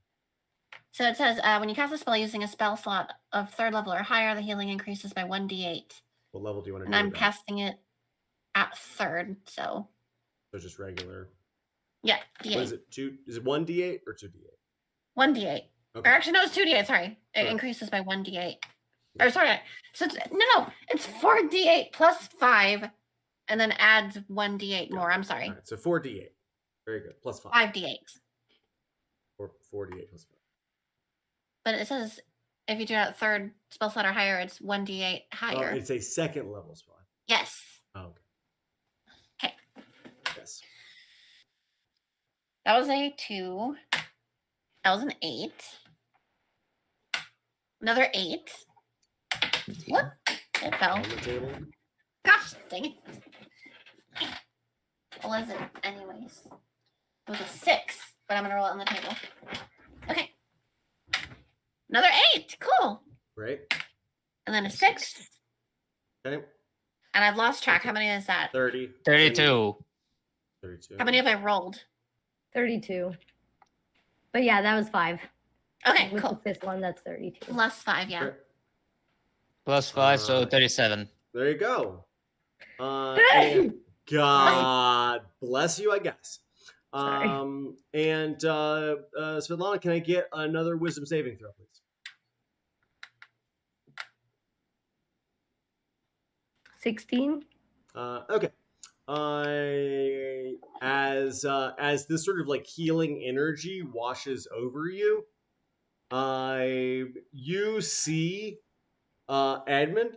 D: So it says when you cast a spell using a spell slot of 3rd level or higher, the healing increases by 1d8.
A: What level do you want to
D: and
A: do?
D: I'm
A: that?
D: casting it at 3rd, so.
A: So just regular.
D: Yeah, d8.
A: What is it? Is it 1d8 or 2d8?
D: 1d8.
A: Okay.
D: Or actually, no, it's 2d8. Sorry, it increases by 1d8. Or sorry, so it's, it's 4d8 plus 5, and then adds 1d8 more. I'm sorry.
A: All right, so 4d8. Very good. Plus 5.
D: 5d8.
A: 4d8 plus 5.
D: But it says if you do it at 3rd spell slot or higher, it's 1d8 higher.
A: Oh, it's a 2nd level spell.
D: Yes.
A: Oh,
D: okay.
A: Yes.
D: That was a 2. That was an 8. Another 8. What? It fell.
A: On the table.
D: Gosh, dang it. What was it anyways? It was a 6, but I'm going to roll it on the table. Okay. Another 8. Cool.
A: Right.
D: And then a 6.
A: Okay.
D: And I've lost track. How many is that?
A: 30.
E: 32.
A: 32.
D: How many have I rolled?
C: 32. But yeah, that was 5.
D: Okay,
C: With
D: cool.
C: the 5th one, that's 32.
D: Plus 5, yeah.
A: Right.
E: Plus 5, so 37.
A: There you go. And God bless you, I guess.
C: Sorry.
A: And Svetlana, can I get another wisdom saving throw, please?
C: 16.
A: Okay. As this sort of like healing energy washes over you, you see Edmund.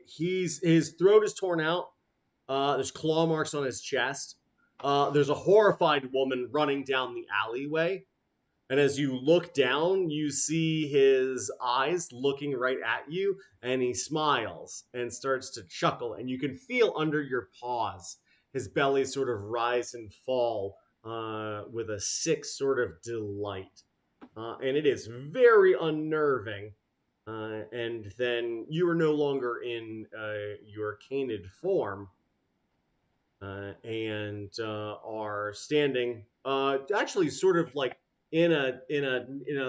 A: His throat is torn out. There's claw marks on his chest. There's a horrified woman running down the alleyway. And as you look down, you see his eyes looking right at you, and he smiles and starts to chuckle. And you can feel under your paws his belly sort of rise and fall with a sick sort of delight. And it is very unnerving. And then you are no longer in your canid form. And are standing actually sort of like in a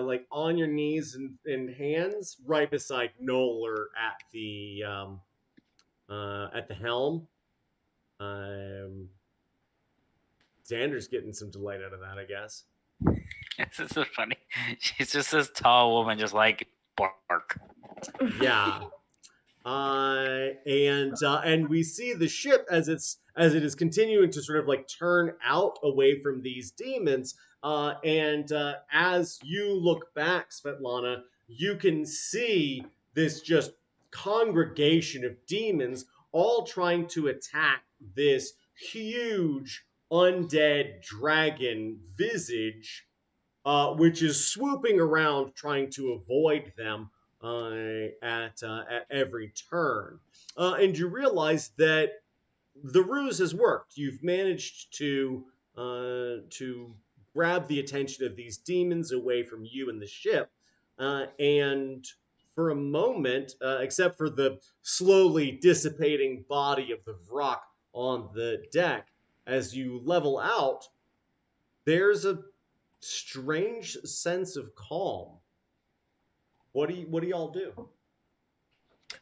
A: like on your knees and hands right beside Noller at the helm. Xander's getting some delight out of that, I guess.
B: This is so funny. She's just this tall woman, just like bark.
A: Yeah. And we see the ship as it is continuing to sort of like turn out away from these demons. As you look back, Svetlana, you can see this just congregation of demons all trying to attack this huge undead dragon visage, which is swooping around trying to avoid them at every turn. And you realize that the ruse has worked. You've managed to grab the attention of these demons away from you and the ship, and for a moment, except for the slowly dissipating body of the Vrock on the deck, as you level out, there's a strange sense of calm. What do y'all do?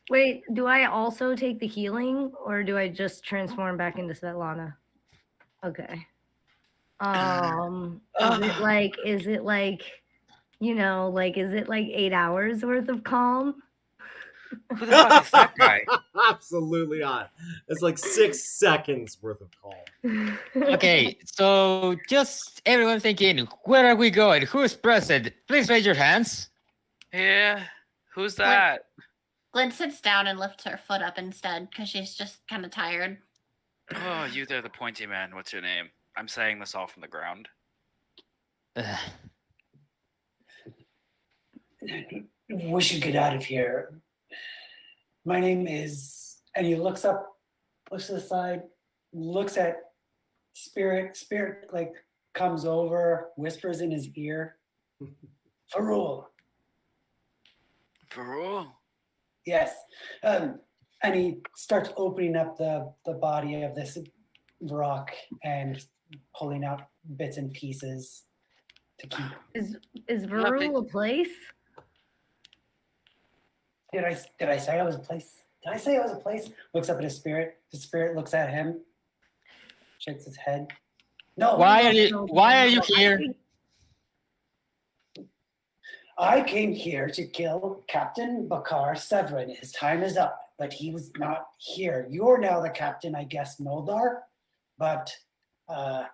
C: Wait, do I also take the healing, or do I just transform back into Svetlana? Okay. Is it like, you know, like, is it like 8 hours worth of calm?
B: Who the fuck is that guy?
A: Absolutely not. It's like 6 seconds worth of calm.
E: Okay, so just everyone thinking, where are we going? Who's present? Please raise your hands.
B: Yeah. Who's
D: Glint-
B: that?
D: Glint sits down and lifts her foot up instead because she's just kind of tired.
B: Oh, you there, the pointy man. What's your name? I'm saying this all from the ground.
G: We should get out of here. My name is, and he looks up, looks to the side, looks at Spirit. Spirit like comes over, whispers in his ear, Farul.
B: Farul?
G: Yes. And he starts opening up the body of this rock and pulling out bits and pieces to keep.
C: Is Varul a place?
G: Did I say I was a place? Did I say I was a place? Looks up at his spirit. His spirit looks at him, shakes his head. No.
E: Why are you here?
G: I came here to kill Captain Bakar Severin. His time is up, but he was not here. You're now the captain, I guess, Noldar. But that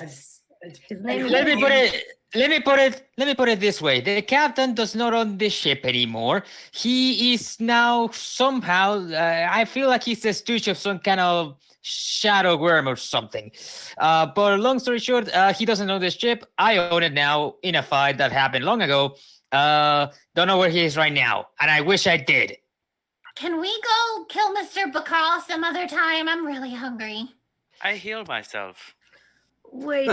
G: is
C: His name
E: Let me put it this way. The captain does not own the ship anymore. He is now somehow I feel like he's a stooge of some kind of shadow worm or something. But long story short, he doesn't own the ship. I own it now in a fight that happened long ago. Don't know where he is right now, and I wish I did.
D: Can we go kill Mr. Bakal some other time? I'm really hungry.
B: I healed myself.
C: Wait.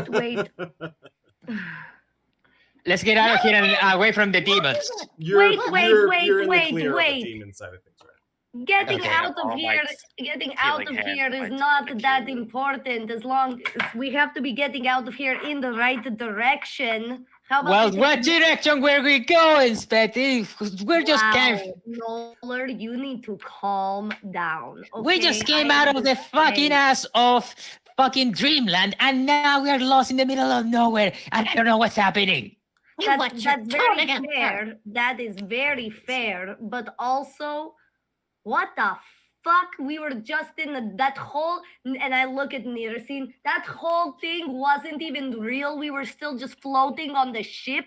E: Let's get out of here and away from the demons.
A: You're in
C: Wait,
A: the
C: wait,
A: clear of
C: wait.
A: the demon side of things, right?
C: Getting
E: Okay.
C: out of
B: All
C: here,
B: my
C: getting out of
B: healing hand
C: here is
B: might
C: not
B: kill
C: that
B: you.
C: important as long as we have to be getting out of here in the right direction. How about
E: Well,
C: we
E: what
C: take-
E: direction were we going, Spetty? We're just came.
C: Noller, you need to calm down.
E: We just
C: okay?
E: came
C: I
E: out of the fucking
C: understand.
E: ass of fucking dreamland, and now we are lost in the middle of nowhere, and I don't know what's happening.
D: You
C: That's,
D: watch your
C: that's
D: tone
C: very
D: again.
C: fair. That is very fair. But also, what the fuck? We were just in that whole, and I look at Nirsin, that whole thing wasn't even real. We were still just floating on the ship.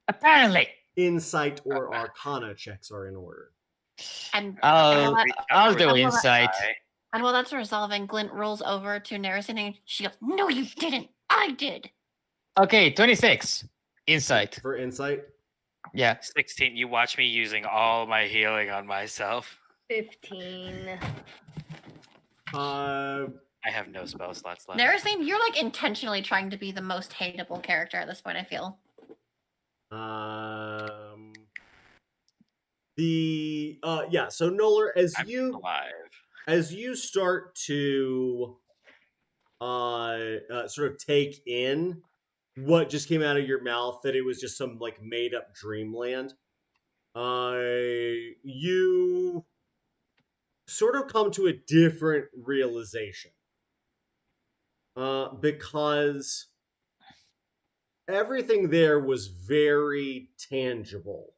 E: Apparently.
A: Insight or Arcana checks are in order.
D: And
E: I'll
B: Recover
E: do
B: the
E: insight.
B: guy.
D: And while that's resolving, Glint rolls over to Narison and she goes, "No, you didn't. I did."
E: Okay, 26. Insight.
A: For insight,
E: Yeah.
B: 16. You watch me using all my healing on myself.
C: 15.
A: uh,
B: I have no spell slots left.
D: Narison, you're like intentionally trying to be the most hateable character at this point, I feel.
A: So Noller,
B: I'm alive.
A: as you start to sort of take in what just came out of your mouth, that it was just some like made up dreamland, you sort of come to a different realization, because everything there was very tangible,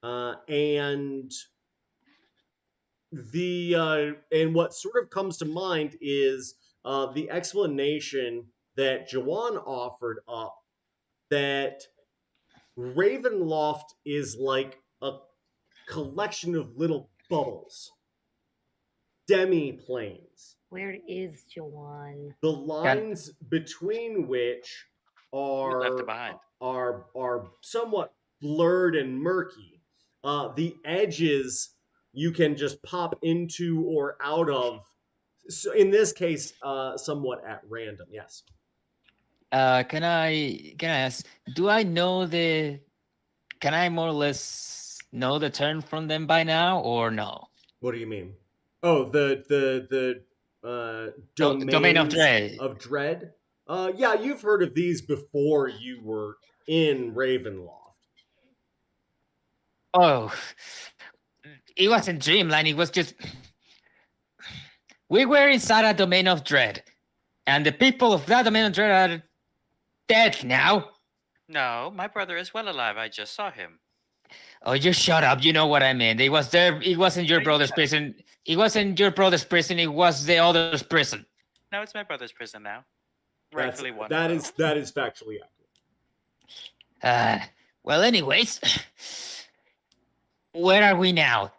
A: and what sort of comes to mind is the explanation that Jawan offered up, that Ravenloft is like a collection of little bubbles, demi-planes,
C: Where is Jawan?
A: the lines between which
B: Left it behind.
A: are somewhat blurred and murky. The edges you can just pop into or out of. So in this case, somewhat at random. Yes.
E: Can I ask, do I know the can I more or less know the term from them by now, or no?
A: What do you mean? Oh, the
E: Domain of
A: domains
E: Dread.
A: of dread. Yeah, you've heard of these before you were in Ravenloft.
E: Oh, it wasn't Dreamland. It was just we were inside a domain of dread, and the people of that domain of dread are dead now.
B: No, my brother is well alive. I just saw him.
E: Oh, you shut up. You know what I meant. It was there. It wasn't your brother's prison. It wasn't your brother's prison. It was the other's prison.
B: No, it's my brother's prison now.
A: That's,
B: Rightfully one.
A: that is factually accurate.
E: Well, anyways, where are we now?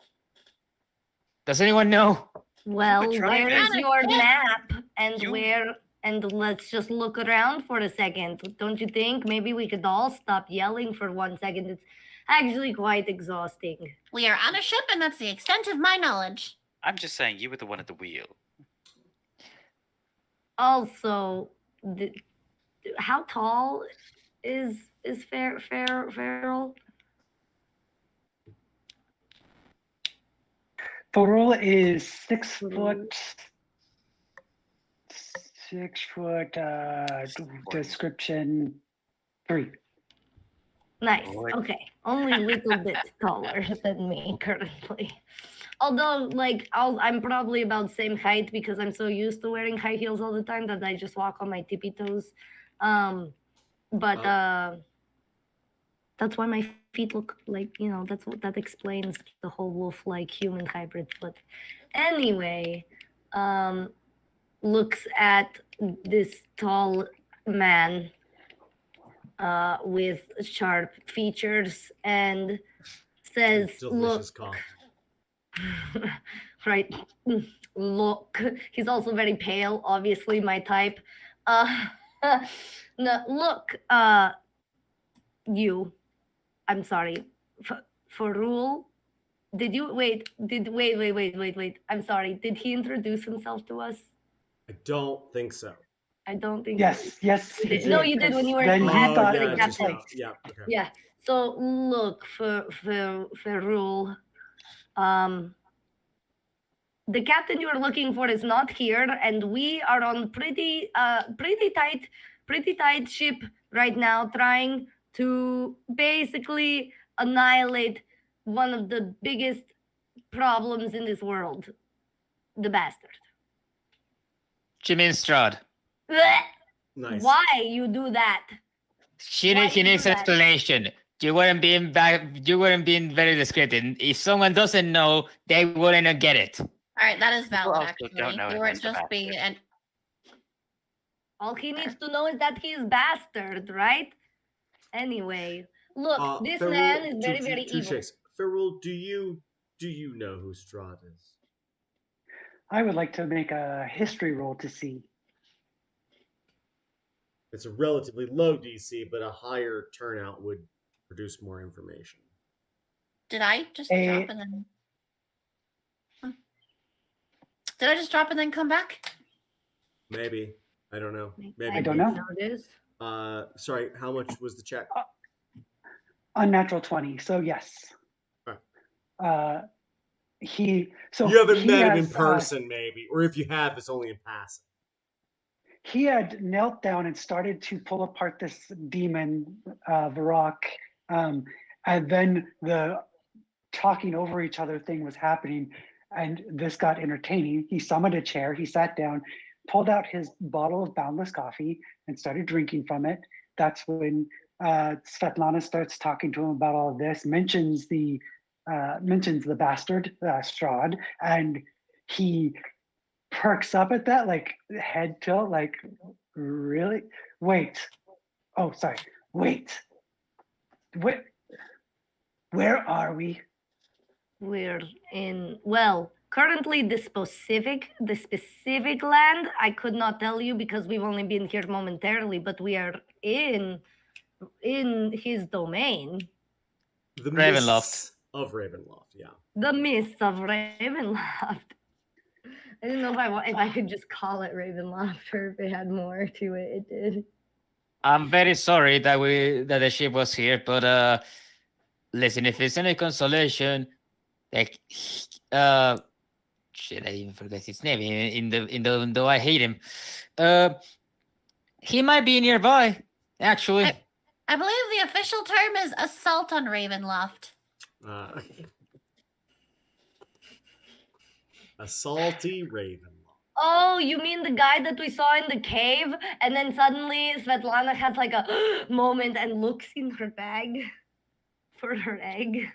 E: Does anyone know?
C: Well,
B: tried
C: where
B: it.
C: is your map? And
B: You-
C: where? And let's just look around for a second. Don't you think? Maybe we could all stop yelling for 1 second. It's actually quite exhausting.
D: We are on a ship, and that's the extent of my knowledge.
B: I'm just saying you were the one at the wheel.
C: Also, how tall is Feral?
F: Thorol is 6
C: Mhm.
F: foot. 6 foot. Description 3.
C: Nice.
B: Boy.
C: Okay, only a little bit taller than me currently. Although, like, I'm probably about same height because I'm so used to wearing high heels all the time that I just walk on my tippy toes. But that's why my feet look like, that explains the whole wolf-like human hybrid foot. Anyway, looks at this tall man with sharp features and says,
A: Delicious
C: "Look,
A: coffee.
C: right, look." He's also very pale, obviously my type. No, look, you. I'm sorry. For rule, did you wait? Wait. I'm sorry. Did he introduce himself to us?
A: I don't think so.
C: I don't think.
F: Yes, yes.
C: You
F: he
C: did. No, you did when you were
F: Then you
C: asking
F: thought
C: the
F: it was
C: captain.
F: like,
A: yeah, okay.
C: Yeah. So look, for rule, the captain you are looking for is not here, and we are on pretty tight ship right now, trying to basically annihilate one of the biggest problems in this world, the bastard.
E: Jimmy Strad.
C: Blech!
A: Nice.
C: Why you do that?
E: He
C: Why
E: needs
C: you do that?
E: explanation. You weren't being very discreet. And if someone doesn't know, they wouldn't get it.
D: All right, that is valid.
B: also
D: Actually,
B: don't know
D: you
B: him
D: weren't
B: as the
D: just being
B: bastard.
D: an.
C: All he needs to know is that he is bastard, right? Anyway, look, this
A: Ferrul,
C: man is very,
A: two
C: very evil.
A: checks. Ferrul, do you know who Strahd is?
F: I would like to make a history roll to see.
A: It's a relatively low DC, but a higher turnout would produce more information.
D: Did I just drop and then? Did I just drop and then come back?
A: Maybe. I don't know. Maybe.
F: I don't know.
C: How it is.
A: Sorry, how much was the check?
F: Unnatural 20. So yes.
A: Alright.
F: So
A: you haven't
F: he
A: met him in
F: has,
A: person, maybe, or if you have, it's only in passing.
F: He had knelt down and started to pull apart this demon, Varrock, and then the talking over each other thing was happening, and this got entertaining. He summoned a chair, he sat down, pulled out his bottle of Boundless coffee, and started drinking from it. That's when Svetlana starts talking to him about all of this, mentions the bastard, Strahd, and he perks up at that, like head tilt, like, really? Wait. Oh, sorry. Wait. Where are we?
C: We're in, well, currently the specific land I could not tell you because we've only been here momentarily, but we are in his domain.
A: The
E: Ravenloft.
A: mists of Ravenloft, yeah.
C: The mists of Ravenloft. I didn't know if I could just call it Ravenloft or if it had more to it. It did.
E: I'm very sorry that the ship was here, but listen, if it's any consolation, like, shit, I even forgot his name. Even though I hate him, he might be nearby. Actually,
D: I believe the official term is assault on Ravenloft.
A: Uh, a salty raven.
C: Oh, you mean the guy that we saw in the cave, and then suddenly Svetlana has like a moment and looks in her bag for her egg.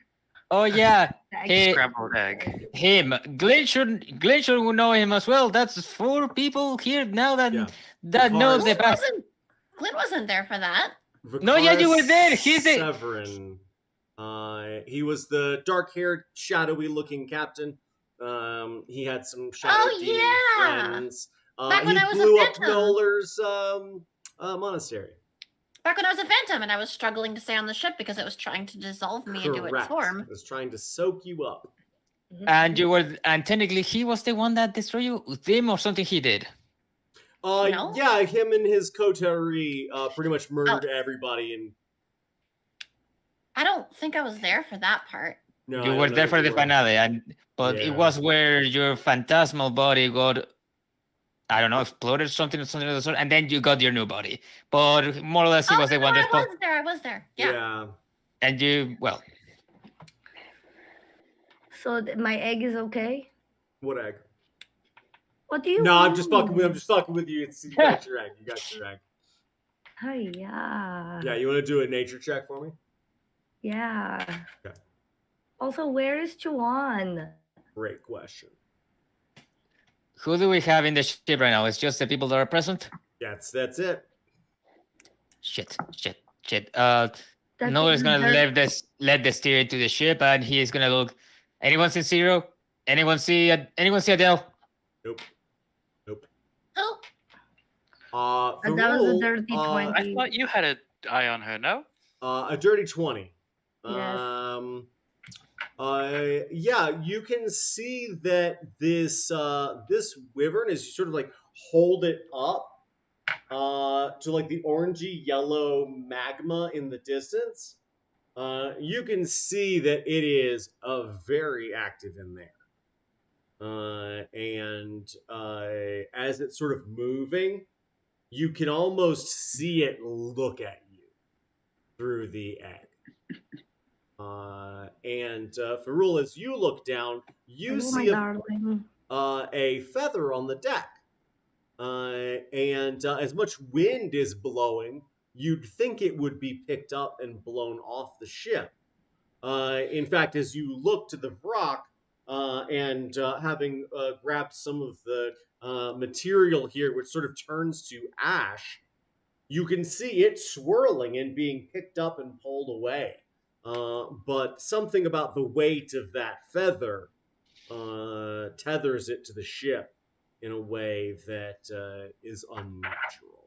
E: oh yeah,
C: Bag.
B: Scrambled egg.
E: him. Glenn should know him as well. That's 4 people here now that
A: Yeah.
E: that knows the
A: Picard.
E: past.
D: Glenn wasn't there for that.
E: No, yeah, you were there. He's a-
A: Severin. He was the dark-haired, shadowy-looking captain. He had some shadow demon
D: yeah.
A: friends.
D: Back when
A: He
D: I was a
A: blew up
D: phantom.
A: Nolar's monastery.
D: Back when I was a phantom and I was struggling to stay on the ship because it was trying to dissolve me into its
A: Correct.
D: form.
A: It was trying to soak you up.
E: And technically he was the one that destroyed you, them or something he did.
D: No?
A: Yeah, him and his coterie pretty much murdered everybody. And
D: I don't think I was there for that part.
A: no,
E: You
A: I
E: were
A: don't
E: there
A: know
E: for
A: if
E: the
A: you were.
E: finale, but
A: Yeah.
E: it was where your phantasmal body got, I don't know, exploded or something of the sort, and then you got your new body. But more or less, he was the one that spoke.
D: I was there. Yeah.
A: Yeah.
E: And you, well,
C: So my egg is okay?
A: What egg?
C: What do you
A: No, I'm
C: mean?
A: just fucking with. I'm just fucking with you. You got your egg. You got your egg.
C: Oh, yeah.
A: Yeah, you want to do a nature check for me?
C: Yeah.
A: Okay.
C: Also, where is Juan?
A: Great question.
E: who do we have in the ship right now? It's just the people that are present?
A: That's it.
E: Shit.
C: That's
E: Noah's gonna
C: either-
E: let the steer into the ship, and he is gonna look. Anyone see Zero? Anyone see Adele?
A: Nope.
D: Oh,
C: And that was a
A: Farul,
C: dirty 20.
B: I thought you had an eye on her, no?
A: a dirty 20.
C: Yes.
A: Yeah, you can see that this wyvern is sort of like hold it up to like the orangey yellow magma in the distance. You can see that it is very active in there. And as it's sort of moving, you can almost see it look at you through the egg. And Farul, as you look down, you
C: Hello, my
A: see
C: darling.
A: a feather on the deck. And as much wind is blowing, you'd think it would be picked up and blown off the ship. In fact, as you look to the Vrock, and having grabbed some of the material here, which sort of turns to ash, you can see it swirling and being picked up and pulled away. But something about the weight of that feather tethers it to the ship in a way that is unnatural.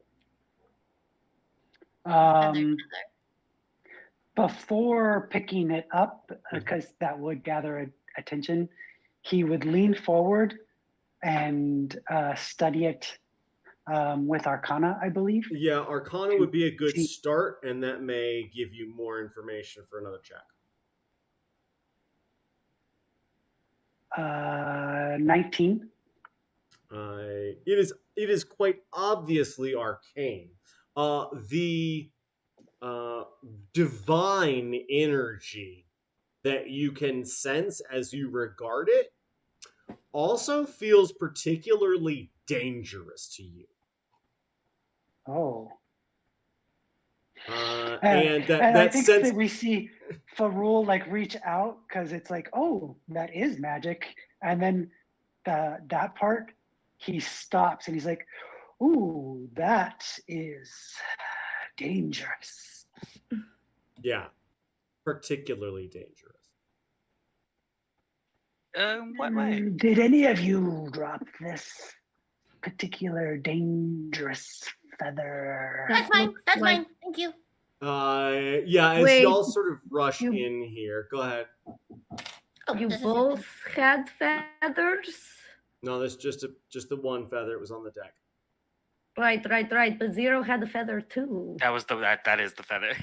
F: Before picking it up, because that would gather attention, he would lean forward and study it with Arcana, I believe.
A: Yeah, Arcana would be a good start, and that may give you more information for another check.
F: 19.
A: It is quite obviously arcane. The divine energy that you can sense as you regard it also feels particularly dangerous to you.
F: Oh.
A: And
F: I think that we see Farul like reach out because it's like, oh, that is magic. And then that part, he stops and he's like, ooh, that is dangerous.
A: Yeah, particularly dangerous.
B: What way?
F: Did any of you drop this particular dangerous feather?
D: that's mine. That's
C: like-
D: mine. Thank you.
A: Yeah, as
C: Wait,
A: y'all sort of rush
C: you-
A: in here, go ahead.
D: Oh,
C: You
D: this is
C: both had feathers?
A: No, there's just the one feather. It was on the deck.
C: Right. But Zero had a feather too.
B: That is the feather.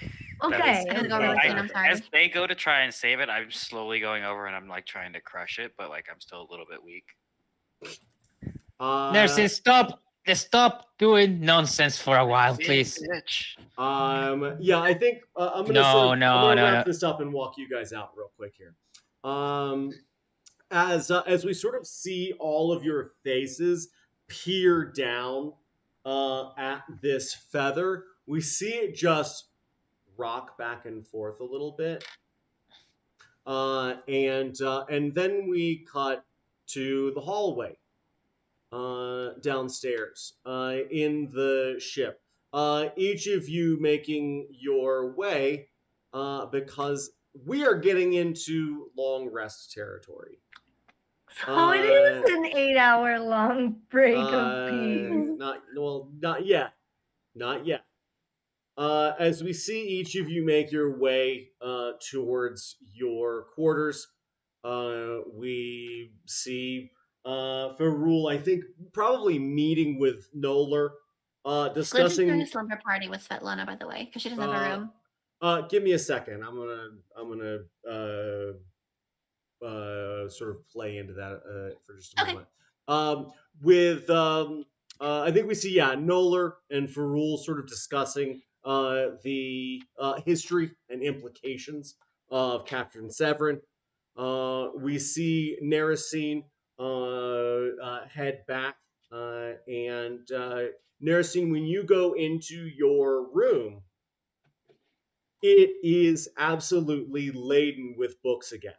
C: Okay.
D: I gotta go
C: okay,
D: over
B: I,
D: I'm
C: okay.
D: sorry.
B: as they go to try and save it, I'm slowly going over and I'm like trying to crush it, but like I'm still a little bit weak.
E: Nurses, stop doing nonsense for a while, please.
B: Bitch.
A: Yeah, I think I'm gonna
E: No,
A: I'm
E: no,
A: gonna
E: no,
A: wrap
E: no.
A: this up and walk you guys out real quick here. As we sort of see all of your faces peer down at this feather, we see it just rock back and forth a little bit, and then we cut to the hallway downstairs in the ship. Each of you making your way because we are getting into long rest territory.
C: So it is an 8-hour long break of peace.
A: Not yet. Not yet. As we see each of you make your way towards your quarters, we see Ferrul, I think, probably meeting with Noller,
D: Glenn's doing
A: discussing.
D: a slumber party with Svetlana, by the way, because she doesn't have a room.
A: Give me a second. I'm gonna sort of play into that for just a
D: Okay.
A: moment. With I think we see Noller and Ferrul sort of discussing the history and implications of Captain Severin. We see Narasine head back, and Narasine, when you go into your room, it is absolutely laden with books again.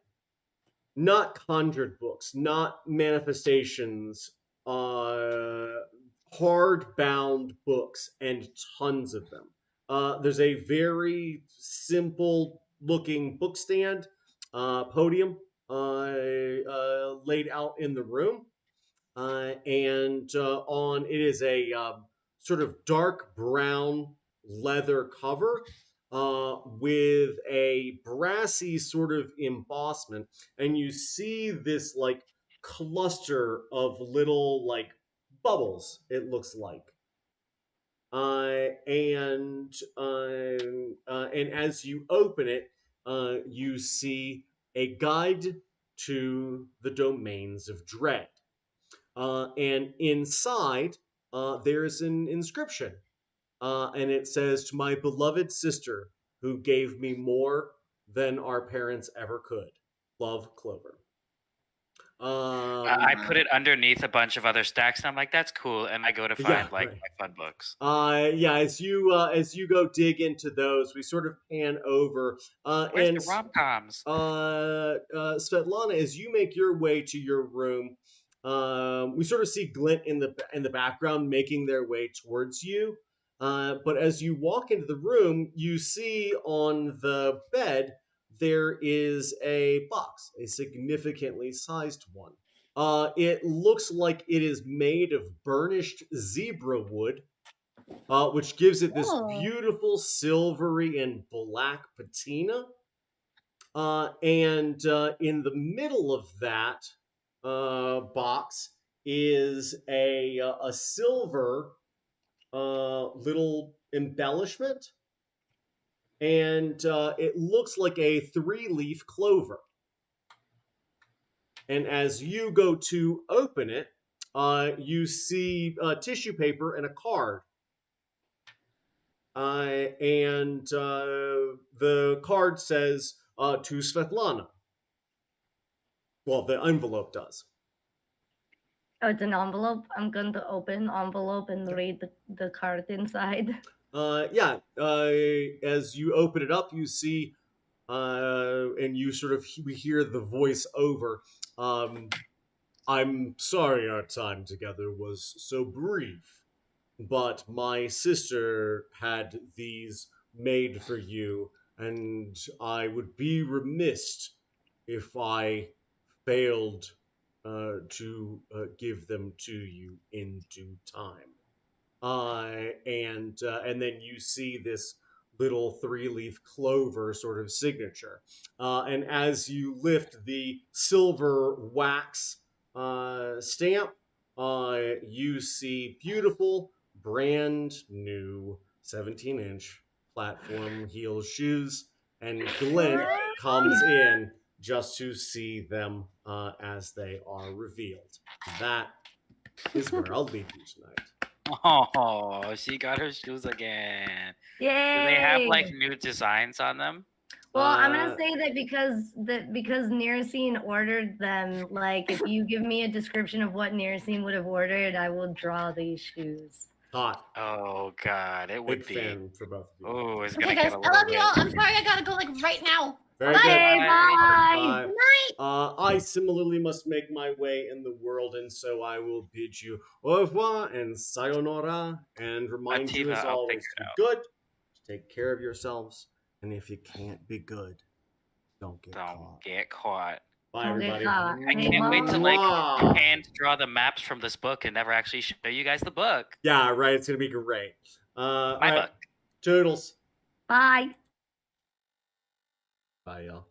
A: Not conjured books, not manifestations, hard-bound books, and tons of them. There's a very simple-looking bookstand, podium laid out in the room, and on it is a sort of dark brown leather cover with a brassy sort of embossment, and you see this like cluster of little like bubbles. It looks like, and as you open it, you see a guide to the domains of dread. And inside, there's an inscription. And it says, "To my beloved sister, who gave me more than our parents ever could. Love, Clover."
B: I put it underneath a bunch of other stacks, and I'm like, "That's cool." And I go to
A: Yeah,
B: find like
A: right.
B: my fun books.
A: Yeah, as you go dig into those, we sort of pan over.
B: Where's
A: And
B: the rom coms?
A: Svetlana, as you make your way to your room, we sort of see Glint in the background making their way towards you. But as you walk into the room, you see on the bed there is a box, a significantly sized one. It looks like it is made of burnished zebra wood, which gives it this
D: Oh.
A: beautiful silvery and black patina. And in the middle of that box is a silver little embellishment, and it looks like a 3-leaf clover. And as you go to open it, you see tissue paper and a card. And the card says to Svetlana. Well, the envelope does.
C: Oh, it's an envelope. I'm going to open envelope and read the card inside.
A: As you open it up, you see, and you sort of we hear the voice over. I'm sorry our time together was so brief, but my sister had these made for you, and I would be remiss if I failed to give them to you in due time. And then you see this little 3-leaf clover sort of signature. And as you lift the silver wax stamp, you see beautiful, brand new 17-inch platform heel shoes, and Glint comes in just to see them as they are revealed. That is where I'll leave you tonight.
B: Oh, she got her shoes again.
C: Yay!
B: Do they have like new designs on them?
C: Well, I'm
A: Uh,
C: gonna say that because Neurosine ordered them, like if you give me a description of what Neurosine would have ordered, I will draw these shoes.
A: Hot.
B: Oh God, it
A: Big
B: would be.
A: fan for both of you.
B: Oh, it's
D: Okay,
B: gonna
D: guys,
B: get a
D: I
B: little
D: love you all.
B: red.
D: I'm sorry I gotta go like right now.
A: Very
D: Bye.
A: good.
C: Okay, bye.
A: Bye. I similarly must make my way in the world, and so I will bid you au revoir and sayonara, and remind you
B: Ativa,
A: as
B: I'll
A: always
B: figure
A: to
B: it
A: be
B: out.
A: good, to take care of yourselves, and if you can't be good, don't get
B: Don't
A: caught.
B: get caught.
A: Bye,
C: Don't get
A: everybody.
C: caught.
B: I
C: Hey,
B: can't wait to like
A: Mwah.
B: hand draw the maps from this book and never actually show you guys the book.
A: Yeah, right. It's gonna be great. All
B: My
A: right.
B: book.
A: Toodles.
C: Bye.
A: Bye, y'all.